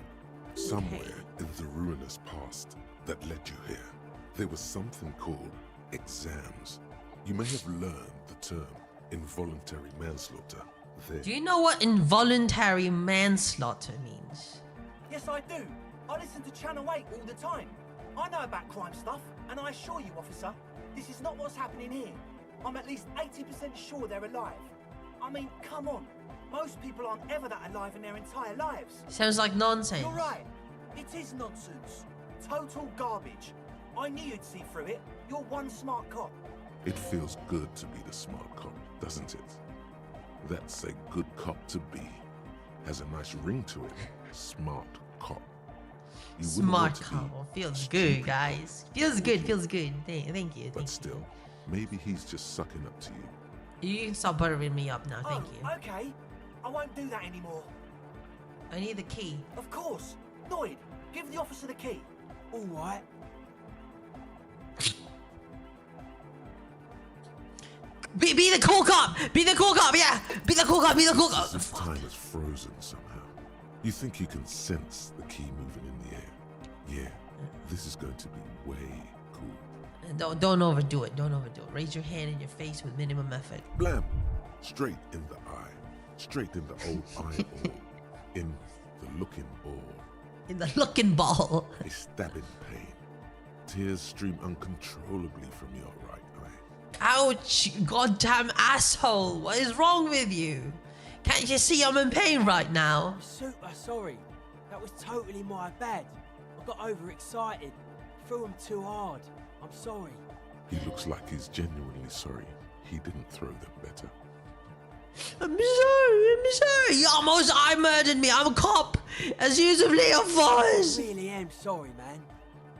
Somewhere in the ruinous past that led you here, there was something called exams. You may have learned the term involuntary manslaughter there. Do you know what involuntary manslaughter means? Yes, I do. I listen to Channel 8 all the time. I know about crime stuff, and I assure you, officer, this is not what's happening here. I'm at least 80% sure they're alive. I mean, come on. Most people aren't ever that alive in their entire lives. Sounds like nonsense. You're right. It is nonsense. Total garbage. I knew you'd see through it. You're one smart cop. It feels good to be the smart cop, doesn't it? That's a good cop to be. Has a nice ring to it. Smart cop. You wouldn't Smart want to be cop. Feels good, guys. Feels good. Feels good. Thank you. But still, maybe he's just sucking up to you. You can stop buttering me up now. Thank you. Okay. I won't do that anymore. I need the key. Of course. Noid, give the officer the key. All right. Be the cool cop! Be the cool cop, yeah! Be the cool cop, be the cool cop! As if time is frozen somehow. You think you can sense the key moving in the air. Yeah, this is going to be way cool. Don't overdo it, don't overdo it. Raise your hand in your face with minimum effort. Blam! Straight in the eye. Straight in the old eyeball. In the looking ball. In the looking ball. A stabbing pain. Tears stream uncontrollably from your right eye. Ouch, you goddamn asshole. What is wrong with you? Can't you see I'm in pain right now? I'm super sorry. That was totally my bad. I got overexcited. Threw him too hard. I'm sorry. He looks like he's genuinely sorry. He didn't throw them better. I'm sorry. You almost murdered me. I'm a cop. As usually of was. I really am sorry, man.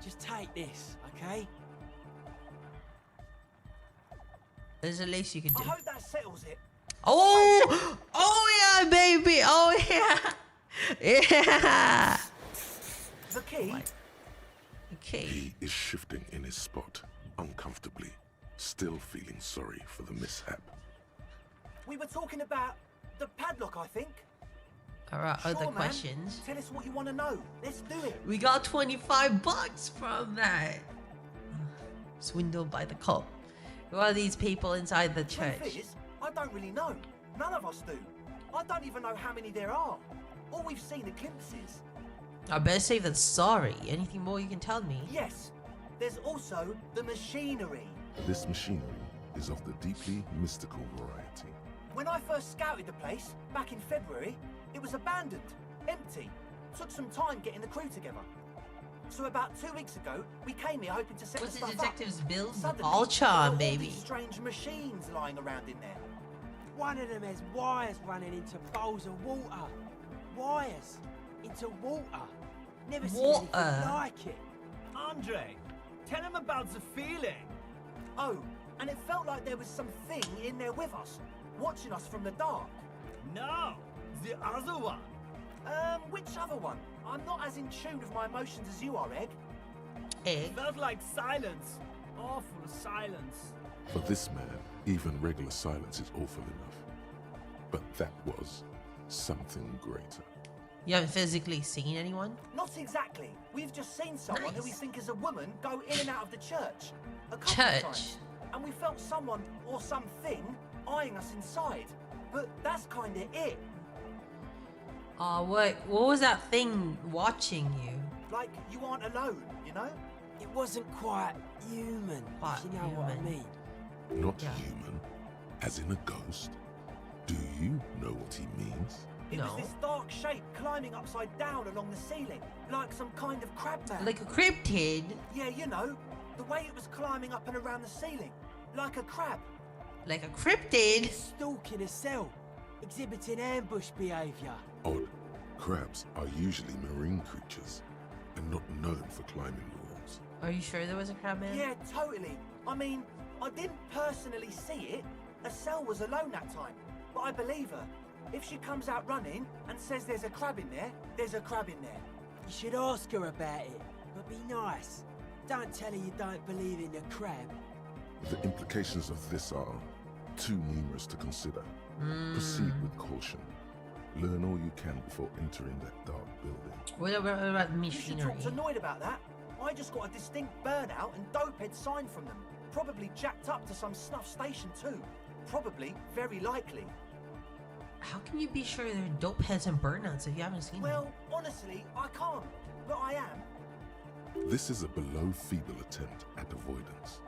Just take this, okay? There's the least you can do. I hope that settles it. Oh yeah, baby. Oh yeah. Yeah. The key? Okay. He is shifting in his spot, uncomfortably, still feeling sorry for the mishap. We were talking about the padlock, I think. Alright, Sure, other man. questions. Tell us what you want to know. Let's do it. We got $25 from that. Swindled by the cop. Who are these people inside the church? Truth is, I don't really know. None of us do. I don't even know how many there are. All we've seen are glimpses. I better say that sorry. Anything more you can tell me? Yes. There's also the machinery. This machinery is of the deeply mystical variety. When I first scouted the place, back in February, it was abandoned, empty. Took some time getting the crew together. So about 2 weeks ago, we came here hoping to set What's the the stuff detective's up. bill? Suddenly, Ball charm, there were all baby. these strange machines lying around in there. One of them has wires running into bowls of water. Wires into water. Never seen anything like it. Andre, tell him about the feeling. Oh, and it felt like there was something in there with us, watching us from the dark. No, the other one. Which other one? I'm not as in tune with my emotions as you are, Egg. Egg? Felt like silence. Awful silence. For this man, even regular silence is awful enough. But that was something greater. You haven't physically seen anyone? Not exactly. We've just seen someone who we think is a woman go in and out of the church. A couple Church? of times. And we felt someone or something eyeing us inside. But that's kinda it. What was that thing watching you? Like you aren't alone, you know? It wasn't quite human, Quite if you know what I human. mean. Not human, as in a ghost. Do you know what he means? It was No. this dark shape climbing upside down along the ceiling, like some kind of crab man. Like a cryptid? Yeah, you know, the way it was climbing up and around the ceiling, like a crab. Like a cryptid? Stalking a cell, exhibiting ambush behaviour. Odd. Crabs are usually marine creatures and not known for climbing walls. Are you sure there was a crab man? Yeah, totally. I mean, I didn't personally see it. Estelle was alone that time, but I believe her. If she comes out running and says there's a crab in there, there's a crab in there. You should ask her about it, but be nice. Don't tell her you don't believe in the crab. The implications of this are too numerous to consider. Proceed with caution. Learn all you can before entering that dark building. What about You should machinery? talk annoyed about that. I just got a distinct burnout and dopehead sign from them. Probably jacked up to some snuff station too. Probably, very likely. How can you be sure they're dope heads and burnouts if you haven't seen them? Well, honestly, I can't. But I am. This is a below feeble attempt at avoidance.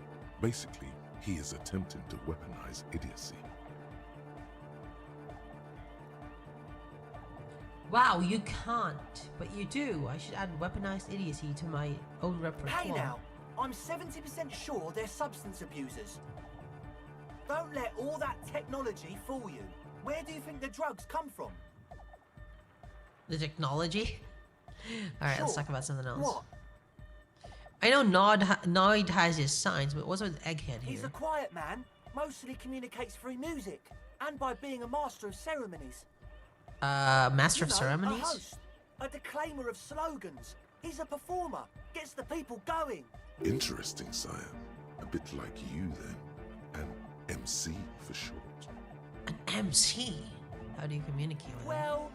Basically, he is attempting to weaponize idiocy. Wow, you can't, but you do. I should add weaponized idiocy to my own repertoire. Hey now, I'm 70% sure they're substance abusers. Don't let all that technology fool you. Where do you think the drugs come from? The technology? Alright, let's Sure. talk about something else. What? I know Noid has his signs, but what's with Egghead He's a here? quiet man, mostly communicates through music, and by being a master of ceremonies. Master of You know, ceremonies? A host, a declaimer of slogans. He's a performer, gets the people going. Interesting, sire. A bit like you then. An MC for short. An MC? How do you communicate with him? Well,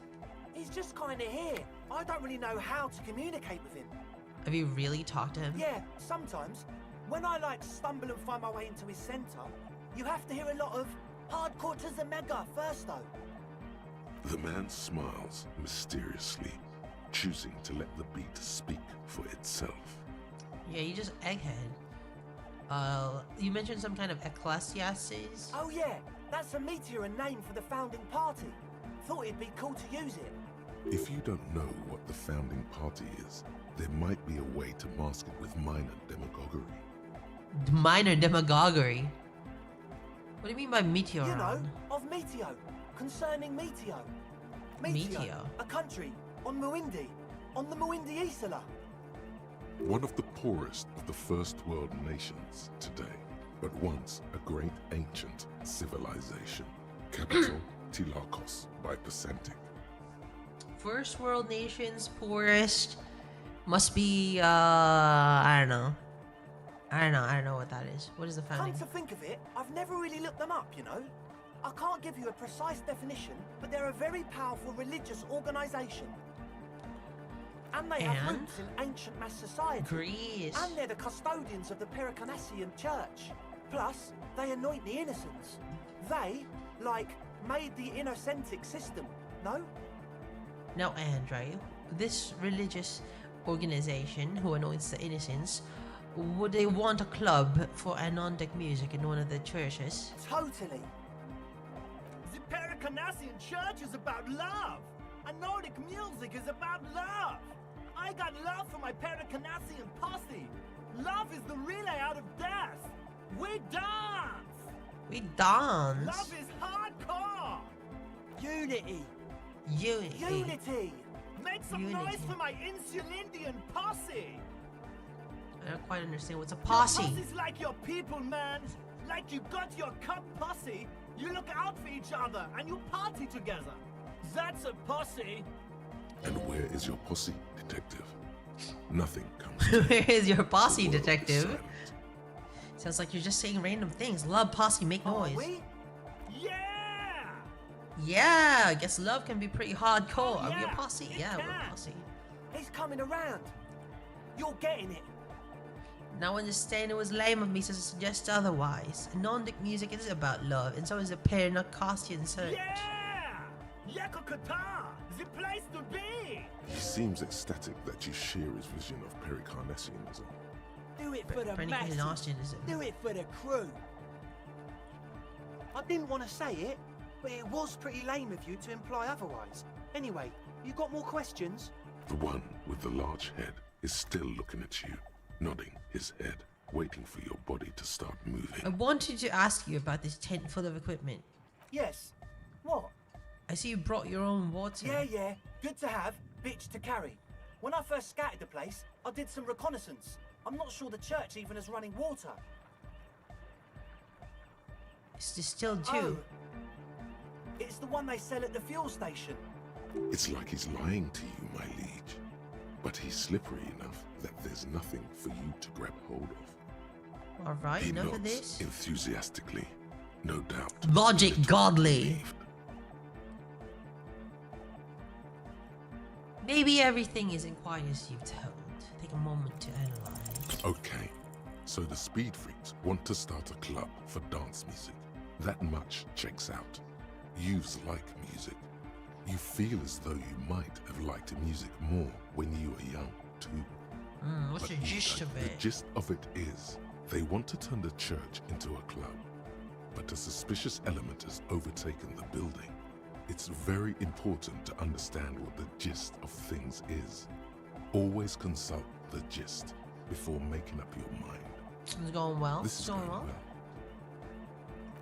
he's just kinda here. I don't really know how to communicate with him. Have you really talked to him? Yeah, sometimes. When I stumble and find my way into his center, you have to hear a lot of hardcore to the mega first though. The man smiles mysteriously, choosing to let the beat speak for itself. Yeah, you just Egghead. You mentioned some kind of Ecclesiastes? Oh yeah, that's a meteor and name for the founding party. Thought it'd be cool to use it. If you don't know what the founding party is, there might be a way to mask it with minor demagoguery. Minor demagoguery? What do you mean by meteor? You know, of Meteo, concerning Meteo. Meteo? A country, on Muindi, on the Muindi Isla. One of the poorest of the first world nations today, but once a great ancient civilization. Capital, Tilakos by Percentic. First world nations, poorest, must be, I don't know. I don't know what that is. What is the founding? Come to think of it, I've never really looked them up, you know. I can't give you a precise definition, but they're a very powerful religious organization. And they have And? roots in ancient mass society. Greece. And they're the custodians of the Pericanassian church. Plus, they anoint the innocents. They, made the innocentic system, no? Now, Andre, this religious organization who anoints the innocents, would they want a club for anondic music in one of the churches? Totally. The Pericanassian church is about love. And Nordic music is about love. I got love for my Pericanassian posse. Love is the relay out of death. We dance. We dance. Love is hardcore. Unity. Unity. Make some Unity. noise for my Insulindian posse. I don't quite understand what's a Your posse. posse's like your people, man. Like you got your cup posse. You look out for each other and you party together. That's a posse. And where is your posse, detective? Nothing comes to Where is your The posse, world is detective? silent. Sounds like you're just saying random things. Love posse, make Are noise. we? Yeah! Yeah, I guess love can be pretty hardcore. Oh, Are we a yeah, posse? it Yeah, we're a can. posse. He's coming around. You're getting it. Now understand it was lame of me to suggest otherwise. Nordic music is about love, and so is a Pernacastian search. Yeah! Yakokata! The place to be! He seems ecstatic that you share his vision of Pericarnassianism. Do it for the masses. Pernacastianism. Do it for the crew. I didn't want to say it, but it was pretty lame of you to imply otherwise. Anyway, you got more questions? The one with the large head is still looking at you, nodding his head, waiting for your body to start moving. I wanted to ask you about this tent full of equipment. Yes. What? I see you brought your own water. Yeah. Good to have, bitch to carry. When I first scouted the place, I did some reconnaissance. I'm not sure the church even has running water. It's distilled Oh. too. It's the one they sell at the fuel station. It's like he's lying to you, my liege. But he's slippery enough that there's nothing for you to grab hold of. Alright, He enough of nods this. enthusiastically, no doubt. Logic little godly. relieved. Maybe everything isn't quite as you've told. Take a moment to analyze. Okay, so the speed freaks want to start a club for dance music. That much checks out. Youths like music. You feel as though you might have liked music more when you were young, too. What's the But gist of the it? gist of it is, they want to turn the church into a club. But a suspicious element has overtaken the building. It's very important to understand what the gist of things is. Always consult the gist before making up your mind. It's going well. This It's is going going well. well.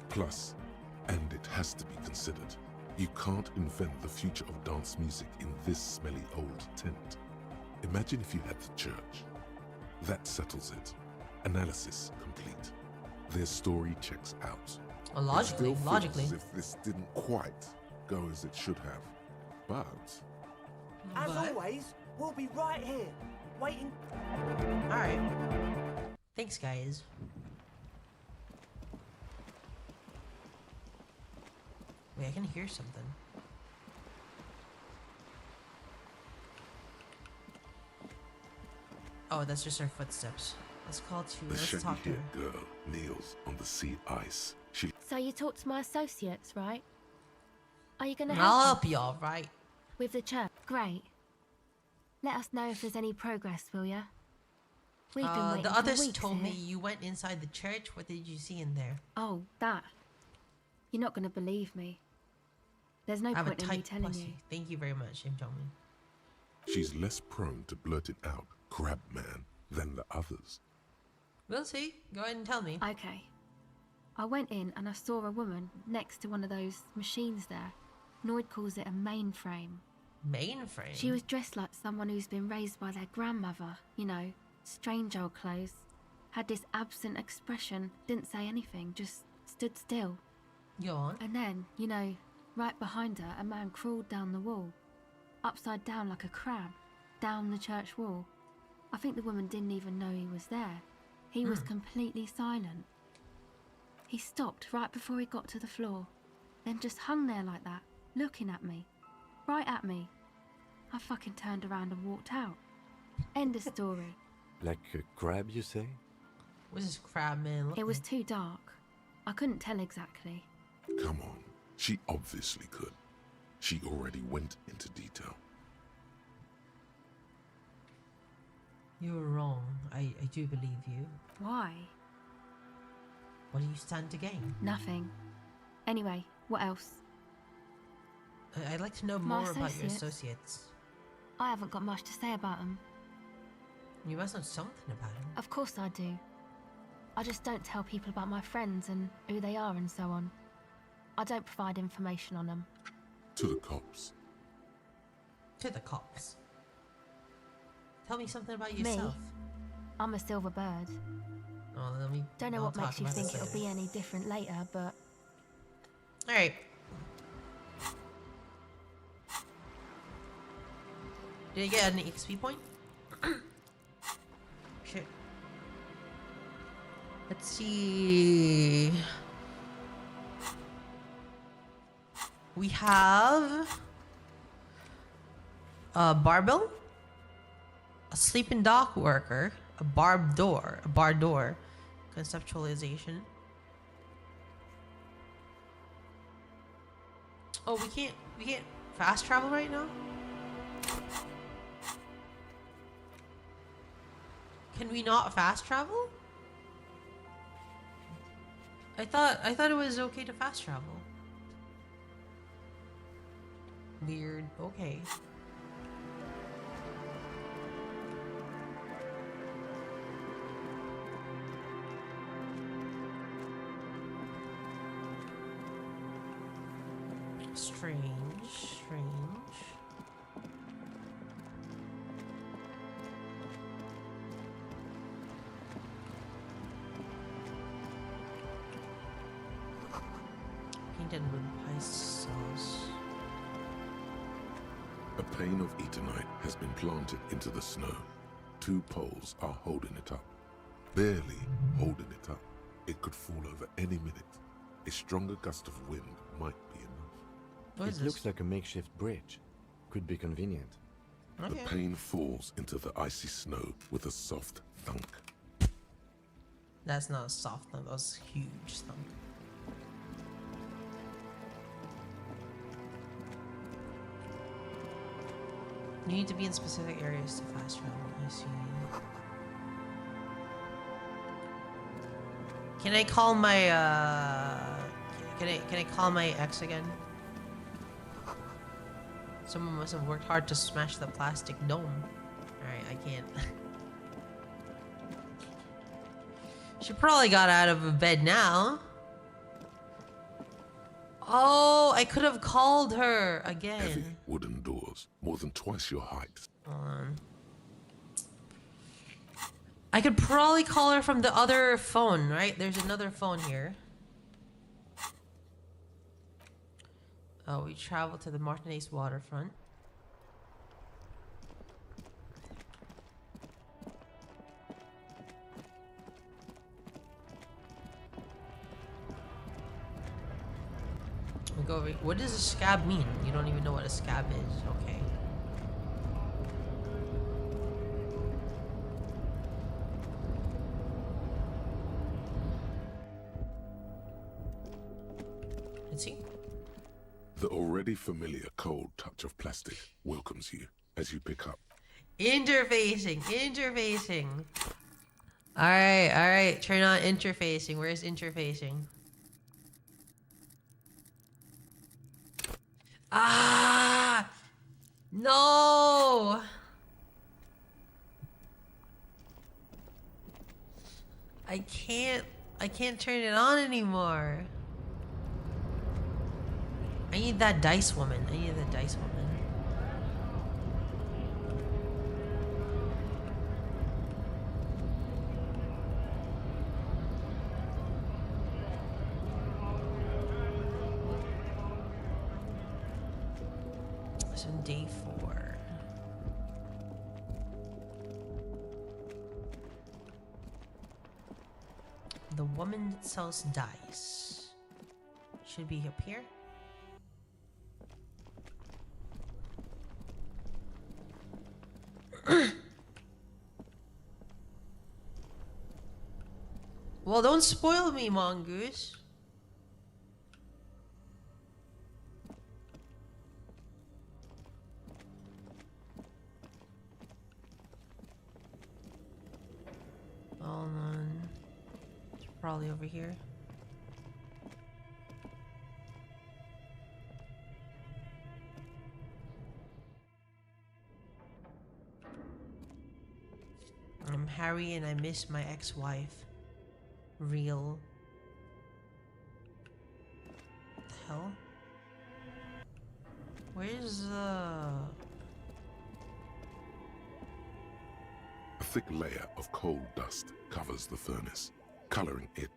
Plus, and it has to be considered, you can't invent the future of dance music in this smelly old tent. Imagine if you had the church. That settles it. Analysis complete. Their story checks out. Well, logically, It still feels logically. as if this didn't quite go as it should have. But As But- always, we'll be right here, waiting. Alright. Thanks, guys. Wait, I can hear something. Oh, that's just her footsteps. Let's call to. the Let's talk to her. shaggy-haired girl kneels on the sea ice. She So you talked to my associates, right? Are you gonna I'll help help you, alright? with the church? Great. Let us know if there's any progress, will ya? We've been waiting The for others weeks told me here. you went inside the church. What did you see in there? Oh, that. You're not gonna believe me. There's no I have a point in me tight telling pussy. you. Thank you very much, gentlemen. She's less prone to blurting out "crab man" than the others. We'll see. Go ahead and tell me. Okay. I went in and I saw a woman next to one of those machines there. Noid calls it a mainframe. Mainframe? She was dressed like someone who's been raised by their grandmother, you know, strange old clothes. Had this absent expression, didn't say anything, just stood still. Go on. And then, you know, right behind her, a man crawled down the wall, upside down like a crab, down the church wall. I think the woman didn't even know he was there. He was completely silent. He stopped right before he got to the floor, then just hung there like that, looking at me, right at me. I fucking turned around and walked out. End of story. Like a crab, you say? What's this crab man look It was like? too dark. I couldn't tell exactly. Come on, she obviously could. She already went into detail. You were wrong. I do believe you. Why? What do you stand to gain? Nothing. Anyway, what else? I'd like to know My more about your associates. associates. I haven't got much to say about them. You must know something about them. Of course I do. I just don't tell people about my friends and who they are and so on. I don't provide information on them. To the cops. To the cops. Tell me something about Me? yourself. I'm a silver bird. Oh, let me. Don't know I'll what talk makes you about think this it'll be later. any different later, but All right. Did I get an XP point? Shit. Let's see. We have a barbell, a sleeping dock worker, a barred door, conceptualization. Oh, we can't fast travel right now? Can we not fast travel? I thought it was okay to fast travel. Weird. Okay. Strange. Painted wood pie sauce. A pane of Eternite has been planted into the snow. 2 poles are holding it up. Barely holding it up. It could fall over any minute. A stronger gust of wind might be enough. It looks like a makeshift bridge. Could be convenient. The pane falls into the icy snow with a soft thunk. That's not a soft thunk, that was a huge thunk. You need to be in specific areas to fast travel. I see. Can I call my can I call my ex again? Someone must have worked hard to smash the plastic dome. Alright, I can't. She probably got out of bed now. Oh, I could have called her again. Heavy wooden doors, more than twice your height. I could probably call her from the other phone, right? There's another phone here. Oh, we travel to the Martinez waterfront. We go over. What does a scab mean? You don't even know what a scab is. Okay. Let's see. The already familiar cold touch of plastic welcomes you as you pick up. Interfacing. Alright. Turn on interfacing. Where's interfacing? Ah! No! I can't turn it on anymore. I need that dice woman. So day 4. The woman that sells dice should be up here. Well, don't spoil me, Mongoose. Hold on. It's probably over here. I'm Harry and I miss my ex-wife. Real. What the hell? Where's A thick layer of coal dust covers the furnace, coloring it.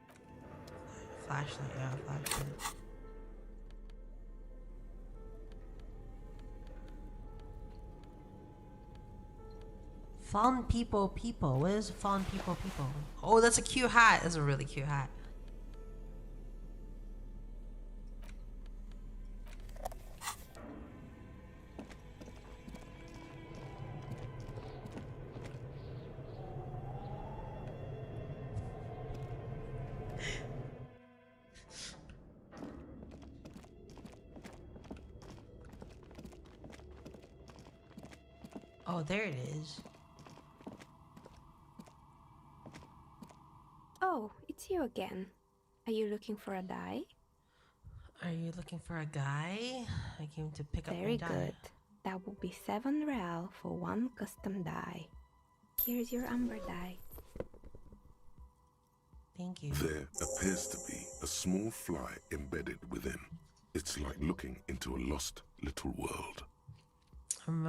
flashlight? Yeah, flashlight. Fallen people. What is fallen people? Oh, that's a cute hat. That's a really cute hat. Oh, there it is. Oh, it's you again. Are you looking for a die? Are you looking for a guy? I came to pick up my Very die. good. That will be 7 real for 1 custom die. Here's your amber die. Thank you. There appears to be a small fly embedded within. It's like looking into a lost little world. Can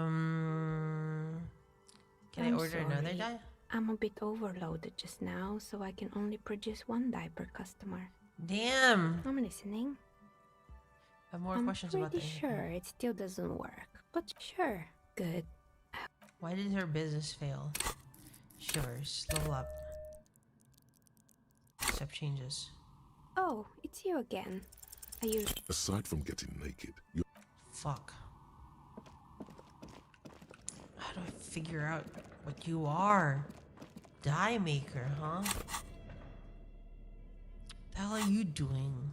I I'm order another sorry. die? I'm a bit overloaded just now, so I can only produce 1 die per customer. Damn. I'm listening. I have more questions about I'm that. pretty sure it still doesn't work, but sure. Good. Why did her business fail? Sure, level up. Accept changes. Oh, it's you again. Are you... Aside from getting naked, you... Fuck. How do I figure out what you are? Die maker, huh? The hell are you doing?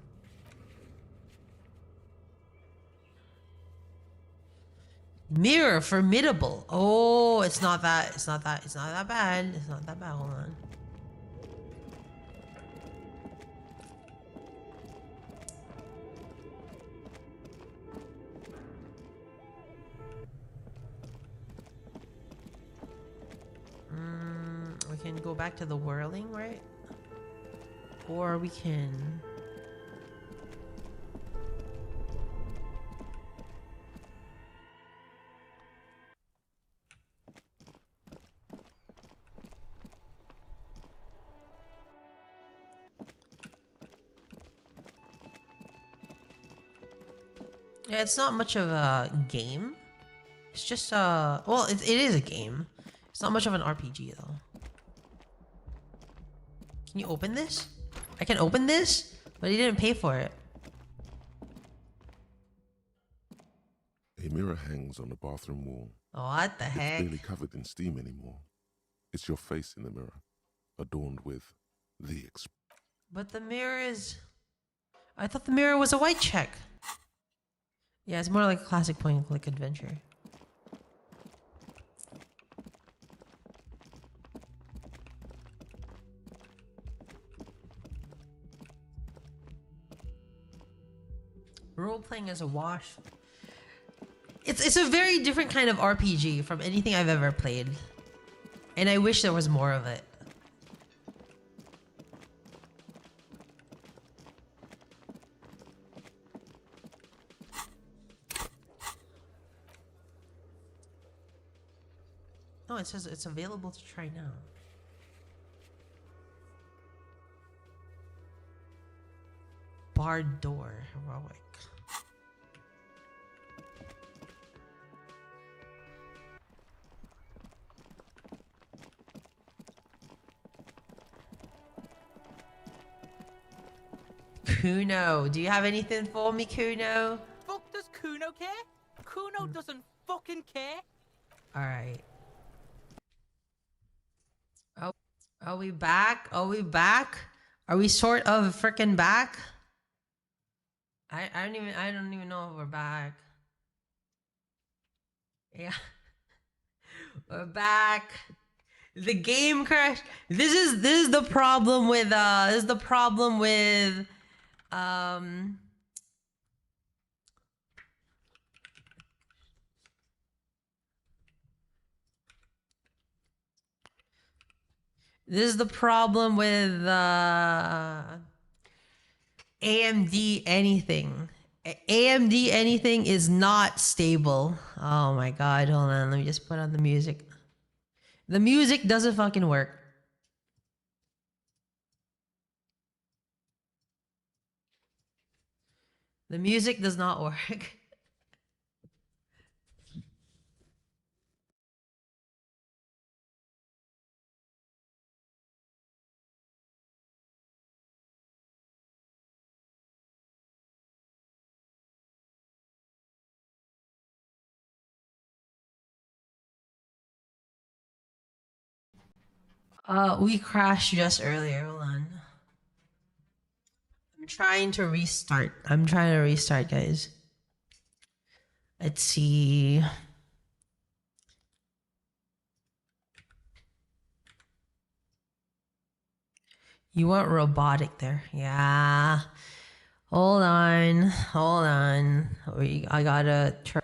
Mirror formidable. Oh, it's not that bad. It's not that bad. Hold on. We can go back to the whirling, right? Or we can... Yeah, it's not much of a game. It's just well, it is a game. It's not much of an RPG though. Can you open this? I can open this, but he didn't pay for it. A mirror hangs on the bathroom wall. What the heck? It's barely covered in steam anymore. It's your face in the mirror, adorned with the But the mirror is... I thought the mirror was a white check. Yeah, it's more like a classic point-and-click adventure. Role-playing as a wash. It's a very different kind of RPG from anything I've ever played. And I wish there was more of it. No, it says it's available to try now. Barred door, heroic. Kuno, do you have anything for me, Kuno? Fuck does Kuno care? Kuno doesn't fucking care. Alright. Oh, are we back? Are we back? Are we sort of freaking back? I don't even know if we're back. Yeah. We're back. The game crashed. This is the problem with this is the problem with AMD anything. AMD anything is not stable. Oh my god, hold on, let me just put on the music. The music doesn't fucking work. The music does not work. We crashed just earlier. Hold on. I'm trying to restart. Guys. Let's see. You want robotic there. Yeah. Hold on. I gotta turn.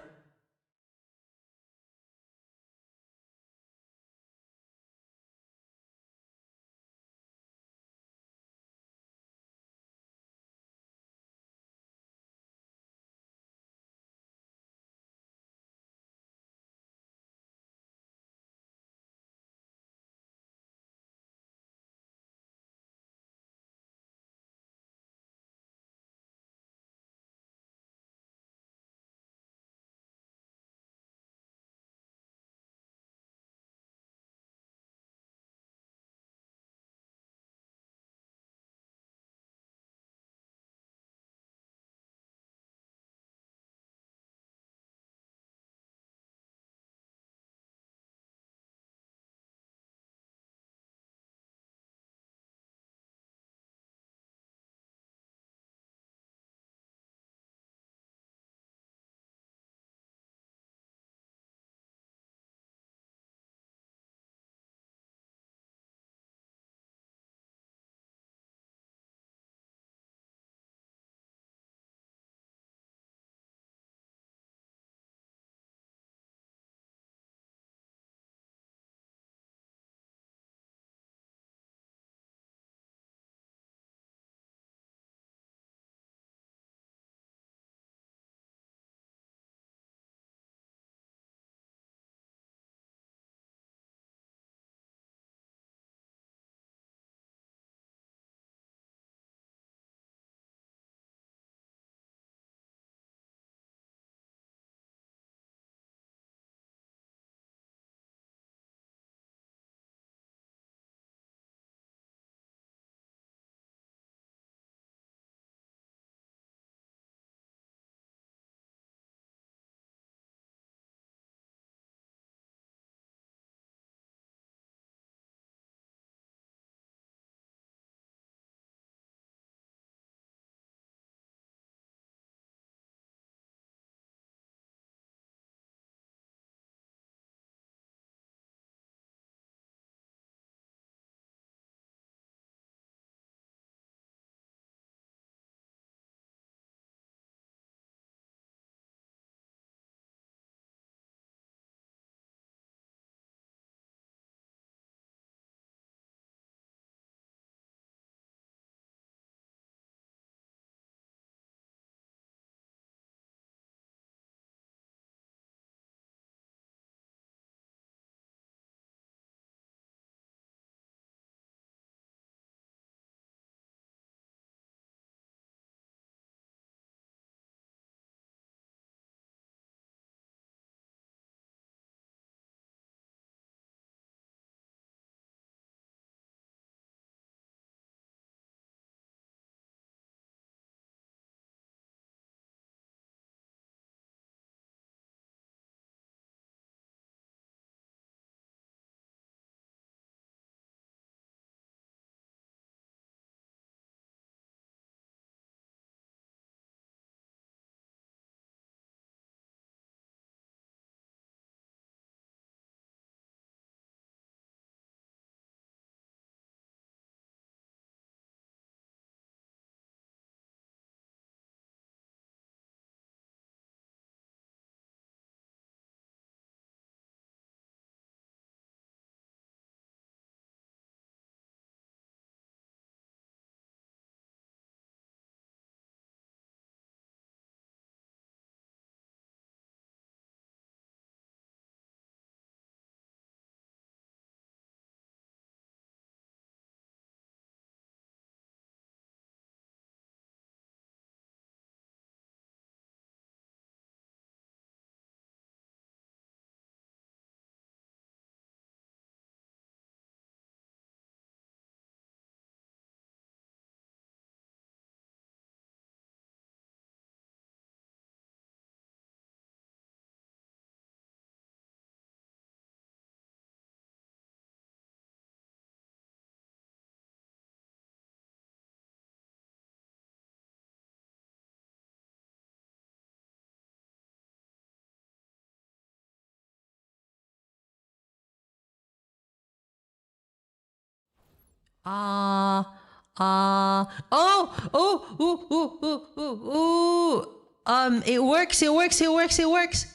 It works.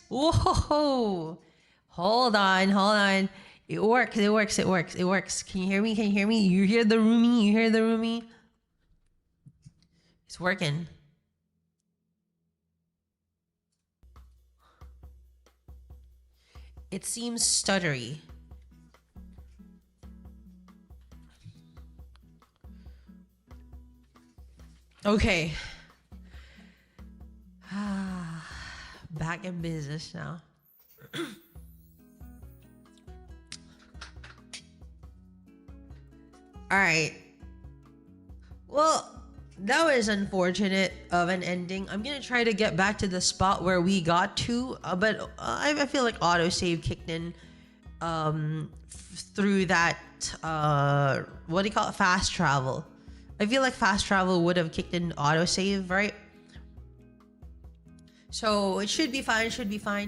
Whoa. Hold on. It works. Can you hear me? You hear the roomie? It's working. It seems stuttery. Okay. Back in business now. All right. Well, that was unfortunate of an ending. I'm gonna try to get back to the spot where we got to, but I feel like autosave kicked in through that what do you call it? Fast travel. I feel like fast travel would have kicked in autosave, right? So it should be fine.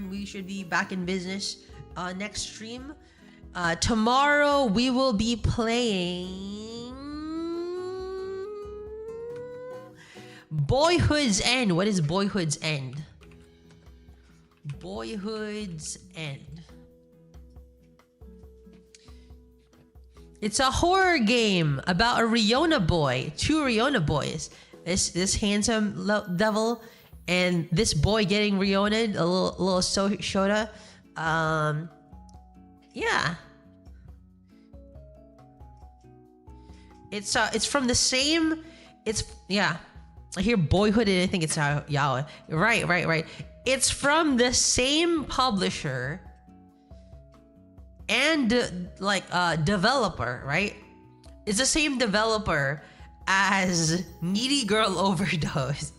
We should be back in business next stream. Tomorrow we will be playing Boyhood's End. What is Boyhood's End? Boyhood's End. It's a horror game about a Riona boy, two Riona boys. This handsome devil and this boy getting Riona'd, a little Shota. Yeah. It's from the same. I hear Boyhood and I think it's Yahweh. Right. It's from the same publisher and developer, right? It's the same developer as Needy Girl Overdose.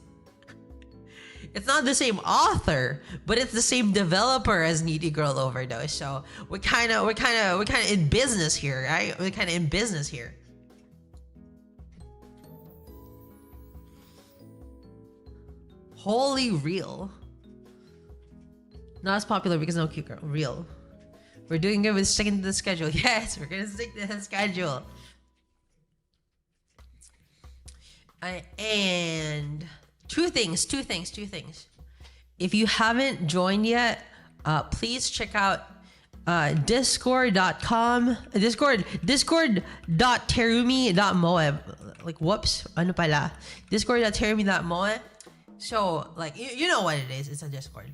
It's not the same author, but it's the same developer as Needy Girl Overdose. So we're kind of in business here, right? We're kind of in business here. Holy real. Not as popular because no cute girl. Real. We're doing good with sticking to the schedule. Yes, we're gonna stick to the schedule. And two things. If you haven't joined yet, please check out discord.com. Discord.terumi.moe. Like, whoops. Ano pala? Discord.terumi.moe. So, like, you know what it is. It's a Discord.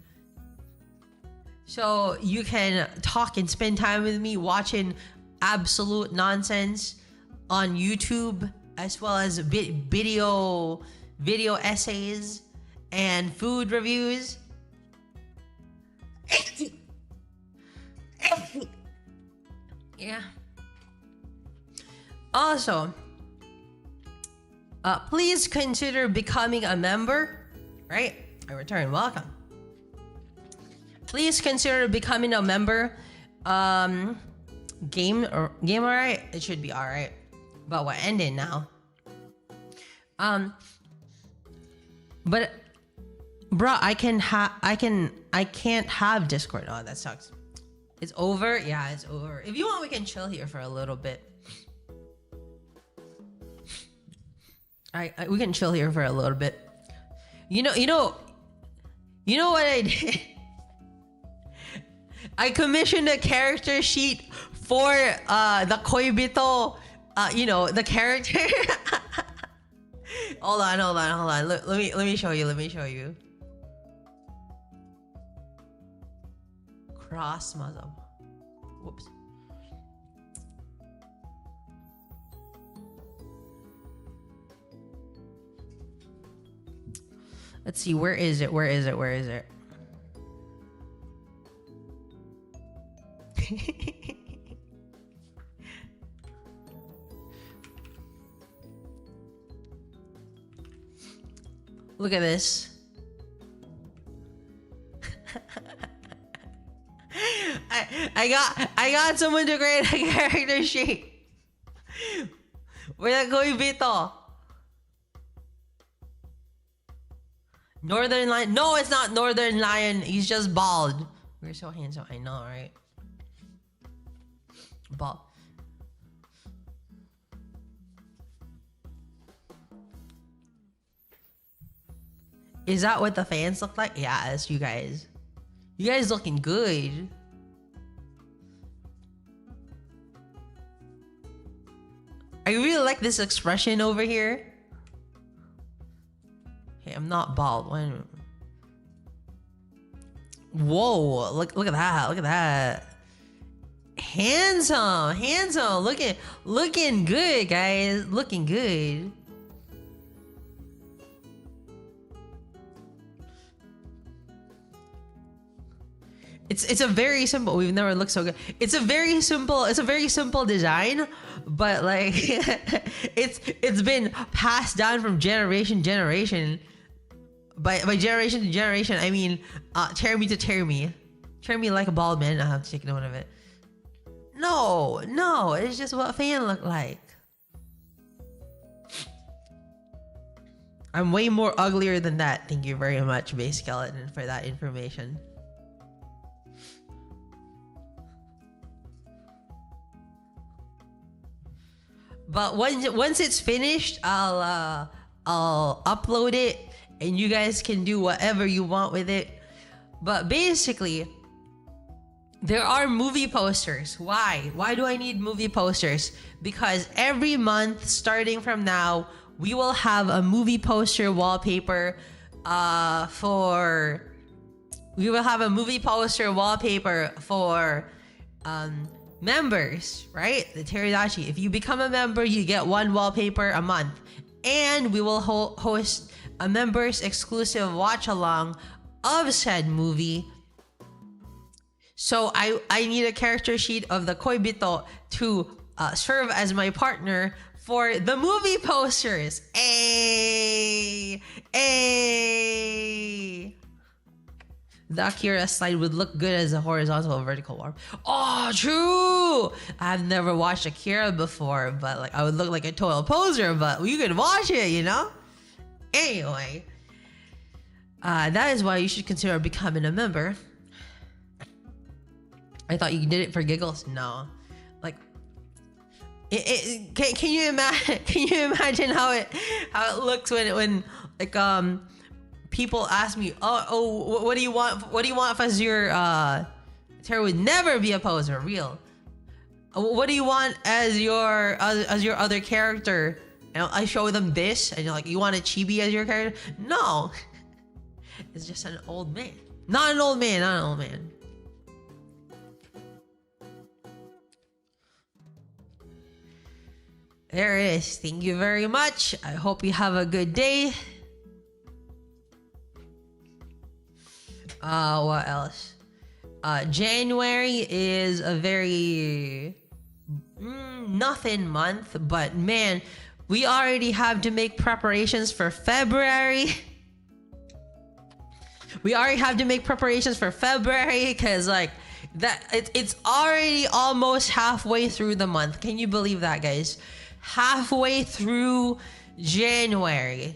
So you can talk and spend time with me watching absolute nonsense on YouTube, as well as video essays and food reviews. Yeah. Also, please consider becoming a member. Right? I return. Welcome. Please consider becoming a member. Game alright? It should be alright. But we're ending now. But bro, I can't have Discord. Oh, that sucks. It's over? Yeah, it's over. If you want, we can chill here for a little bit. We can chill here for a little bit. You know what I did? I commissioned a character sheet for the Koibito, the character. Hold on. Let me show you. Cross muzzle. Whoops. Let's see, where is it? Look at this. I got someone to create a character sheet. Where's that Koibito? Northern Lion. No, it's not Northern Lion. He's just bald. We're so handsome. I know, right? Bald. Is that what the fans look like? Yeah, it's you guys. You guys looking good. I really like this expression over here. Hey, I'm not bald. Whoa, look at that. Look at that. Handsome. Looking good, guys. Looking good. It's a very simple. We've never looked so good. It's a very simple design, but like it's been passed down from generation to generation. By generation to generation, I mean tear me to tear me. Tear me like a bald man. I have to take note of it. No, it's just what fan look like. I'm way more uglier than that. Thank you very much, Base Skeleton, for that information. But once it's finished, I'll upload it, and you guys can do whatever you want with it. But basically, there are movie posters. Why? Why do I need movie posters? Because every month, starting from now, we will have a movie poster wallpaper for members, right? The Teridachi. If you become a member, you get one wallpaper a month. And we will host a members exclusive watch along of said movie. So I need a character sheet of the Koibito to serve as my partner for the movie posters. Ay! The Akira slide would look good as a horizontal or vertical warp. Oh, true! I've never watched Akira before, but like I would look like a total poser, but you could watch it, you know? Anyway, that is why you should consider becoming a member. I thought you did it for giggles. No, like, can you imagine? Can you imagine how it looks when like people ask me, oh, what do you want? What do you want as your Tara would never be a poser, real. What do you want as your other character? And I show them this, and you're like, you want a chibi as your character? No, it's just an old man. Not an old man. There it is. Thank you very much. I hope you have a good day. What else? January is a very nothing month, but man, we already have to make preparations for February. Because like that, it's already almost halfway through the month. Can you believe that, guys? Halfway through January.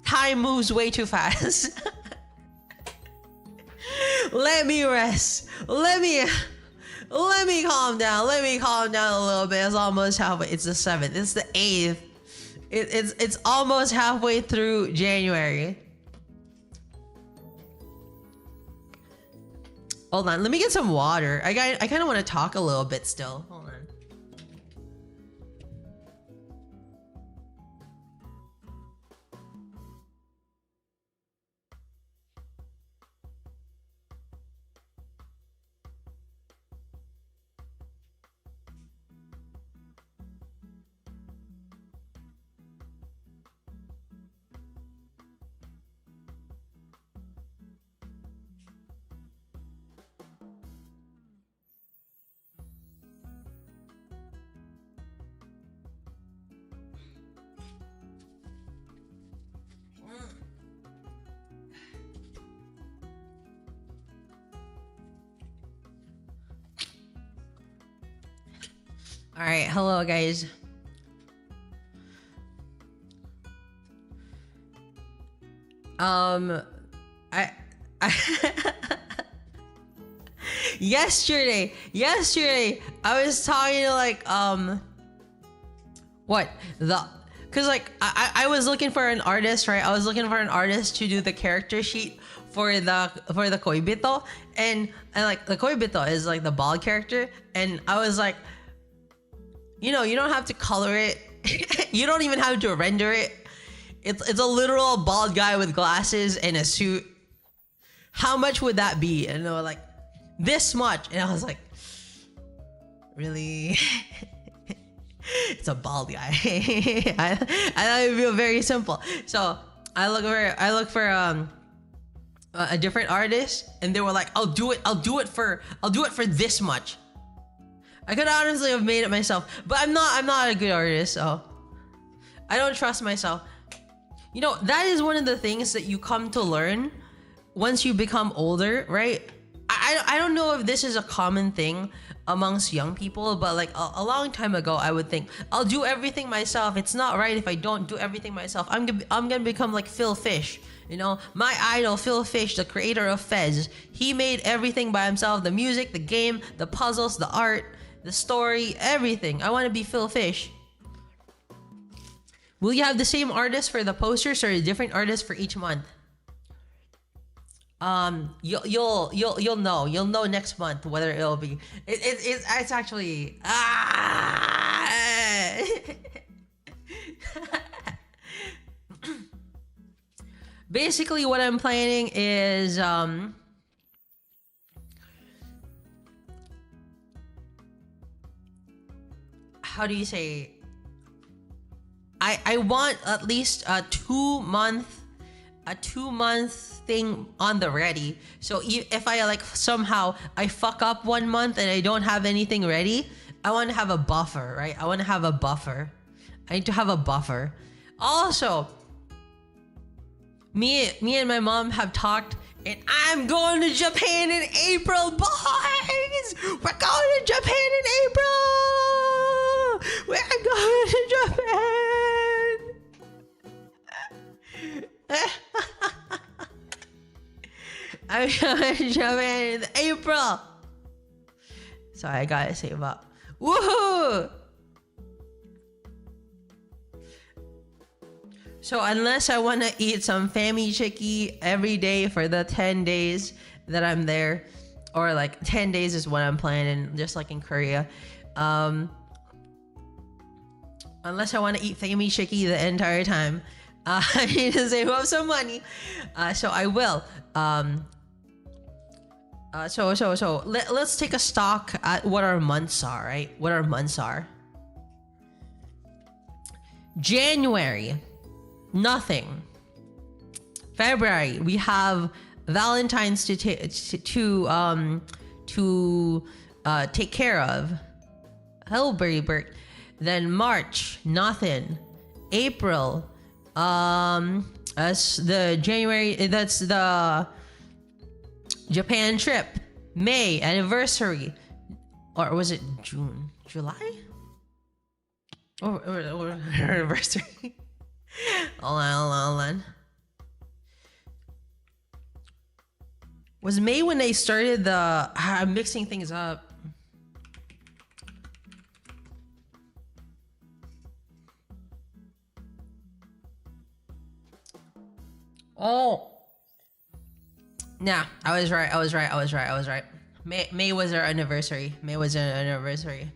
Time moves way too fast. Let me rest. Let me calm down. Let me calm down a little bit. It's almost halfway. It's the 7th. It's the 8th. It's almost halfway through January. Hold on. Let me get some water. I kind of want to talk a little bit still. Hold on. All right, hello guys. Yesterday, I was talking to like Cause like I was looking for an artist, right? I was looking for an artist to do the character sheet for the Koibito, and like the Koibito is like the bald character, and I was like, you know, you don't have to color it, you don't even have to render it. It's a literal bald guy with glasses and a suit. How much would that be? And they were like, this much, and I was like, really? It's a bald guy. I thought it would be very simple. So I look for a different artist, and they were like, I'll do it for this much. I could honestly have made it myself, but I'm not a good artist, so I don't trust myself. You know, that is one of the things that you come to learn once you become older, right? I don't know if this is a common thing amongst young people, but like a long time ago, I would think, I'll do everything myself. It's not right if I don't do everything myself. I'm gonna become like Phil Fish. You know, my idol, Phil Fish, the creator of Fez. He made everything by himself. The music, the game, the puzzles, the art, the story, everything. I want to be Phil Fish. Will you have the same artist for the posters or a different artist for each month? You'll know next month whether it'll be. It's actually basically what I'm planning is how do you say? I want at least a 2-month thing on the ready. So if I like somehow I fuck up 1 month and I don't have anything ready, I want to have a buffer, right? I want to have a buffer. I need to have a buffer. Also, me and my mom have talked, and I'm going to Japan in April, boys. We're going to Japan in April. We're going to Japan. I'm going to Japan in April. Sorry, I gotta save up. Woohoo! So unless I want to eat some fami chiki every day for the 10 days that I'm there, or like 10 days is what I'm planning, just like in Korea. Unless I want to eat fami chiki the entire time, I need to save up some money. So I will. So let's take a stock at what our months are, right? What our months are. January, nothing. February, we have Valentine's to take care of. Hellberry. Then March, nothing. April, that's the January. That's the Japan trip. May, anniversary. Or was it June? July? Or anniversary. Hold on. Was May when they started the... I'm mixing things up. Oh. Nah, I was right. May was our anniversary. May was our anniversary.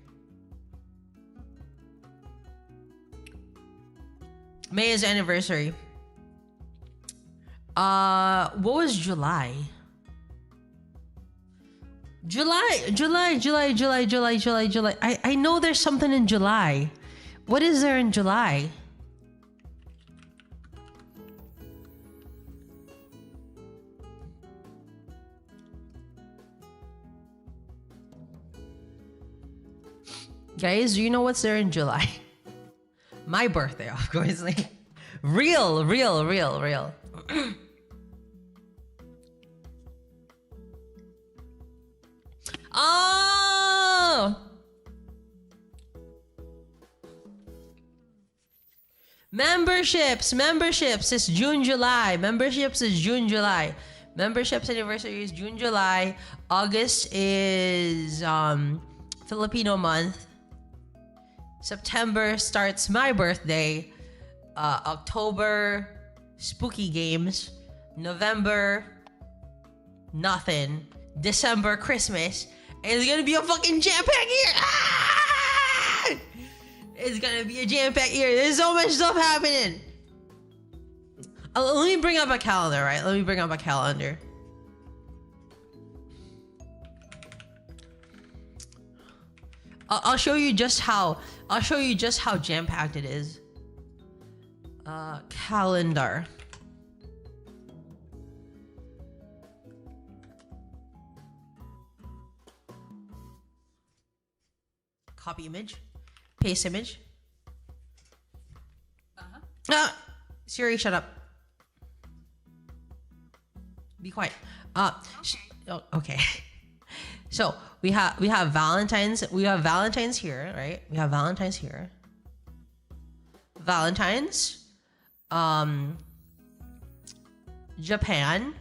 May is anniversary. What was July? July. I know there's something in July. What is there in July? Guys, do you know what's there in July? My birthday, of course. Like, real. Oh! Memberships is June, July. Memberships anniversary is June, July. August is Filipino month. September starts my birthday. October, spooky games. November, nothing. December, Christmas. And it's gonna be a fucking jam-packed year. Ah! It's gonna be a jam-packed year. There's so much stuff happening. Let me bring up a calendar, right? Let me bring up a calendar. I'll show you just how jam-packed it is. Calendar. Copy image. Paste image. Siri, shut up. Be quiet. Okay. So we have Valentine's. We have Valentine's here, right? We have Valentine's here. Valentine's. Japan.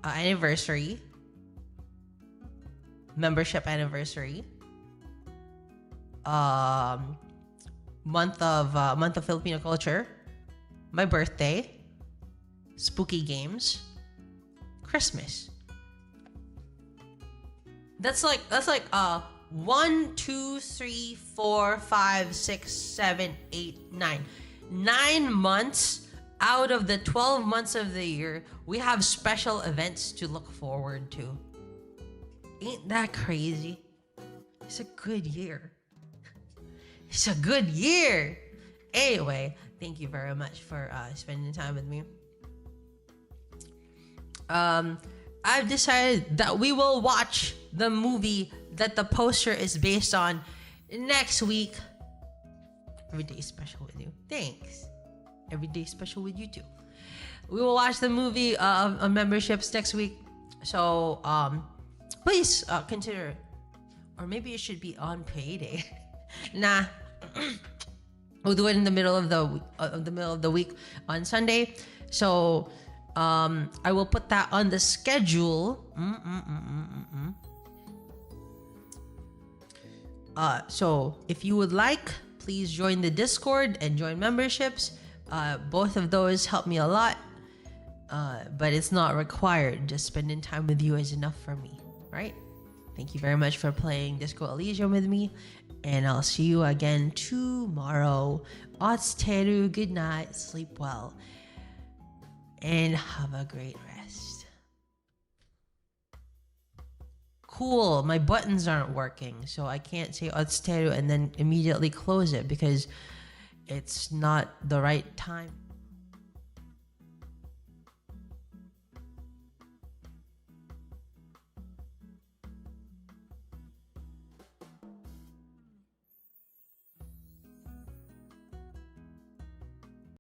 Anniversary. Membership anniversary. Month of Filipino culture. My birthday. Spooky games. Christmas. That's like 1, 2, 3, 4, 5, 6, 7, 8, 9. 9 months out of the 12 months of the year, we have special events to look forward to. Ain't that crazy? It's a good year. It's a good year. Anyway, thank you very much for spending time with me. I've decided that we will watch the movie that the poster is based on next week. Every day is special with you. Thanks. Every day is special with you too. We will watch the movie of memberships next week. So please consider, or maybe it should be on payday. Nah. We'll do it in the middle of the week on Sunday. So I will put that on the schedule. So if you would like, please join the Discord and join memberships. Both of those help me a lot, but it's not required. Just spending time with you is enough for me, right? Thank you very much for playing Disco Elysium with me, and I'll see you again tomorrow. Otsteru, good night, sleep well, and have a great rest. Cool, my buttons aren't working, so I can't say Otsteru and then immediately close it because it's not the right time.